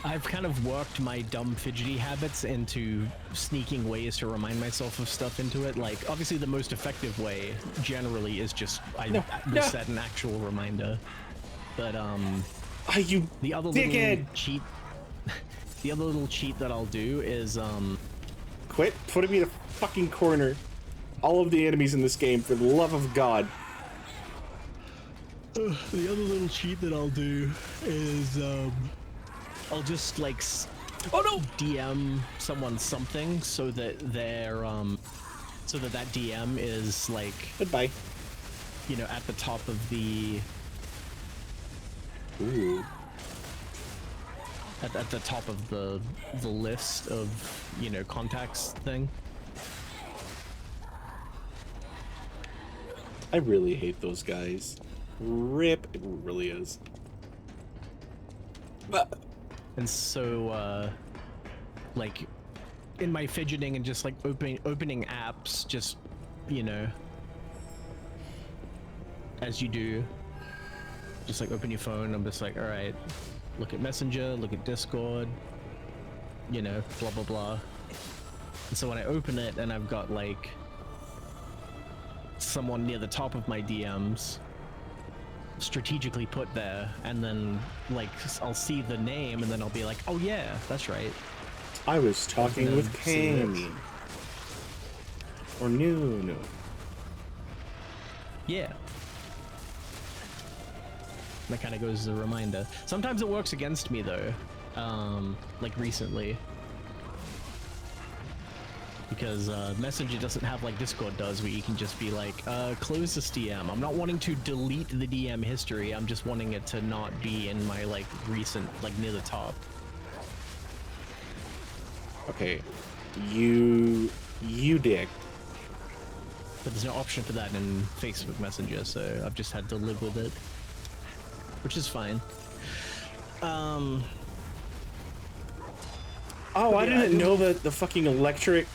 S9: I've kind of worked my dumb fidgety habits into sneaking ways to remind myself of stuff into it. Like, obviously the most effective way generally is just I set an actual reminder. But
S1: you
S9: the other little cheat the other little cheat that I'll do is
S1: quit putting me in a fucking corner. All of the enemies in this game, for the love of God.
S9: The other little cheat that I'll do is I'll just like DM someone something so that they're so that DM is like
S1: goodbye,
S9: you know, at the top of the at the top of the list of, you know, contacts thing.
S1: I really hate those guys. Rip, it really is.
S9: And so, like, in my fidgeting and just like opening apps, just, you know, as you do, just like open your phone. I'm just like, all right, look at Messenger, look at Discord, you know, blah blah blah. And so when I open it and I've got like someone near the top of my DMs strategically put there, and then like I'll see the name and then I'll be like, oh yeah, that's right,
S1: I was talking with Cammy or Nunu.
S9: Yeah, that kind of goes as a reminder. Sometimes it works against me though, like recently, because Messenger doesn't have like Discord does, where you can just be like, close this DM. I'm not wanting to delete the DM history, I'm just wanting it to not be in my like recent, like near the top.
S1: Okay, you dick.
S9: But there's no option for that in Facebook Messenger, so I've just had to live with it, which is fine.
S1: Oh, I didn't know that the fucking electric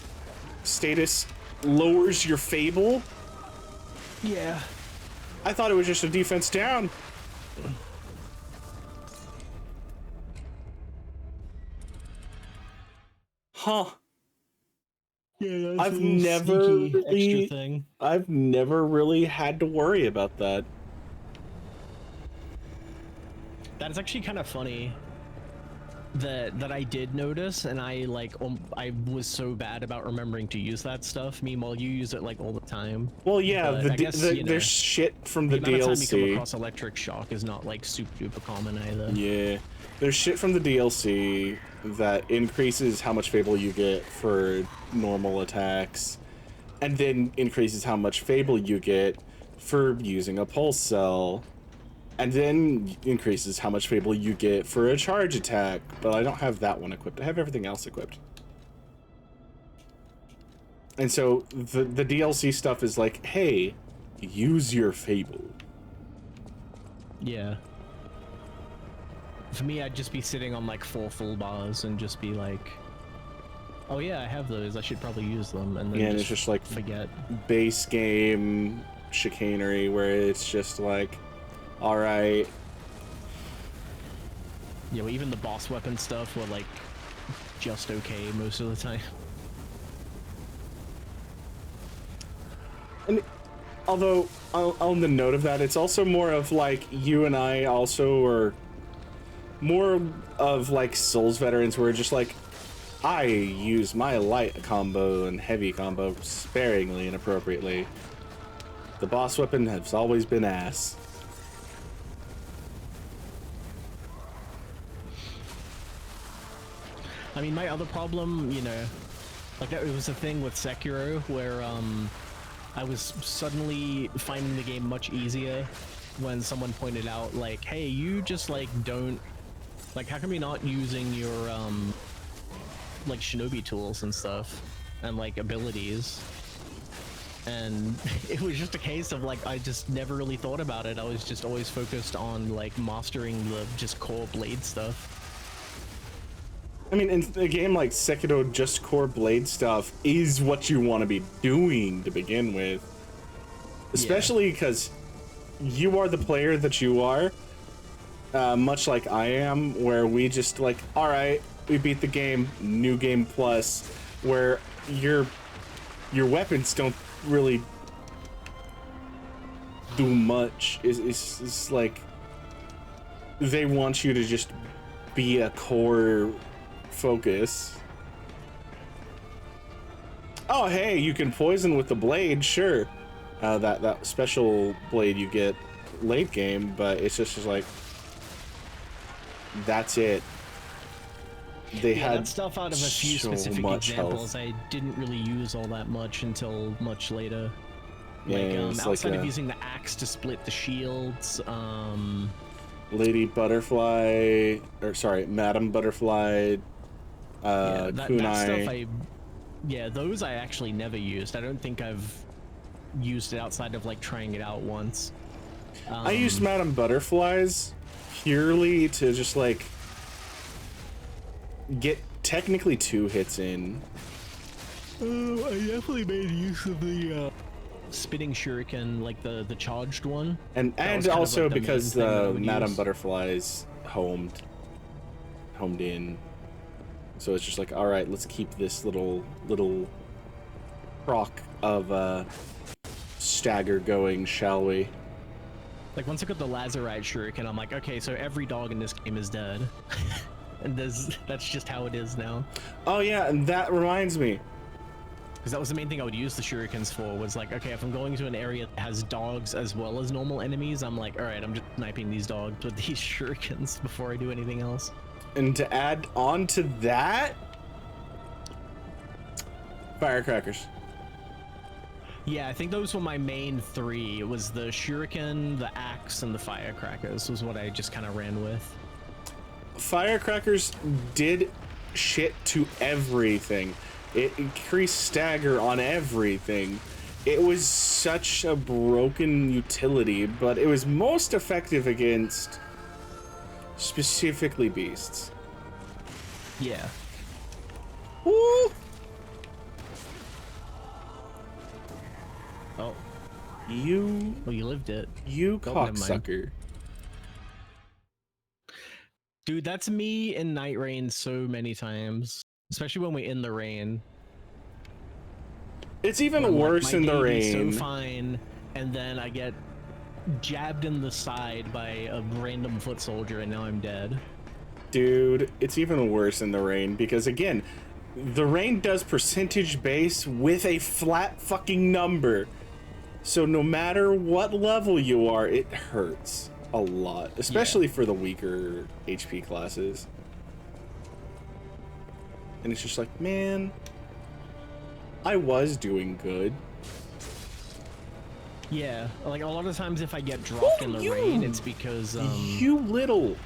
S1: status lowers your Fable.
S9: Yeah.
S1: I thought it was just a defense down. Huh.
S9: Yeah, that's
S1: I've never really,
S9: extra thing.
S1: I've never really had to worry about that.
S9: That's actually kind of funny. That I did notice, and I I was so bad about remembering to use that stuff. Meanwhile, you use it like all the time.
S1: Well, yeah,
S9: But I guess, you know,
S1: there's shit from the
S9: amount of time you come
S1: DLC.
S9: across electric shock is not like super duper common either.
S1: Yeah, there's shit from the DLC that increases how much Fable you get for normal attacks, and then increases how much Fable you get for using a pulse cell, and then increases how much Fable you get for a charge attack. But I don't have that one equipped. I have everything else equipped. And so the DLC stuff is like, hey, use your Fable.
S9: Yeah. For me, I'd just be sitting on like 4 full bars and just be like, oh yeah, I have those. I should probably use them. And then
S1: Yeah, and it's just like
S9: forget.
S1: base game chicanery where it's just like, all right.
S9: Yeah, well, even the boss weapon stuff were like just okay most of the time.
S1: And although on the note of that, it's also more of like you and I also are more of like Souls veterans where just like I use my light combo and heavy combo sparingly and appropriately. The boss weapon has always been ass.
S9: I mean, my other problem, you know, like that, it was a thing with Sekiro where I was suddenly finding the game much easier when someone pointed out like, hey, you just like don't, like, how come you're not using your like shinobi tools and stuff and like abilities? And it was just a case of like, I just never really thought about it. I was just always focused on like mastering the just core blade stuff.
S1: I mean, in a game like Sekiro, just core blade stuff is what you want to be doing to begin with. Especially because you are the player that you are, much like I am, where we just like, all right, we beat the game, new game plus, where your weapons don't really do much. It's like they want you to just be a core focus. Oh, hey, you can poison with the blade, sure. That special blade you get late game, but it's just like that's it. They had
S9: that stuff out of a few
S1: so
S9: specific
S1: much
S9: examples.
S1: health.
S9: I didn't really use all that much until much later.
S1: Yeah,
S9: Like,
S1: it's
S9: outside
S1: like
S9: of using the axe to split the shields,
S1: Lady Butterfly, or sorry, Madam Butterfly,
S9: that stuff
S1: Kunai.
S9: yeah, those I actually never used. I don't think I've used it outside of like trying it out once.
S1: I used Madam Butterflies purely to just like get technically 2 hits in.
S9: I definitely made use of the spitting shuriken, like the charged one.
S1: And
S9: That was kind of,
S1: also
S9: like, the main
S1: because
S9: thing that I
S1: the
S9: would
S1: Madam
S9: use.
S1: Butterflies homed in. So it's just like, all right, let's keep this little proc of stagger going, shall we?
S9: Like once I got the Lazarite shuriken, I'm like, okay, so every dog in this game is dead. And that's just how it is now.
S1: Oh yeah, and that reminds me.
S9: Because that was the main thing I would use the shurikens for, was like, okay, if I'm going to an area that has dogs as well as normal enemies, I'm like, all right, I'm just sniping these dogs with these shurikens before I do anything else.
S1: And to add on to that, firecrackers.
S9: Yeah, I think those were my main 3. It was the shuriken, the axe, and the firecrackers was what I just kind of ran with.
S1: Firecrackers did shit to everything. It increased stagger on everything. It was such a broken utility, but it was most effective against specifically beasts.
S9: Yeah.
S1: Woo!
S9: Oh.
S1: You
S9: lived it.
S1: You
S9: Oh, never mind.
S1: cocksucker.
S9: Dude, that's me in Night Rain so many times. Especially when we're in the rain.
S1: It's even
S9: When, like,
S1: worse
S9: my
S1: in the
S9: game is
S1: rain.
S9: so fine, and then I get jabbed in the side by a random foot soldier, and now I'm dead.
S1: Dude, it's even worse in the rain because again, the rain does percentage base with a flat fucking number. So no matter what level you are, it hurts a lot, especially for the weaker HP classes. And it's just like, man, I was doing good.
S9: Yeah, like a lot of times if I get dropped in the rain, it's because
S1: you little.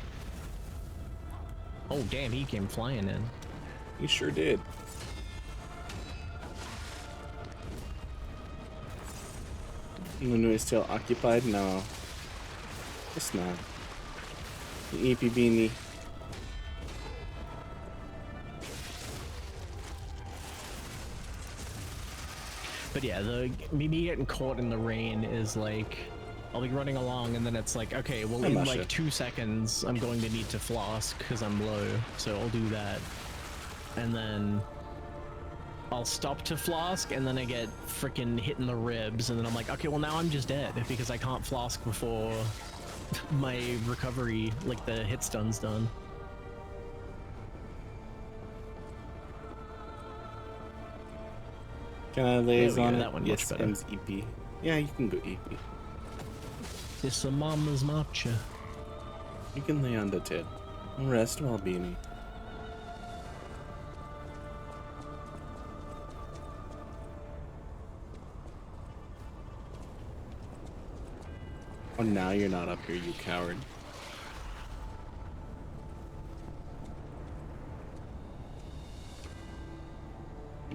S9: Oh damn, he came flying in.
S1: He sure did. Nunu is still occupied? No. It's not. The EP beanie.
S9: But yeah, me getting caught in the rain is like, I'll be running along and then it's like, okay, well in like 2 seconds I'm going to need to flask because I'm low, so I'll do that. And then I'll stop to flask and then I get freaking hit in the ribs and then I'm like, okay, well now I'm just dead because I can't flask before my recovery, like the hit stun's done.
S1: Can I liaison
S9: that one?
S1: Yes,
S9: Much better.
S1: M's EP. Yeah, you can go EP.
S9: It's a mama's matcha.
S1: You can lay on the tit. Rest while beanie. Oh, now you're not up here, you coward.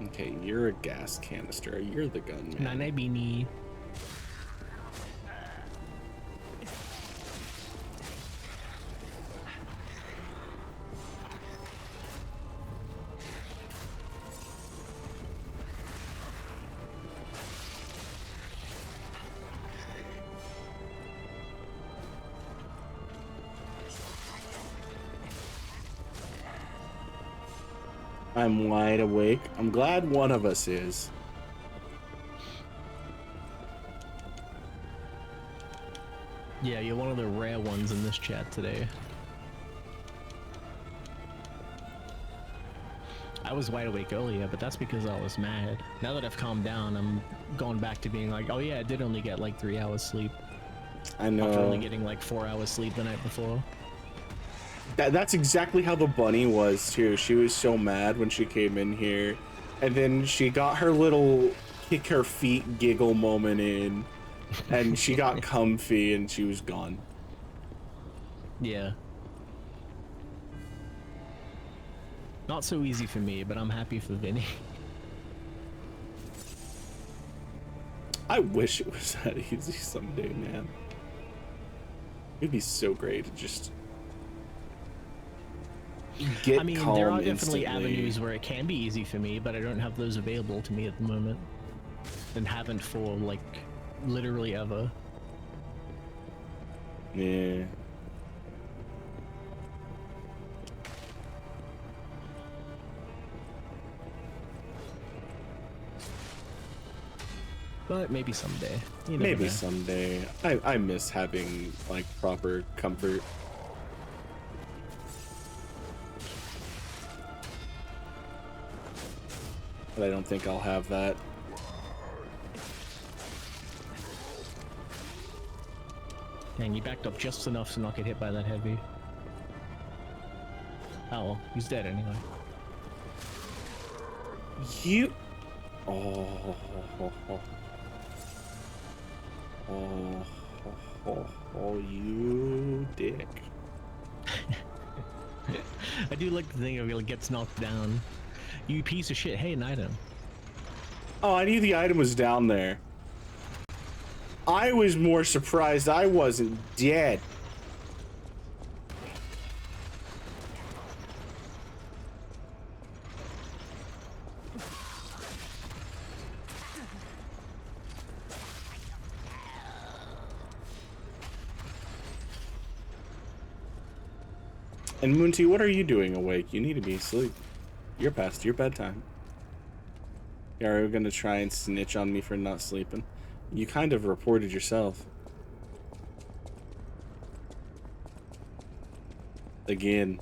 S1: Okay, you're a gas canister. You're the gunman.
S9: Nane beanie.
S1: I'm wide awake. I'm glad one of us is.
S9: Yeah, you're one of the rare ones in this chat today. I was wide awake earlier, but that's because I was mad. Now that I've calmed down, I'm going back to being like, oh yeah, I did only get like 3 hours sleep.
S1: I know.
S9: After only getting like 4 hours sleep the night before.
S1: That's exactly how the bunny was too. She was so mad when she came in here, and then she got her little kick her feet giggle moment in, and she got comfy and she was gone.
S9: Yeah. Not so easy for me, but I'm happy for Vinny.
S1: I wish it was that easy someday, man. It'd be so great to just get
S9: I mean,
S1: calm
S9: there are definitely
S1: instantly.
S9: avenues where it can be easy for me, but I don't have those available to me at the moment. And haven't for, like, literally ever.
S1: Yeah.
S9: But maybe someday. You never
S1: Maybe
S9: know.
S1: someday. I miss having, like, proper comfort. But I don't think I'll have that.
S9: Dang, he backed up just enough to not get hit by that heavy. Oh well, he's dead anyway.
S1: You... Oh... you dick.
S9: I do like the thing of it gets knocked down. You piece of shit, hey, an item.
S1: Oh, I knew the item was down there. I was more surprised I wasn't dead. And Moonty, what are you doing awake? You need to be asleep. You're past your bedtime. Are you gonna try and snitch on me for not sleeping? You kind of reported yourself. Again.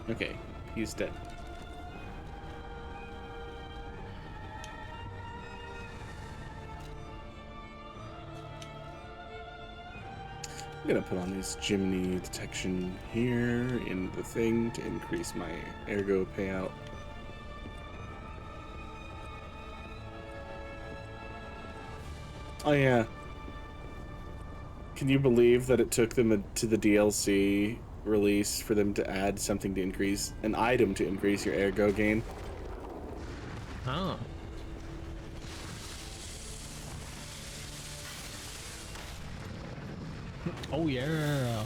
S1: Okay, he's dead. I'm gonna put on this Jiminy detection here in the thing to increase my ergo payout. Oh yeah. Can you believe that it took them to the DLC release for them to add something to increase an item to increase your ergo gain?
S9: Oh. Oh yeah.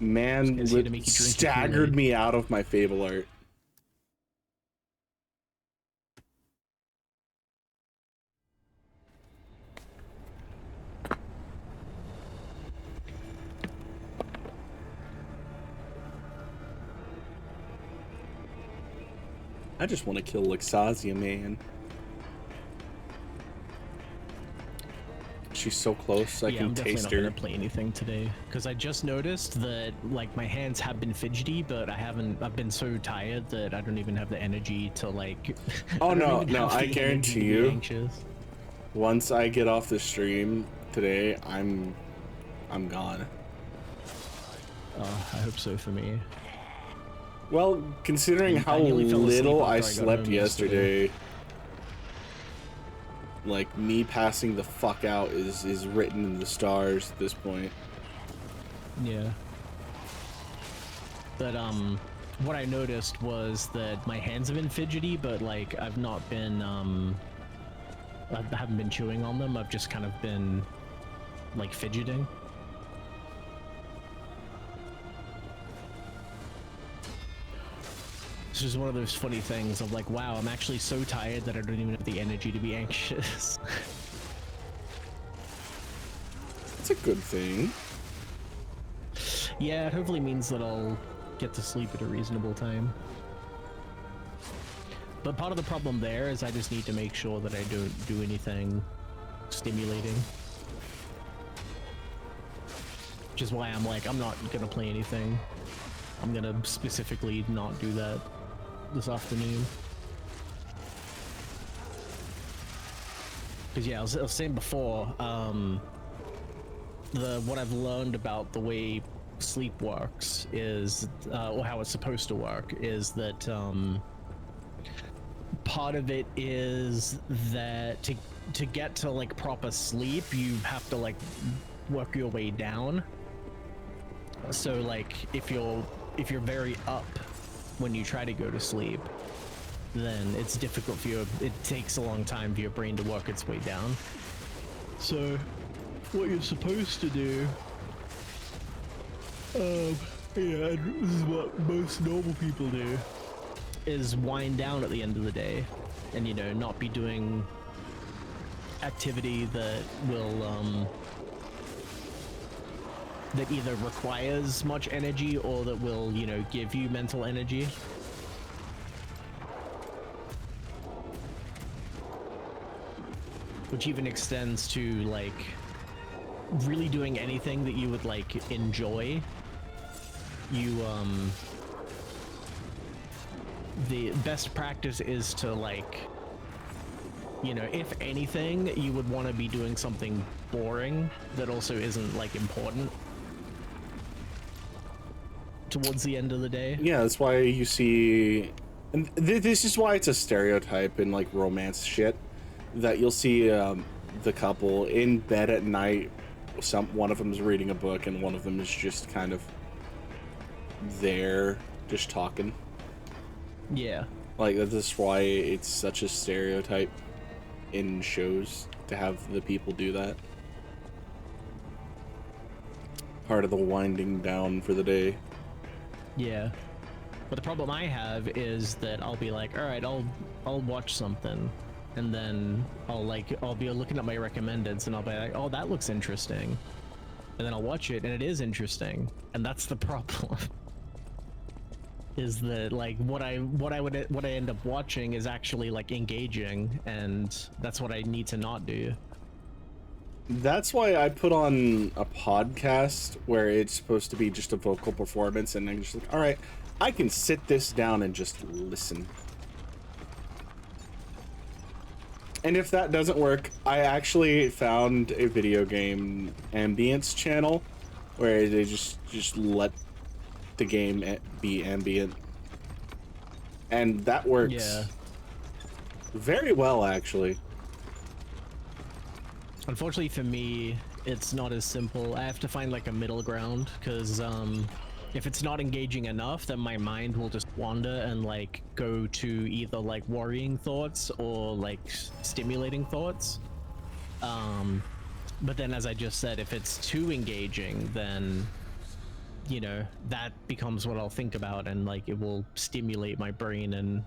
S1: Man,
S9: Just here to make you drink your
S1: staggered
S9: Kool-Aid.
S1: me out of my Fable art. I just want to kill Luxasia, man. She's so close, I
S9: Yeah,
S1: can
S9: I'm definitely
S1: taste
S9: not
S1: her.
S9: gonna play anything today because I just noticed that like my hands have been fidgety, but I've been so tired that I don't even have the energy to like.
S1: Oh
S9: I don't
S1: no,
S9: even
S1: no,
S9: have
S1: I
S9: the energy
S1: guarantee
S9: to be
S1: you.
S9: anxious.
S1: Once I get off the stream today, I'm gone.
S9: I hope so for me.
S1: Well, considering
S9: I
S1: how
S9: nearly fell asleep
S1: little
S9: after
S1: I
S9: I got
S1: slept
S9: home
S1: yesterday, like me passing the fuck out is written in the stars at this point.
S9: Yeah. But what I noticed was that my hands have been fidgety, but like I've not been I haven't been chewing on them. I've just kind of been like fidgeting. It's just one of those funny things of like, wow, I'm actually so tired that I don't even have the energy to be anxious.
S1: It's a good thing.
S9: Yeah, it hopefully means that I'll get to sleep at a reasonable time. But part of the problem there is I just need to make sure that I don't do anything stimulating. Which is why I'm like, I'm not gonna play anything. I'm gonna specifically not do that this afternoon. Because yeah, I was saying before, what I've learned about the way sleep works is, or how it's supposed to work, is that part of it is that to get to like proper sleep, you have to like work your way down. So like if you're very up when you try to go to sleep, then it's difficult for you. It takes a long time for your brain to work its way down. So what you're supposed to do, yeah, and this is what most normal people do, is wind down at the end of the day, and you know, not be doing activity that will that either requires much energy or that will, you know, give you mental energy. Which even extends to like really doing anything that you would like enjoy. You the best practice is to like, you know, if anything, you would want to be doing something boring that also isn't like important towards the end of the day.
S1: Yeah, that's why you see, and this is why it's a stereotype in like romance shit, that you'll see the couple in bed at night one of them is reading a book and one of them is just kind of there, just talking.
S9: Yeah.
S1: Like, that's why it's such a stereotype in shows to have the people do that. Part of the winding down for the day.
S9: Yeah. But the problem I have is that I'll be like, all right, I'll watch something, and then I'll be looking at my recommendeds, and I'll be like, oh, that looks interesting, and then I'll watch it, and it is interesting, and that's the problem. Is that like what I end up watching is actually like engaging, and that's what I need to not do.
S1: That's why I put on a podcast where it's supposed to be just a vocal performance, and I'm just like, all right, I can sit this down and just listen. And if that doesn't work, I actually found a video game ambience channel where they just let the game be ambient. And that works very well, actually.
S9: Unfortunately for me, it's not as simple. I have to find like a middle ground, because if it's not engaging enough, then my mind will just wander and like go to either like worrying thoughts or like stimulating thoughts. But then, as I just said, if it's too engaging, then you know, that becomes what I'll think about, and like it will stimulate my brain and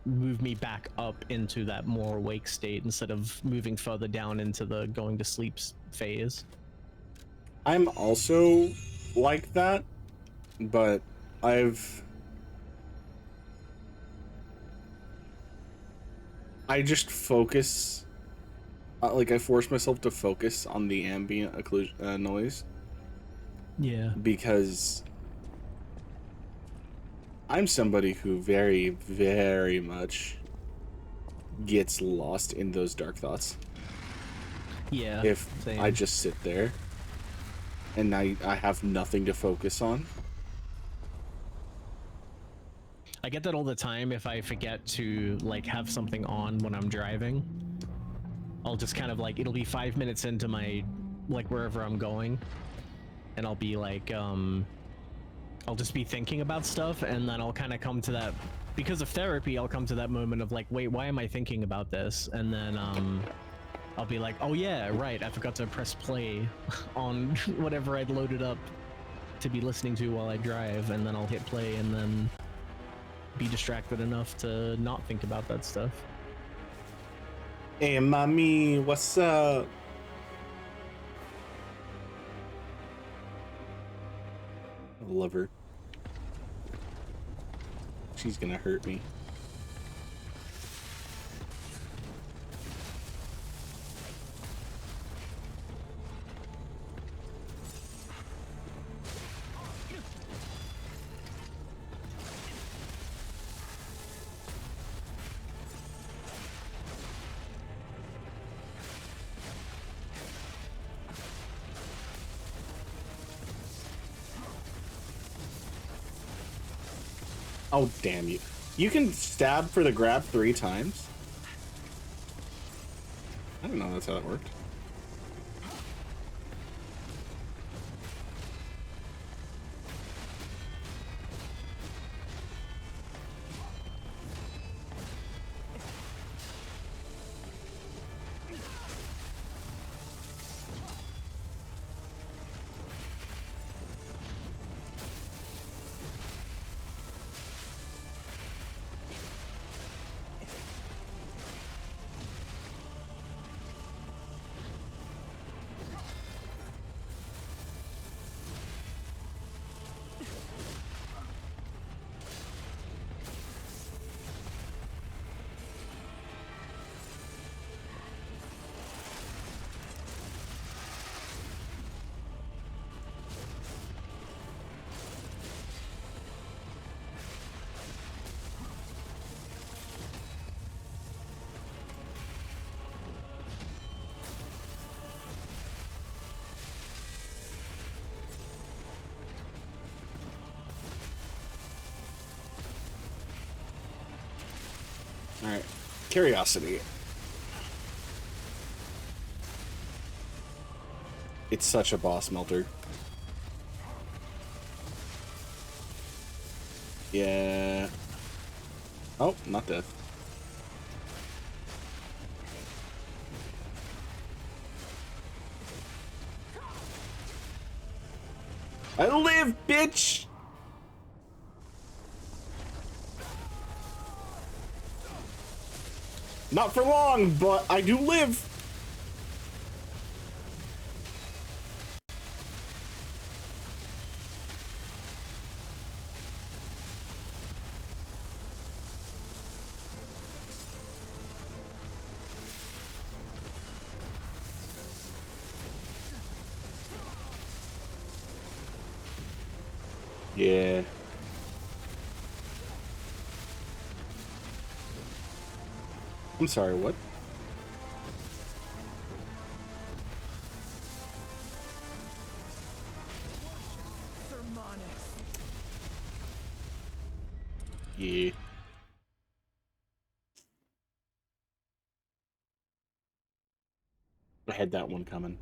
S9: move me back up into that more awake state instead of moving further down into the going to sleep phase.
S1: I'm also like that, but I just focus, like I force myself to focus on the ambient noise.
S9: Yeah.
S1: Because I'm somebody who very, very much gets lost in those dark thoughts.
S9: Yeah.
S1: If
S9: same.
S1: I just sit there and I have nothing to focus on.
S9: I get that all the time if I forget to like have something on when I'm driving. I'll just kind of like, it'll be 5 minutes into my, like wherever I'm going, and I'll be like, I'll just be thinking about stuff, and then I'll kind of come to that, because of therapy, I'll come to that moment of like, wait, why am I thinking about this? And then I'll be like, oh yeah, right, I forgot to press play on whatever I'd loaded up to be listening to while I drive, and then I'll hit play and then be distracted enough to not think about that stuff.
S1: Hey, mommy, what's up? I love her. She's gonna hurt me. Oh, damn you. You can stab for the grab 3 times? I don't know that's how that worked. Alright. Curiosity. It's such a boss melter. Yeah. Oh, not death. I live, bitch! Not for long, but I do live. Yeah. I'm sorry, what? Yeah. I had that one coming.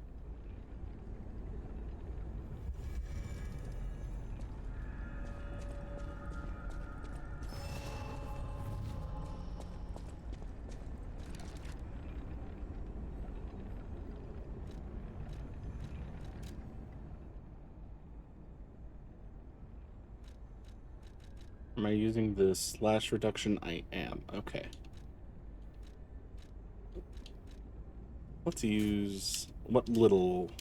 S1: Am I using the slash reduction? I am. Okay. Let's use what little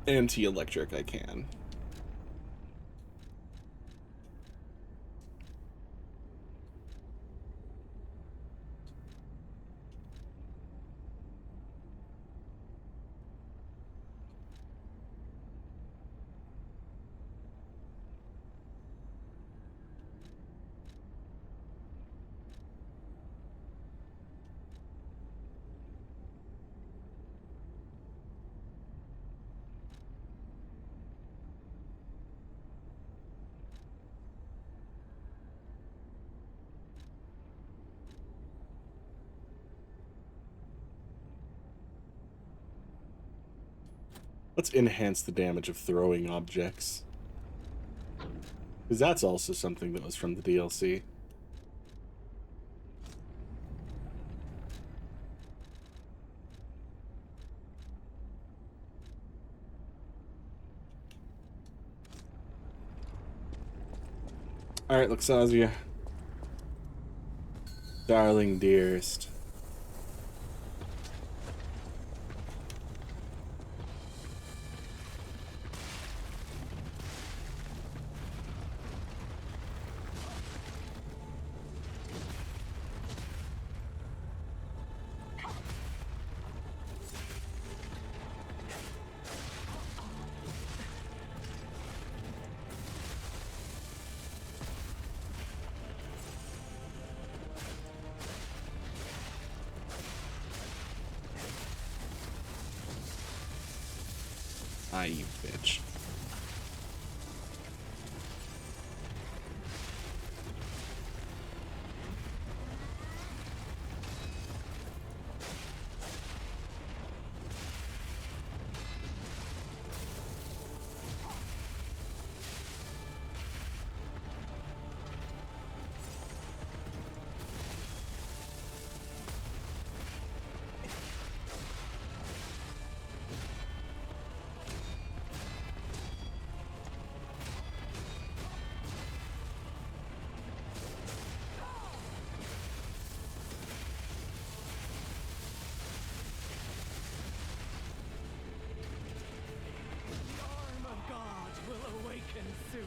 S1: anti-electric I can. Let's enhance the damage of throwing objects. Because that's also something that was from the DLC. Alright, Luxazia. Darling dearest. Ah, you bitch.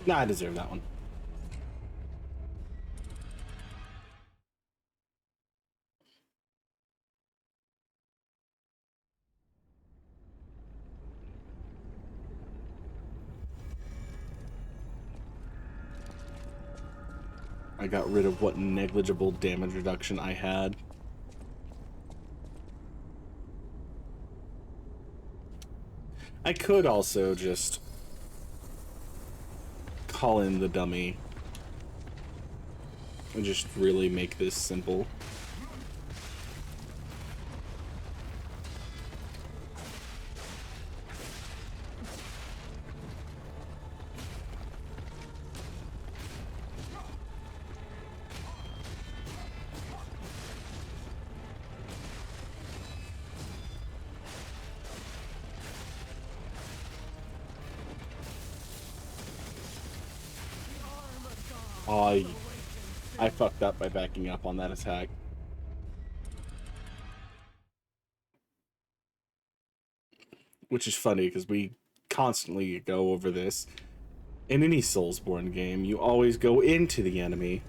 S1: Nah, I deserve that one. I got rid of what negligible damage reduction I had. I could also just call in the dummy and just really make this simple. Oh, I fucked up by backing up on that attack. Which is funny, because we constantly go over this. In any Soulsborne game, you always go into the enemy.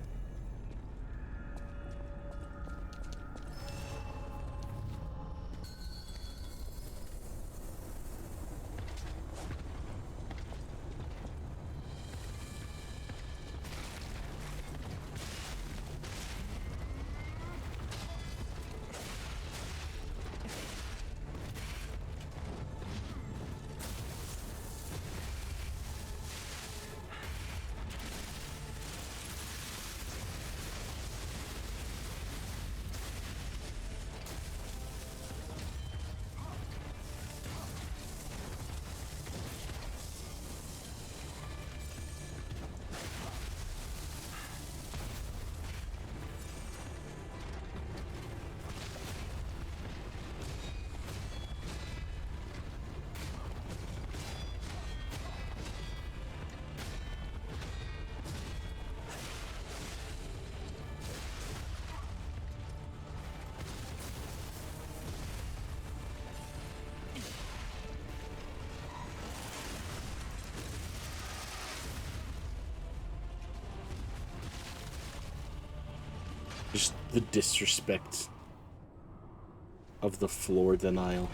S1: Just the disrespect of the floor denial.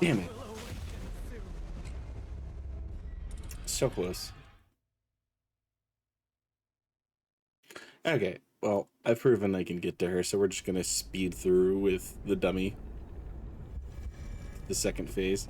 S1: Damn it. So close. Okay, well, I've proven I can get to her, so we're just gonna speed through with the dummy. The second phase.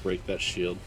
S1: Break that shield.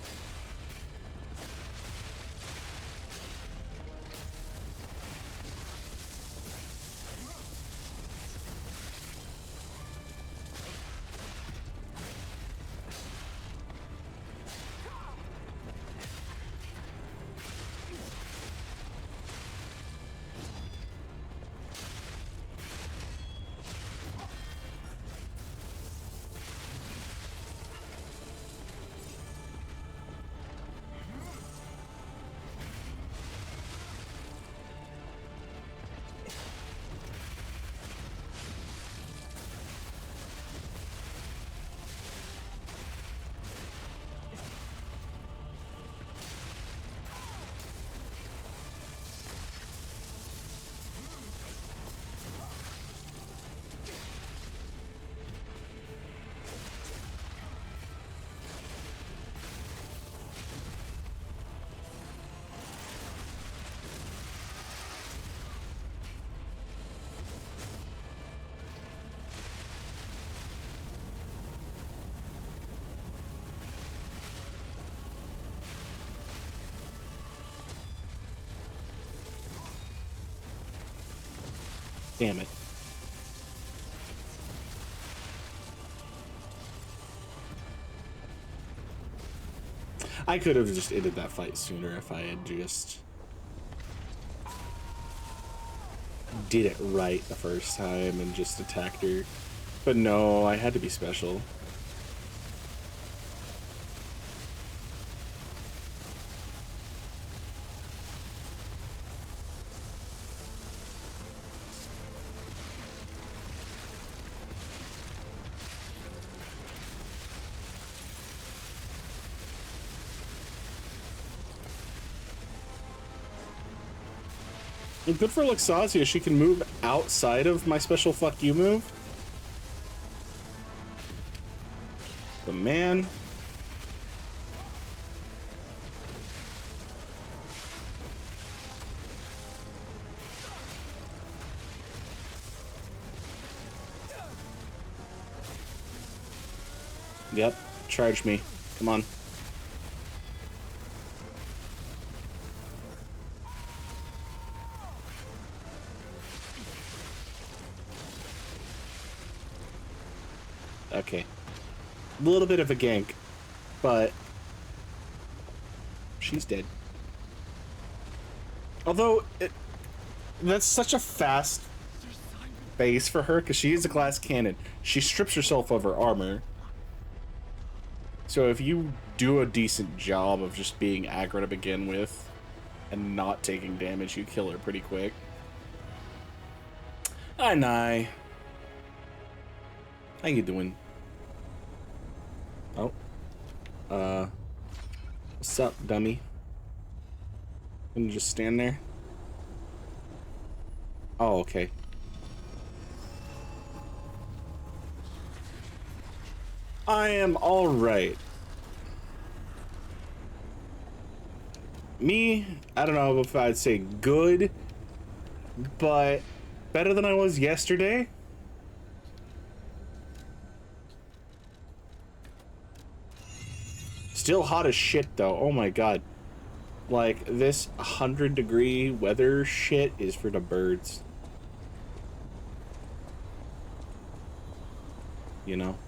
S1: Damn it. I could have just ended that fight sooner if I had just did it right the first time and just attacked her. But no, I had to be special. And good for Luxasia, she can move outside of my special fuck you move. But man. Yep, charge me. Come on. Okay. A little bit of a gank, but she's dead. Although, that's such a fast base for her, because she is a glass cannon. She strips herself of her armor. So if you do a decent job of just being aggro to begin with, and not taking damage, you kill her pretty quick. Hi, Nye. How you doing? Oh. What's up, dummy? Can you just stand there? Oh, okay. I am alright. Me, I don't know if I'd say good, but better than I was yesterday. Still hot as shit though. Oh my god. Like, this 100-degree weather shit is for the birds. You know?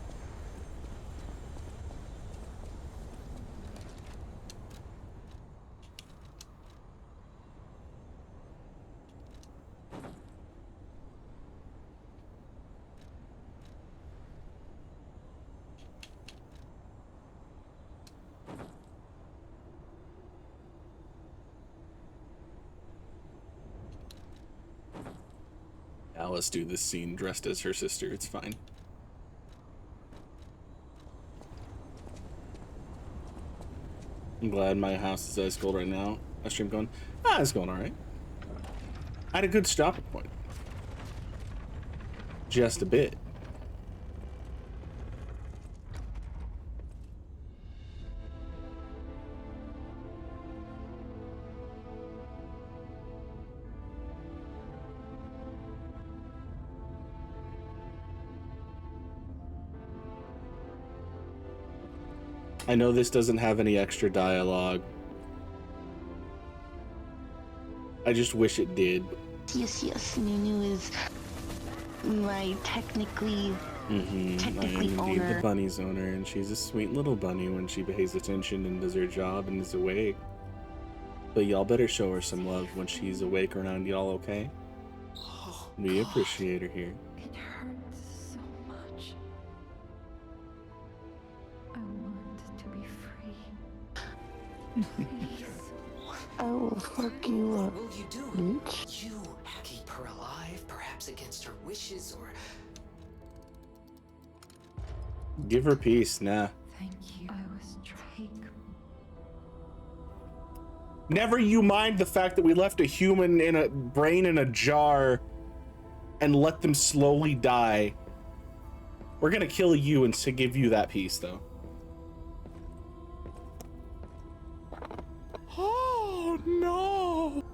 S1: Now let's do this scene dressed as her sister. It's fine. I'm glad my house is ice cold right now. My stream going, it's going alright. I had a good stopping point. Just a bit. I know this doesn't have any extra dialogue. I just wish it did.
S3: Yes, Nunu is my technically
S1: I am indeed
S3: owner.
S1: the bunny's owner, and she's a sweet little bunny when she pays attention and does her job and is awake. But y'all better show her some love when she's awake around y'all, okay? We appreciate her here.
S6: It hurts so much. I want to be free. Please.
S3: I will fuck you up.
S11: What will you do?
S3: Bitch.
S11: You keep her alive, perhaps against her wishes, or
S1: Give her peace, nah.
S6: Thank you. I was trying.
S1: Never you mind the fact that we left a human in a brain in a jar and let them slowly die. We're gonna kill you and to give you that peace, though. Oh no!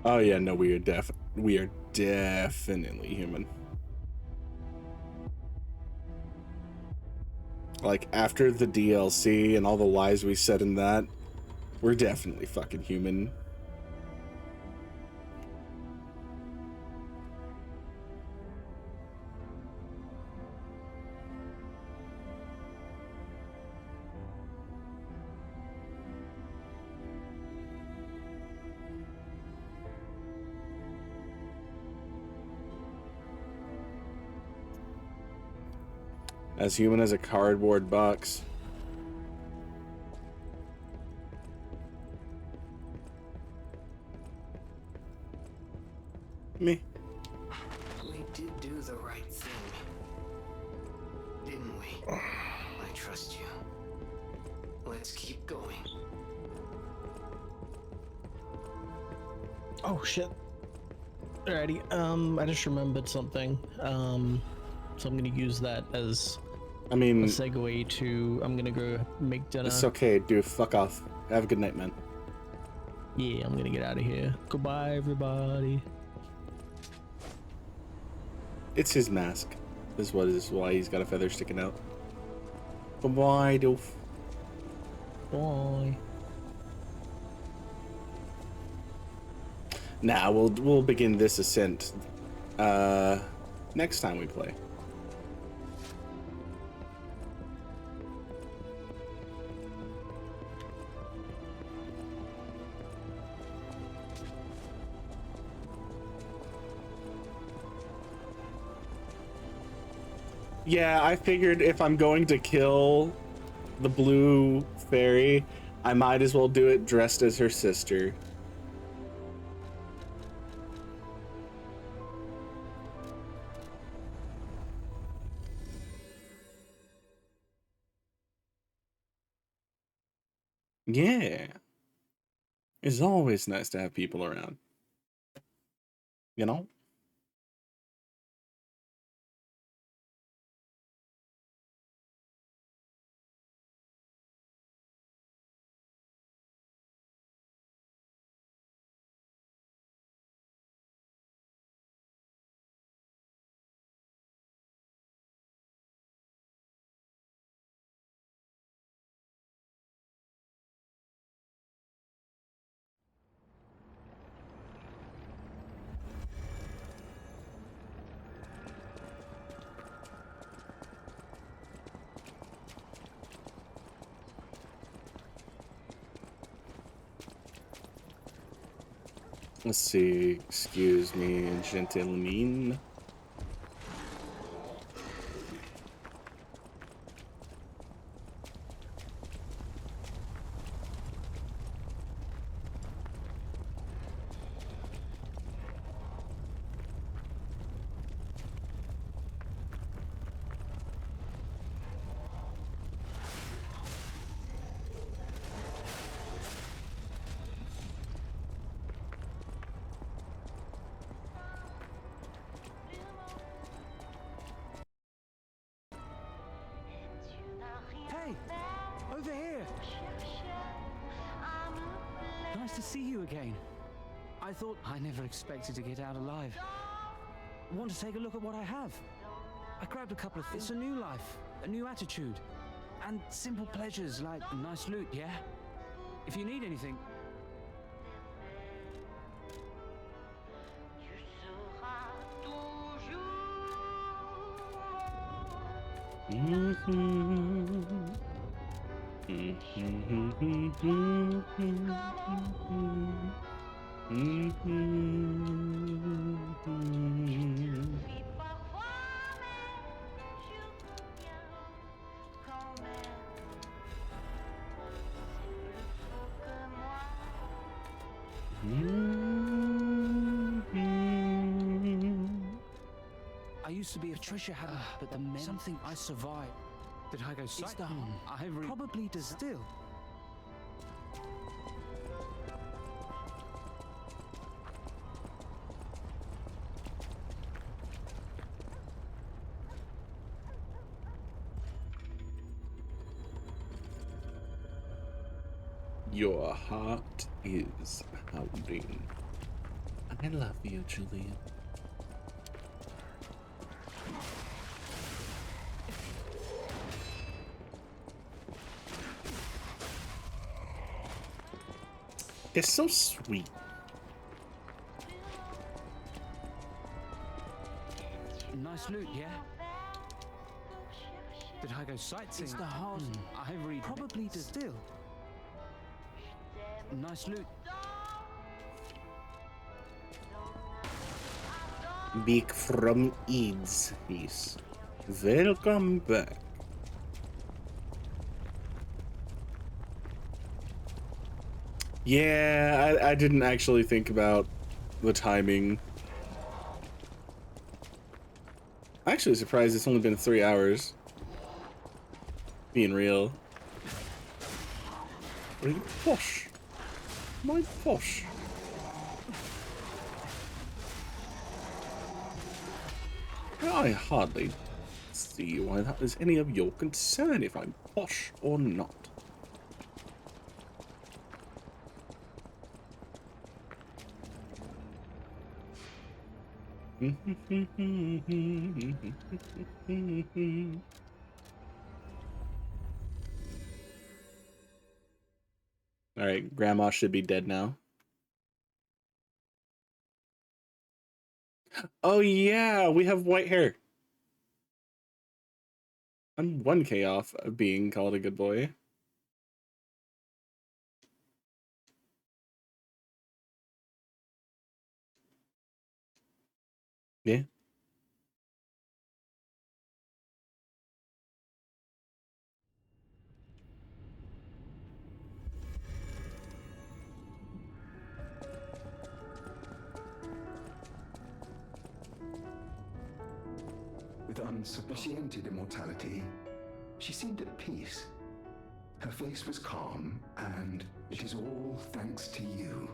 S1: Oh yeah, no, we are definitely human. Like after the DLC and all the lies we said in that, we're definitely fucking human. As human as a cardboard box. Me.
S11: We did do the right thing, didn't we? I trust you. Let's keep going.
S9: Oh shit. Alrighty, I just remembered something. So I'm gonna use that as
S1: I mean,
S9: a segue to I'm gonna go make dinner.
S1: It's okay, dude. Fuck off. Have a good night, man.
S9: Yeah, I'm gonna get out of here. Goodbye, everybody.
S1: It's his mask. This is why he's got a feather sticking out. Bye-bye, doof.
S9: Bye.
S1: Nah, we'll begin this ascent next time we play. Yeah, I figured if I'm going to kill the blue fairy, I might as well do it dressed as her sister. Yeah. It's always nice to have people around. You know? Let's see. Excuse me, gentlemen.
S8: Hey! Over here! Nice to see you again. I thought I never expected to get out alive. Want to take a look at what I have? I grabbed a couple of things. It's a new life, a new attitude, and simple pleasures like nice loot, yeah? If you need anything... I used to be a Patricia had, but the something I survived. Did I go sight down? I probably does still.
S1: Your heart is pounding. I love you, Julian. They're so sweet.
S8: Nice loot, yeah? Did I go sightseeing? It's the heart. I read probably still. Nice loot.
S1: Big from Eads. Yes. Welcome back. Yeah, I didn't actually think about the timing. Actually surprised it's only been 3 hours. Being real. Are you posh? My posh. I hardly see why that is any of your concern if I'm posh or not. Alright, Grandma should be dead now. Oh yeah, we have white hair. I'm 1K off of being called a good boy. Yeah.
S12: With unsubstantiated immortality, she seemed at peace. Her face was calm, and it is all thanks to you.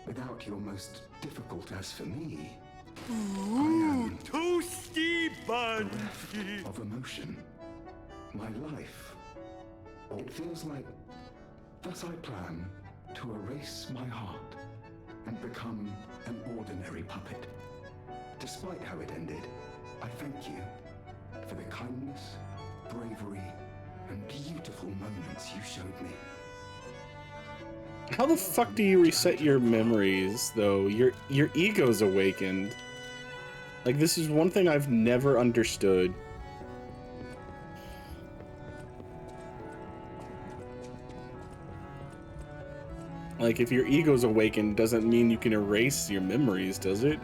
S12: Without your most difficult as for me, I am
S10: Toasty
S12: bereft of emotion. My life. It feels like thus I plan to erase my heart and become an ordinary puppet. Despite how it ended, I thank you for the kindness, bravery, and beautiful moments you showed me.
S1: How the fuck do you reset your memories, though? Your ego's awakened. Like, this is one thing I've never understood. Like, if your ego's awakened, doesn't mean you can erase your memories, does it?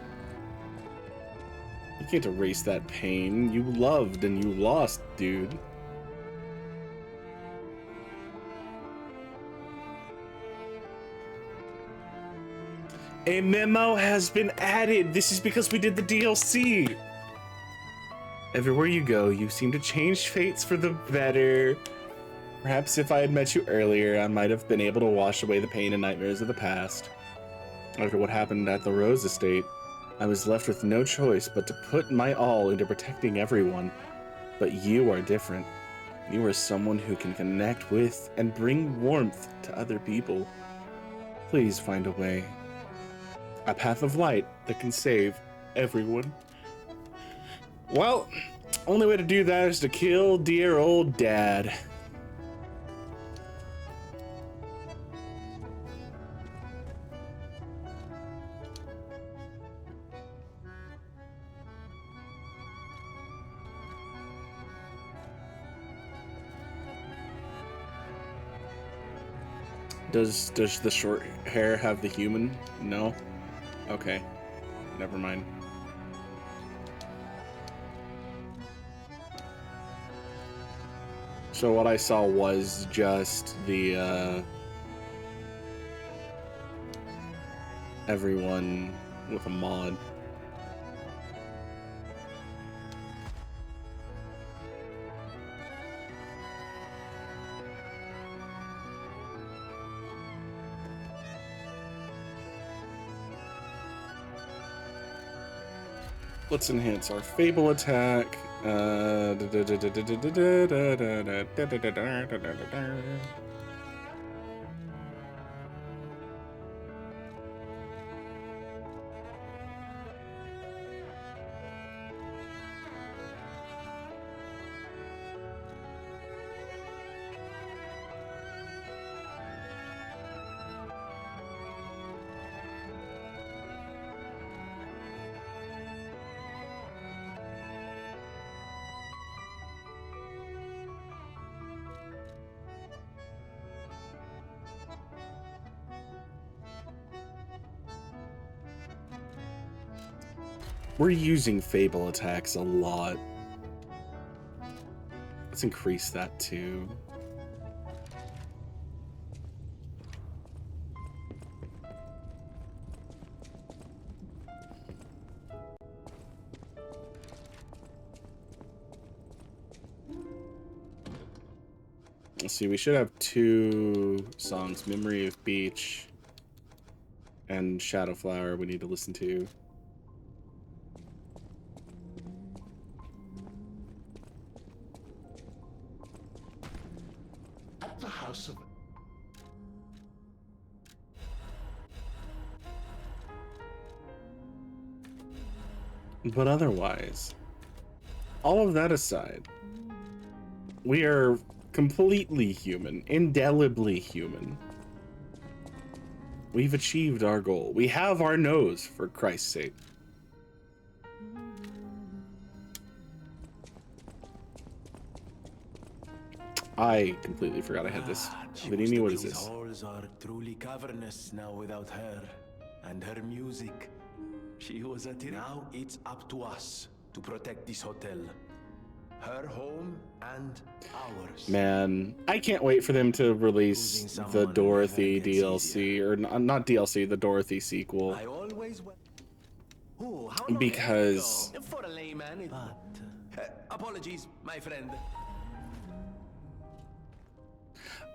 S1: You can't erase that pain. You loved and you lost, dude. A memo has been added. This is because we did the DLC. Everywhere you go, you seem to change fates for the better. Perhaps if I had met you earlier, I might have been able to wash away the pain and nightmares of the past. After what happened at the Rose Estate, I was left with no choice but to put my all into protecting everyone. But you are different. You are someone who can connect with and bring warmth to other people. Please find a way. A path of light that can save everyone. Well, only way to do that is to kill dear old Dad. Does the short hair have the human? No? Okay. Never mind. So what I saw was just the, everyone with a mod. Let's enhance our Fable attack. We're using Fable attacks a lot. Let's increase that too. Let's see, we should have 2 songs, Memory of Beach and Shadowflower we need to listen to.
S10: At the house of...
S1: But otherwise, all of that aside, we are completely human, indelibly human. We've achieved our goal. We have our nose, for Christ's sake. I completely forgot I had this. Vinini, what is this?
S13: Halls are truly cavernous now without her and her music. She was a now it's up to us to protect this hotel. Her home and ours.
S1: Man, I can't wait for them to release the Dorothy DLC, or not DLC, the Dorothy sequel.
S13: I always
S1: Because
S13: for a layman, apologies, my friend.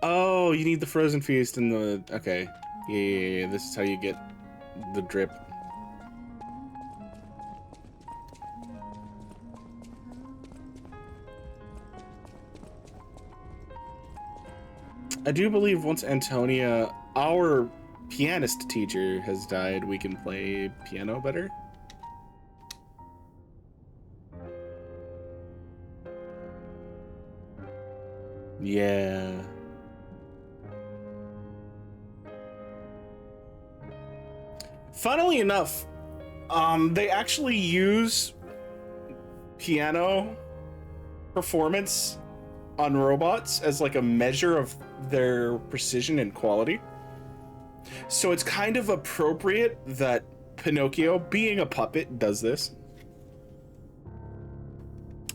S1: oh, you need the Frozen Feast and the okay. Yeah, this is how you get the drip. I do believe once Antonia, our pianist teacher, has died, we can play piano better. Yeah. Funnily enough, they actually use piano performance on robots as like a measure of their precision and quality. So it's kind of appropriate that Pinocchio, being a puppet, does this.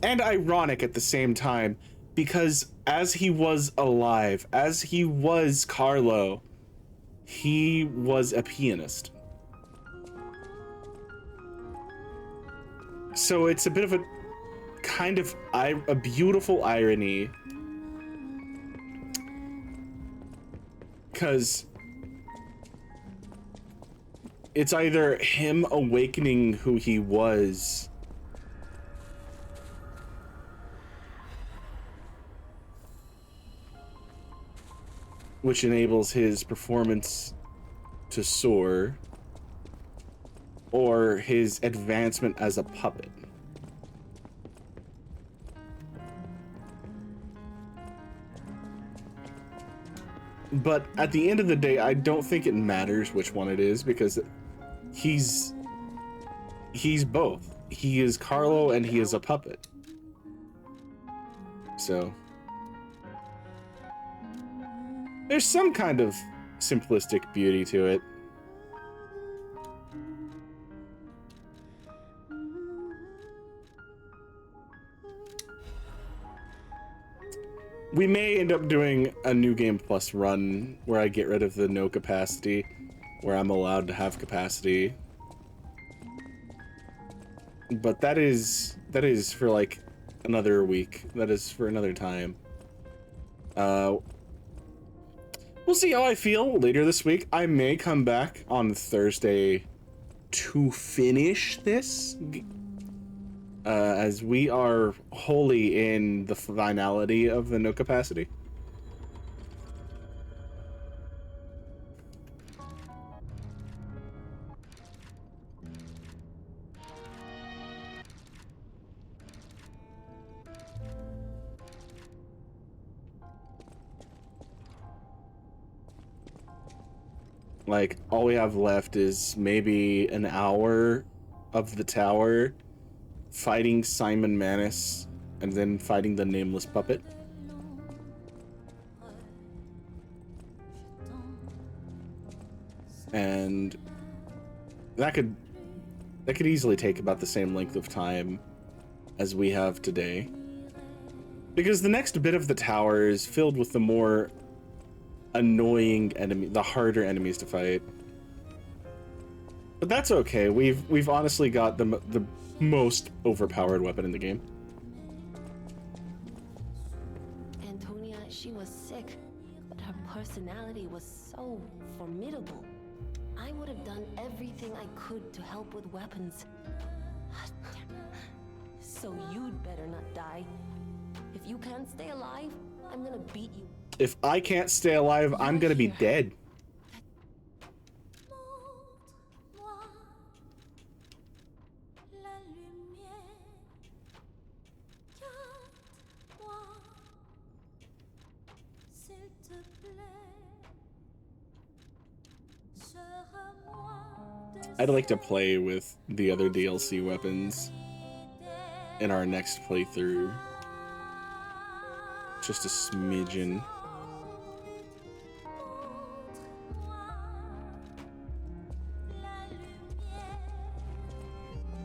S1: And ironic at the same time, because as he was alive, as he was Carlo, he was a pianist. So it's a bit of a kind of a beautiful irony, because it's either him awakening who he was, which enables his performance to soar, or his advancement as a puppet. But at the end of the day, I don't think it matters which one it is, because he's both. He is Carlo and he is a puppet. So there's some kind of simplistic beauty to it. We may end up doing a New Game Plus run where I get rid of the no capacity, where I'm allowed to have capacity. But that is for like another week. That is for another time. We'll see how I feel later this week. I may come back on Thursday to finish this, as we are wholly in the finality of the no capacity. Like, all we have left is maybe an hour of the tower, fighting Simon Manus, and then fighting the nameless puppet. And that could That could easily take about the same length of time as we have today. Because the next bit of the tower is filled with the more annoying enemy, the harder enemies to fight. But that's okay. We've honestly got the most overpowered weapon in the game.
S14: Antonia, she was sick, but her personality was so formidable. I would have done everything I could to help with weapons. So you'd better not die. If you can't stay alive, I'm gonna beat you.
S1: If I can't stay alive, I'm gonna be dead. I'd like to play with the other DLC weapons in our next playthrough. Just a smidgen.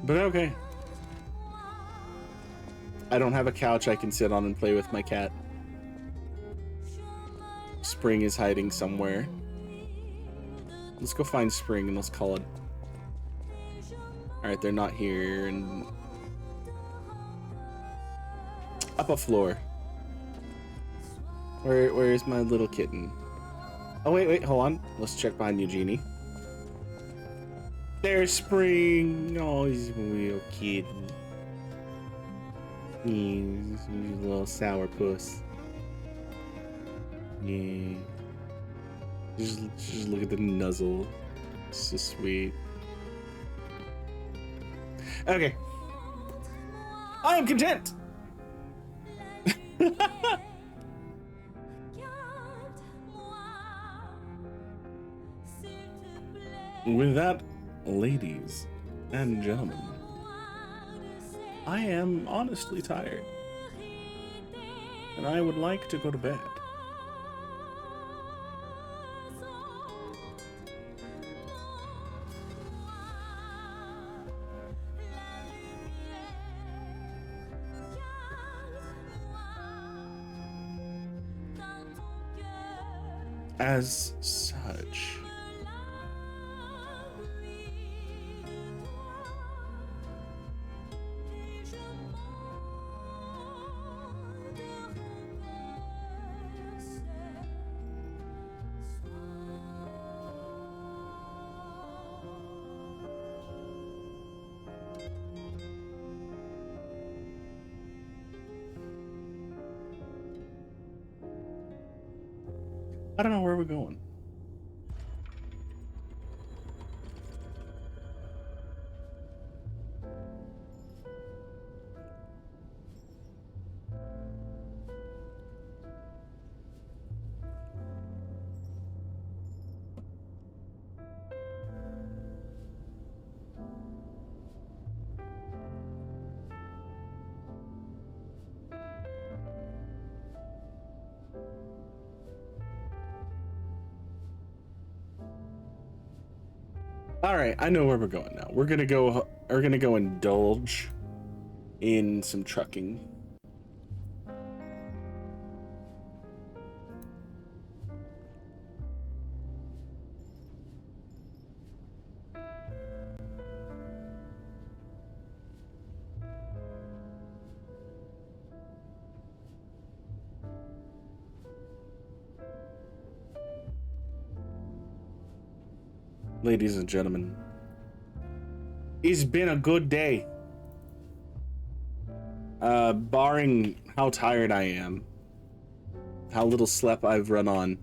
S1: But okay. I don't have a couch I can sit on and play with my cat. Spring is hiding somewhere. Let's go find Spring and let's call it. Alright, they're not here, and up a floor. Where is my little kitten? Oh wait, hold on. Let's check behind you, Genie. There's Spring. Oh, he's a real kitten. He's a little sour puss. Yeah. Just look at the nuzzle. It's so sweet. Okay. I am content. With that, ladies and gentlemen, I am honestly tired, and I would like to go to bed. As such, I don't know where we're going. All right, I know where we're going now. We're gonna go indulge in some trucking. Ladies and gentlemen, it's been a good day. Barring how tired I am, how little sleep I've run on.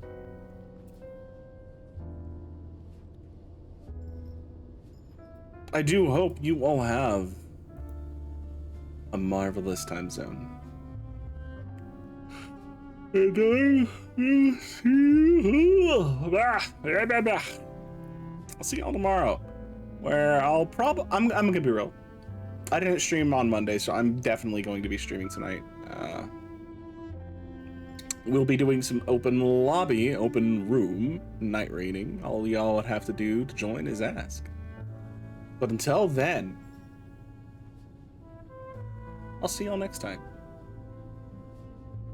S1: I do hope you all have a marvelous time zone. And I will see you. I'll see y'all tomorrow, where I'm gonna be real. I didn't stream on Monday, so I'm definitely going to be streaming tonight. We'll be doing some open lobby, open room night raiding. All y'all would have to do to join is ask. But until then, I'll see y'all next time.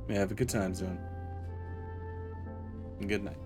S1: Have a good time, Zone. And good night.